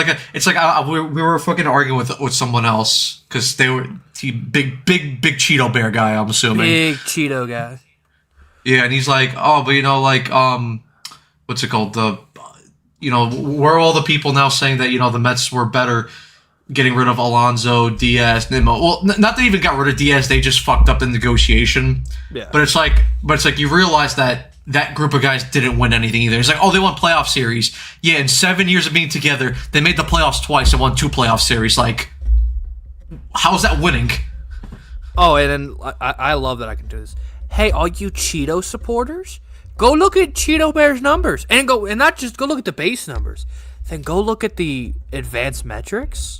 we were fucking arguing with someone else because they were big Cheeto Bear guy, I'm assuming. Big Cheeto guy. Yeah, and he's like, oh, but what's it called? Where are all the people now saying that, the Mets were better getting rid of Alonso, Diaz, Nimmo. Well, not they even got rid of Diaz, they just fucked up the negotiation. Yeah. But it's like you realize that group of guys didn't win anything either. It's like, oh, they won playoff series. Yeah, in 7 years of being together, they made the playoffs twice and won 2 playoff series. Like, how's that winning? Oh, and then I love that I can do this. Hey, all you Cheeto supporters, go look at Cheeto Bear's numbers and not just go look at the base numbers. Then go look at the advanced metrics.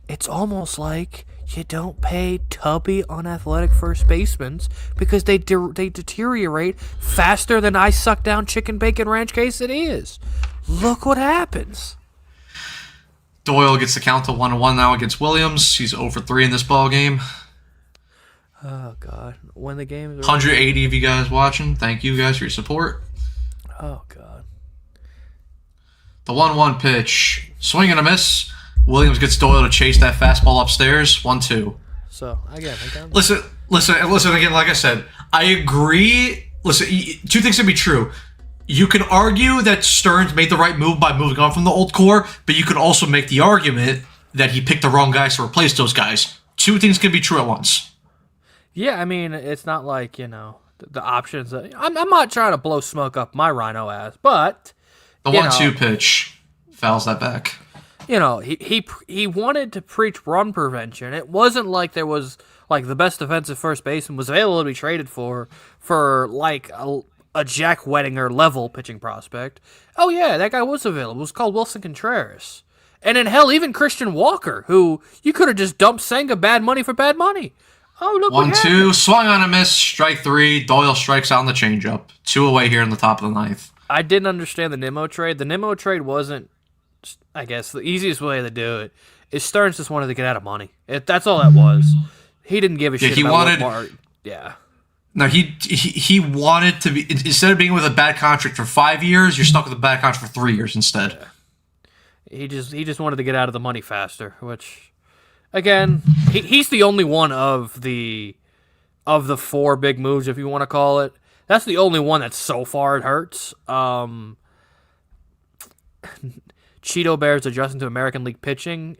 It's almost like you don't pay tubby, unathletic first basemen because they deteriorate faster than I suck down chicken bacon ranch quesadillas. Look what happens. Doyle gets the count to 1-1 now against Williams. He's 0-3 in this ball game. Oh God! When the game is 180 of you guys watching. Thank you guys for your support. Oh God! The 1-1 pitch, swing and a miss. Williams gets Doyle to chase that fastball upstairs. 1-2. So again, listen again. Like I said, I agree. Listen, 2 things can be true. You can argue that Stearns made the right move by moving on from the old core, but you could also make the argument that he picked the wrong guys to replace those guys. 2 things can be true at once. Yeah, I mean, it's not like, the options. I'm not trying to blow smoke up my Rhino ass, but The 1-2 pitch fouls that back. He wanted to preach run prevention. It wasn't like there was like the best defensive first baseman was available to be traded for like a a Jack Wettinger level pitching prospect. Oh yeah, that guy was available. It was called Wilson Contreras. And then hell, even Christian Walker, who you could have just dumped Senga bad money for bad money. Oh, look 1-2, swung on a miss, strike 3. Doyle strikes out on the changeup. 2 away here in the top of the ninth. I didn't understand the Nimmo trade. The Nimmo trade wasn't, I guess, the easiest way to do it is Stearns just wanted to get out of money. That's all that was. He didn't give a shit about what yeah. No, he wanted to be, instead of being with a bad contract for 5 years, you're stuck with a bad contract for 3 years instead. Yeah. He just wanted to get out of the money faster, which, again, he's the only one of the 4 big moves, if you want to call it. That's the only one that so far it hurts. Cheeto Bears adjusting to American League pitching.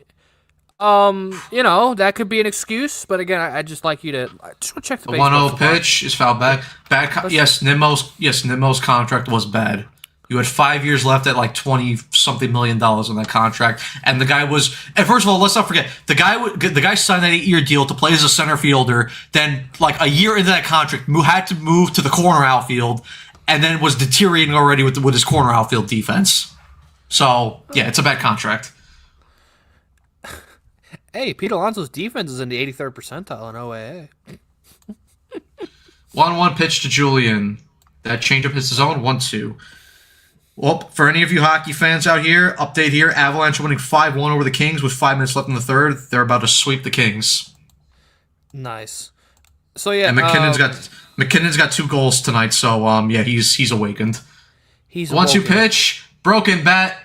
That could be an excuse, but again, I just like you to just want to check the baseball. The 1-0 pitch is fouled back. Nimmo's contract was bad. You had 5 years left at like $20-something million on that contract, and the guy was. And first of all, let's not forget the guy signed that 8-year deal to play as a center fielder. Then, like a year into that contract, had to move to the corner outfield, and then was deteriorating already with his corner outfield defense. So yeah, it's a bad contract. Hey, Pete Alonso's defense is in the 83rd percentile in OAA. 1-1 pitch to Julian. That changeup hits his own. 1-2. Well, for any of you hockey fans out here, update here. Avalanche winning 5-1 over the Kings with 5 minutes left in the third. They're about to sweep the Kings. Nice. So yeah, and McKinnon's got 2 goals tonight. So he's awakened. He's 1-2 pitch, broken bat,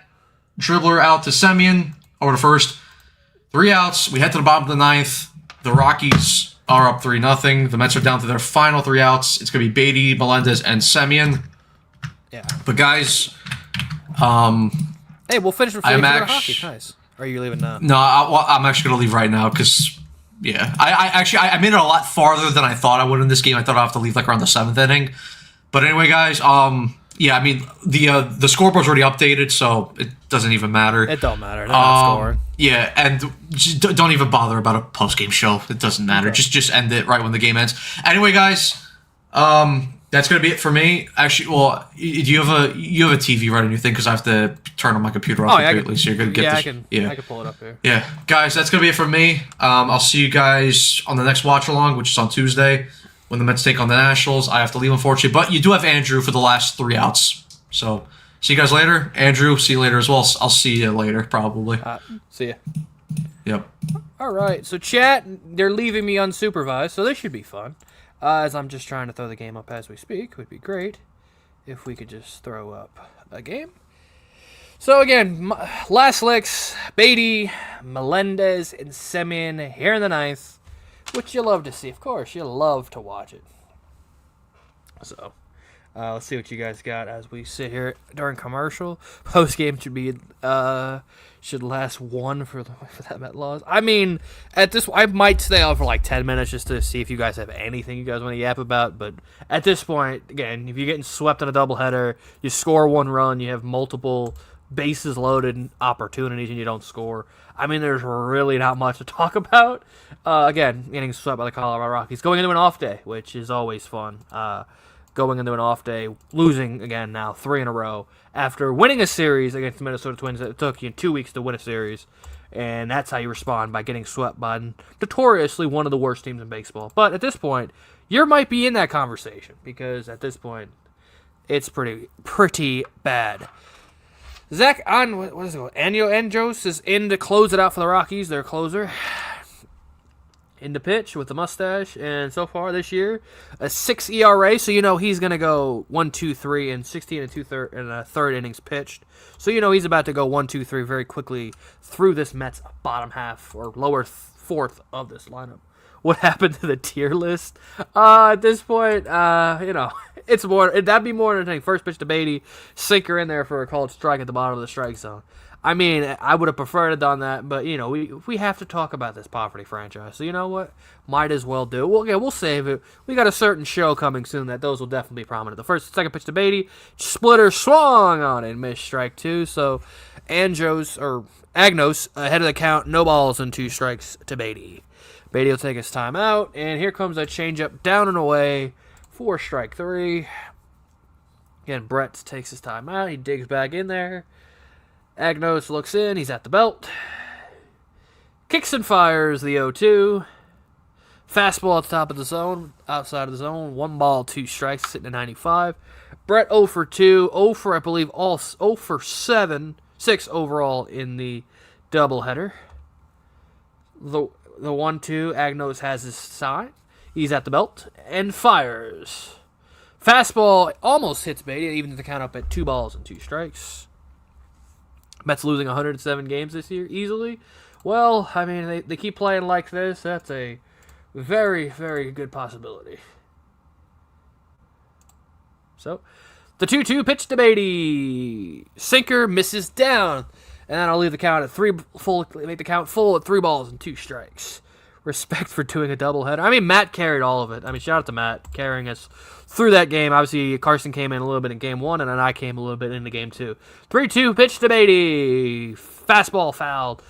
dribbler out to Semyon over to first. 3 outs. We head to the bottom of the ninth. The Rockies are up 3-0. The Mets are down to their final 3 outs. It's going to be Beatty, Melendez, and Semyon. Yeah. But guys, hey, we'll finish before we go to hockey. Nice. Or are you leaving now? No, I'm actually going to leave right now because, yeah. I made it a lot farther than I thought I would in this game. I thought I'd have to leave like around the 7th inning. But anyway, guys, yeah, I mean, the scoreboard's already updated, so it doesn't even matter. It don't matter. They're not scoring. Yeah, and just don't even bother about a post-game show. It doesn't matter. Okay. Just end it right when the game ends. Anyway, guys, that's going to be it for me. Actually, well, you have a TV right on your thing because I have to turn on my computer off completely, so you're going to get this. I can pull it up here. Yeah, guys, that's going to be it for me. I'll see you guys on the next watch-along, which is on Tuesday. When the Mets take on the Nationals, I have to leave, unfortunately. But you do have Andrew for the last 3 outs. So, see you guys later. Andrew, see you later as well. I'll see you later, probably. See ya. Yep. All right. So, chat, they're leaving me unsupervised, so this should be fun. As I'm just trying to throw the game up as we speak. It would be great if we could just throw up a game. So, again, last licks, Beatty, Melendez, and Semyon here in the ninth. Which you love to see, of course. You love to watch it. So, let's see what you guys got as we sit here during commercial. Post game should last 1 for that Met loss. I mean, at this, I might stay on for like 10 minutes just to see if you guys have anything you guys want to yap about. But at this point, again, if you're getting swept in a doubleheader, you score 1 run, you have multiple bases loaded opportunities, and you don't score. I mean, there's really not much to talk about. Again, getting swept by the Colorado Rockies. Going into an off day, which is always fun. Going into an off day, losing again now 3 in a row. After winning a series against the Minnesota Twins, it took you 2 weeks to win a series. And that's how you respond, by getting swept by notoriously one of the worst teams in baseball. But at this point, you might be in that conversation. Because at this point, it's pretty bad. Zach what is it called? Andros is in to close it out for the Rockies, their closer. In the pitch with the mustache, and so far this year, a 6 ERA, so you know he's going to go 1-2-3 in 16 and 2/3 innings pitched. So you know he's about to go 1-2-3 very quickly through this Mets bottom half or lower fourth of this lineup. What happened to the tier list? At this point, it's that'd be more entertaining. First pitch to Beatty, sinker in there for a called strike at the bottom of the strike zone. I mean, I would have preferred to done that, but we have to talk about this poverty franchise. So you know what? Might as well do. We'll save it. We got a certain show coming soon that those will definitely be prominent. The second pitch to Beatty, splitter swung on it, missed strike 2. So Agnos ahead of the count, no balls and 2 strikes to Beatty. Beatty will take his time out, and here comes a changeup down and away for strike 3. Again, Brett takes his time out. He digs back in there. Agnos looks in. He's at the belt. Kicks and fires the 0-2. Fastball at the top of the zone, outside of the zone. 1 ball, 2 strikes, sitting at 95. Brett 0 for 2. 0 for, I believe, 0 for 7. 6 overall in the doubleheader. The 1-2, Agnos has his sign. He's at the belt and fires. Fastball almost hits Beatty, even the count up at 2 balls and 2 strikes. Mets losing 107 games this year easily. Well, I mean, they keep playing like this. That's a very, very good possibility. So, the 2-2 pitch to Beatty. Sinker misses down. And then I'll leave the count at 3 full, make the count full at 3 balls and 2 strikes. Respect for doing a doubleheader. I mean, Matt carried all of it. I mean, shout out to Matt carrying us through that game. Obviously, Carson came in a little bit in game 1, and then I came a little bit into game 2. 3-2 pitch to Beatty. Fastball fouled.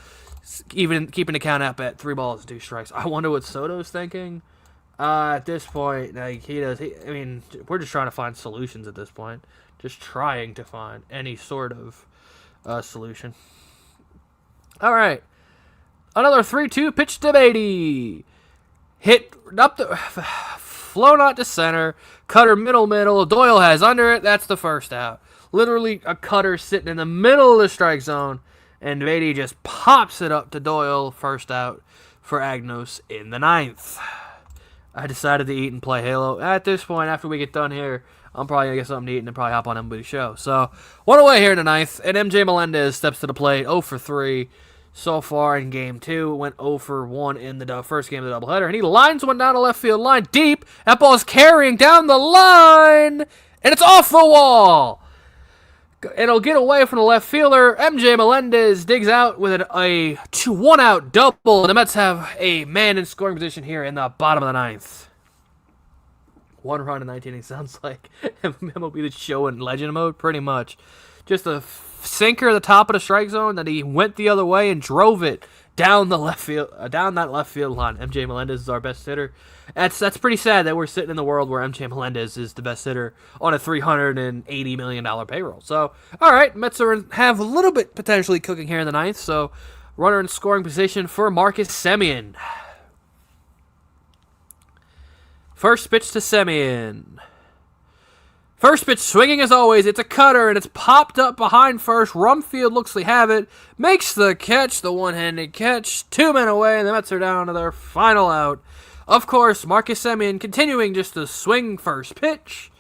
Even keeping the count up at 3 balls and 2 strikes. I wonder what Soto's thinking. At this point, like I mean, we're just trying to find solutions at this point. Just trying to find any sort of solution. All right. Another 3-2 pitch to Beatty. Hit up the... flown out to center. Cutter middle. Doyle has under it. That's the first out. Literally a cutter sitting in the middle of the strike zone. And Beatty just pops it up to Doyle. First out for Agnos in the 9th. I decided to eat and play Halo. At this point, after we get done here, I'm probably going to get something to eat and probably hop on MLB's show. So, 1 away here in the 9th. And MJ Melendez steps to the plate. 0 for 3. So far in game 2, went 0 for 1 in the first game of the doubleheader, and he lines one down the left field line deep. That ball's carrying down the line, and it's off the wall. And it'll get away from the left fielder. MJ Melendez digs out with a 1-out double, and the Mets have a man in scoring position here in the bottom of the 9th. 1 run in 19 innings sounds like MLB The Show in legend mode, pretty much. Just a sinker at the top of the strike zone that he went the other way and drove it down the left field, down that left field line. MJ Melendez is our best hitter. That's pretty sad that we're sitting in the world where MJ Melendez is the best hitter on a $380 million payroll. So, all right, Mets have a little bit potentially cooking here in the 9th. So, runner in scoring position for Marcus Semien. First pitch to Semien. First pitch swinging as always. It's a cutter, and it's popped up behind first. Rumfield looks to have it. Makes the catch, the one-handed catch. 2 men away, and the Mets are down to their final out. Of course, Marcus Semien continuing just to swing first pitch.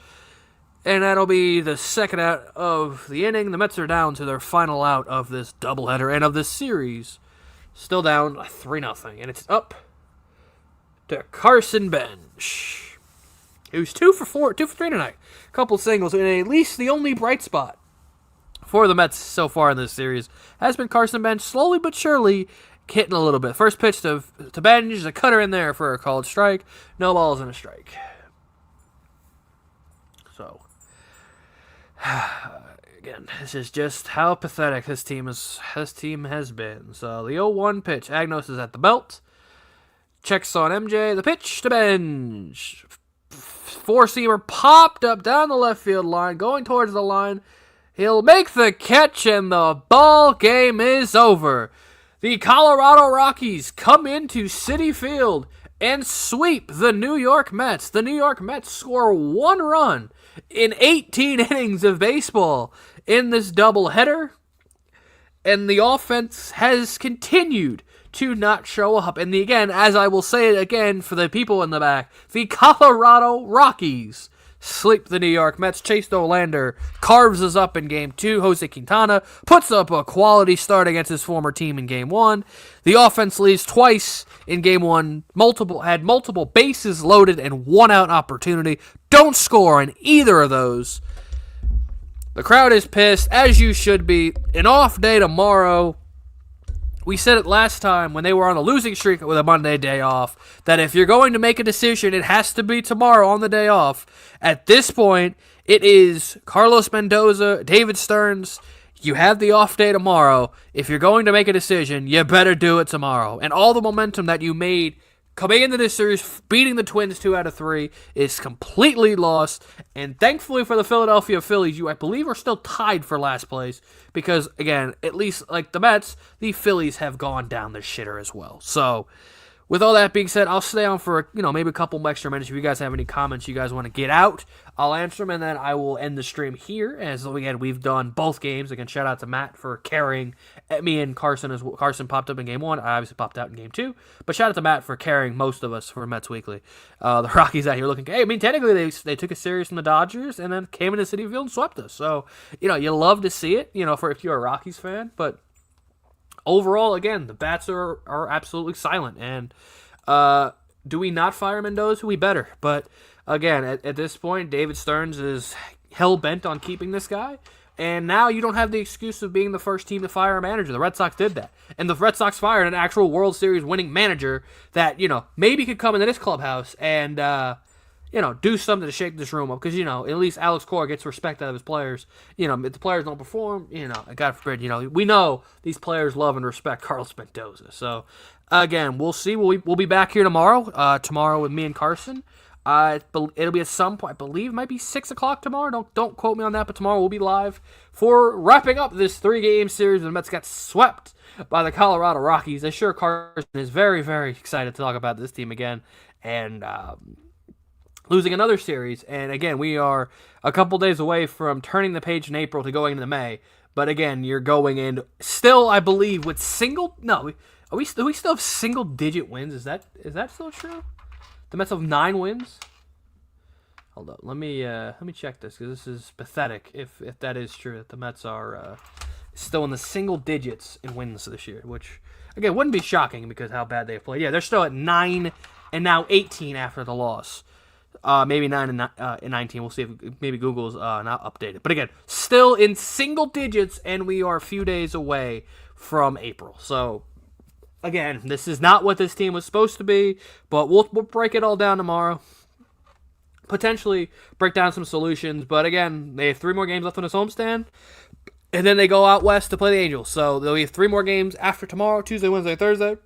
And that'll be the second out of the inning. The Mets are down to their final out of this doubleheader and of this series. Still down 3-0. And it's up to Carson Bench, who's 2 for 3 tonight. Couple singles, and at least the only bright spot for the Mets so far in this series has been Carson Bench, slowly but surely hitting a little bit. First pitch to Bench, a cutter in there for a called strike. No balls and a strike. So, again, this is just how pathetic this team has been. So the 0-1 pitch, Agnos is at the belt. Checks on MJ. The pitch to Bench. Four-seamer popped up down the left field line, going towards the line. He'll make the catch, and the ball game is over. The Colorado Rockies come into Citi Field and sweep the New York Mets. The New York Mets score 1 run in 18 innings of baseball in this doubleheader, and the offense has continued to not show up. And again, as I will say it again for the people in the back, the Colorado Rockies sleep the New York Mets. Chase Dollander carves us up in Game 2. Jose Quintana puts up a quality start against his former team in Game 1. The offense leads twice in Game 1. Had multiple bases loaded and 1-out opportunity. Don't score on either of those. The crowd is pissed, as you should be. An off day tomorrow. We said it last time when they were on a losing streak with a Monday day off, that if you're going to make a decision, it has to be tomorrow on the day off. At this point, it is Carlos Mendoza, David Stearns. You have the off day tomorrow. If you're going to make a decision, you better do it tomorrow. And all the momentum that you made coming into this series, beating the Twins 2 out of 3 is completely lost. And thankfully for the Philadelphia Phillies, you, I believe, are still tied for last place. Because, again, at least like the Mets, the Phillies have gone down the shitter as well. So, with all that being said, I'll stay on for, maybe a couple extra minutes. If you guys have any comments you guys want to get out, I'll answer them, and then I will end the stream here. As again, we've done both games. Again, shout out to Matt for carrying me and Carson. As Carson popped up in Game 1. I obviously popped out in Game 2. But shout out to Matt for carrying most of us for Mets Weekly. The Rockies out here looking, hey, I mean, technically they took a series from the Dodgers and then came into Citi Field and swept us. So, you love to see it, for if you're a Rockies fan, but overall, again, the bats are absolutely silent. And do we not fire Mendoza? We better. But again, at this point, David Stearns is hell-bent on keeping this guy. And now you don't have the excuse of being the first team to fire a manager. The Red Sox did that. And the Red Sox fired an actual World Series winning manager that, maybe could come into this clubhouse and, do something to shake this room up. Because, at least Alex Cora gets respect out of his players. If the players don't perform, God forbid, we know these players love and respect Carlos Mendoza. So, again, we'll see. We'll be back here tomorrow. Tomorrow with me and Carson. It'll be at some point. I believe it might be 6 o'clock tomorrow. Don't quote me on that. But tomorrow we'll be live for wrapping up this 3-game series. The Mets got swept by the Colorado Rockies. I'm sure Carson is very, very excited to talk about this team again and losing another series. And again, we are a couple days away from turning the page in April to going into May. But again, you're going in still, I believe, with do we still have single-digit wins? Is that still true? The Mets have 9 wins. Hold up, let me check this because this is pathetic. If that is true, that the Mets are still in the single digits in wins this year, which again wouldn't be shocking because how bad they've played. Yeah, they're still at 9 and now 18 after the loss. Maybe 9 and 19. We'll see if maybe Google's not updated. But again, still in single digits, and we are a few days away from April. So. Again, this is not what this team was supposed to be, but we'll break it all down tomorrow. Potentially break down some solutions, but again, they have 3 more games left on this homestand, and then they go out west to play the Angels. So they'll have 3 more games after tomorrow, Tuesday, Wednesday, Thursday,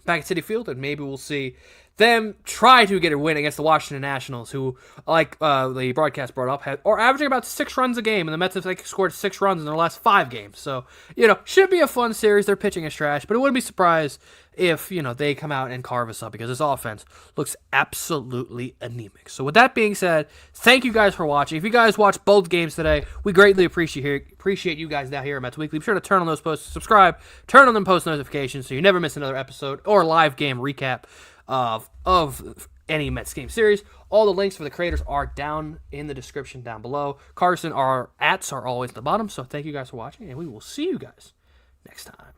back at Citi Field, and maybe we'll see them try to get a win against the Washington Nationals, who, like the broadcast brought up, are averaging about 6 runs a game, and the Mets have scored 6 runs in their last 5 games. So, should be a fun series. Their pitching is trash, but it wouldn't be surprised if, they come out and carve us up because this offense looks absolutely anemic. So with that being said, thank you guys for watching. If you guys watched both games today, we greatly appreciate you guys down here at Mets Weekly. Be sure to turn on those posts, subscribe, turn on them post notifications so you never miss another episode or live game recap of any Mets game series. All the links for the creators are down in the description down below. Carson, our @s are always at the bottom. So thank you guys for watching, and we will see you guys next time.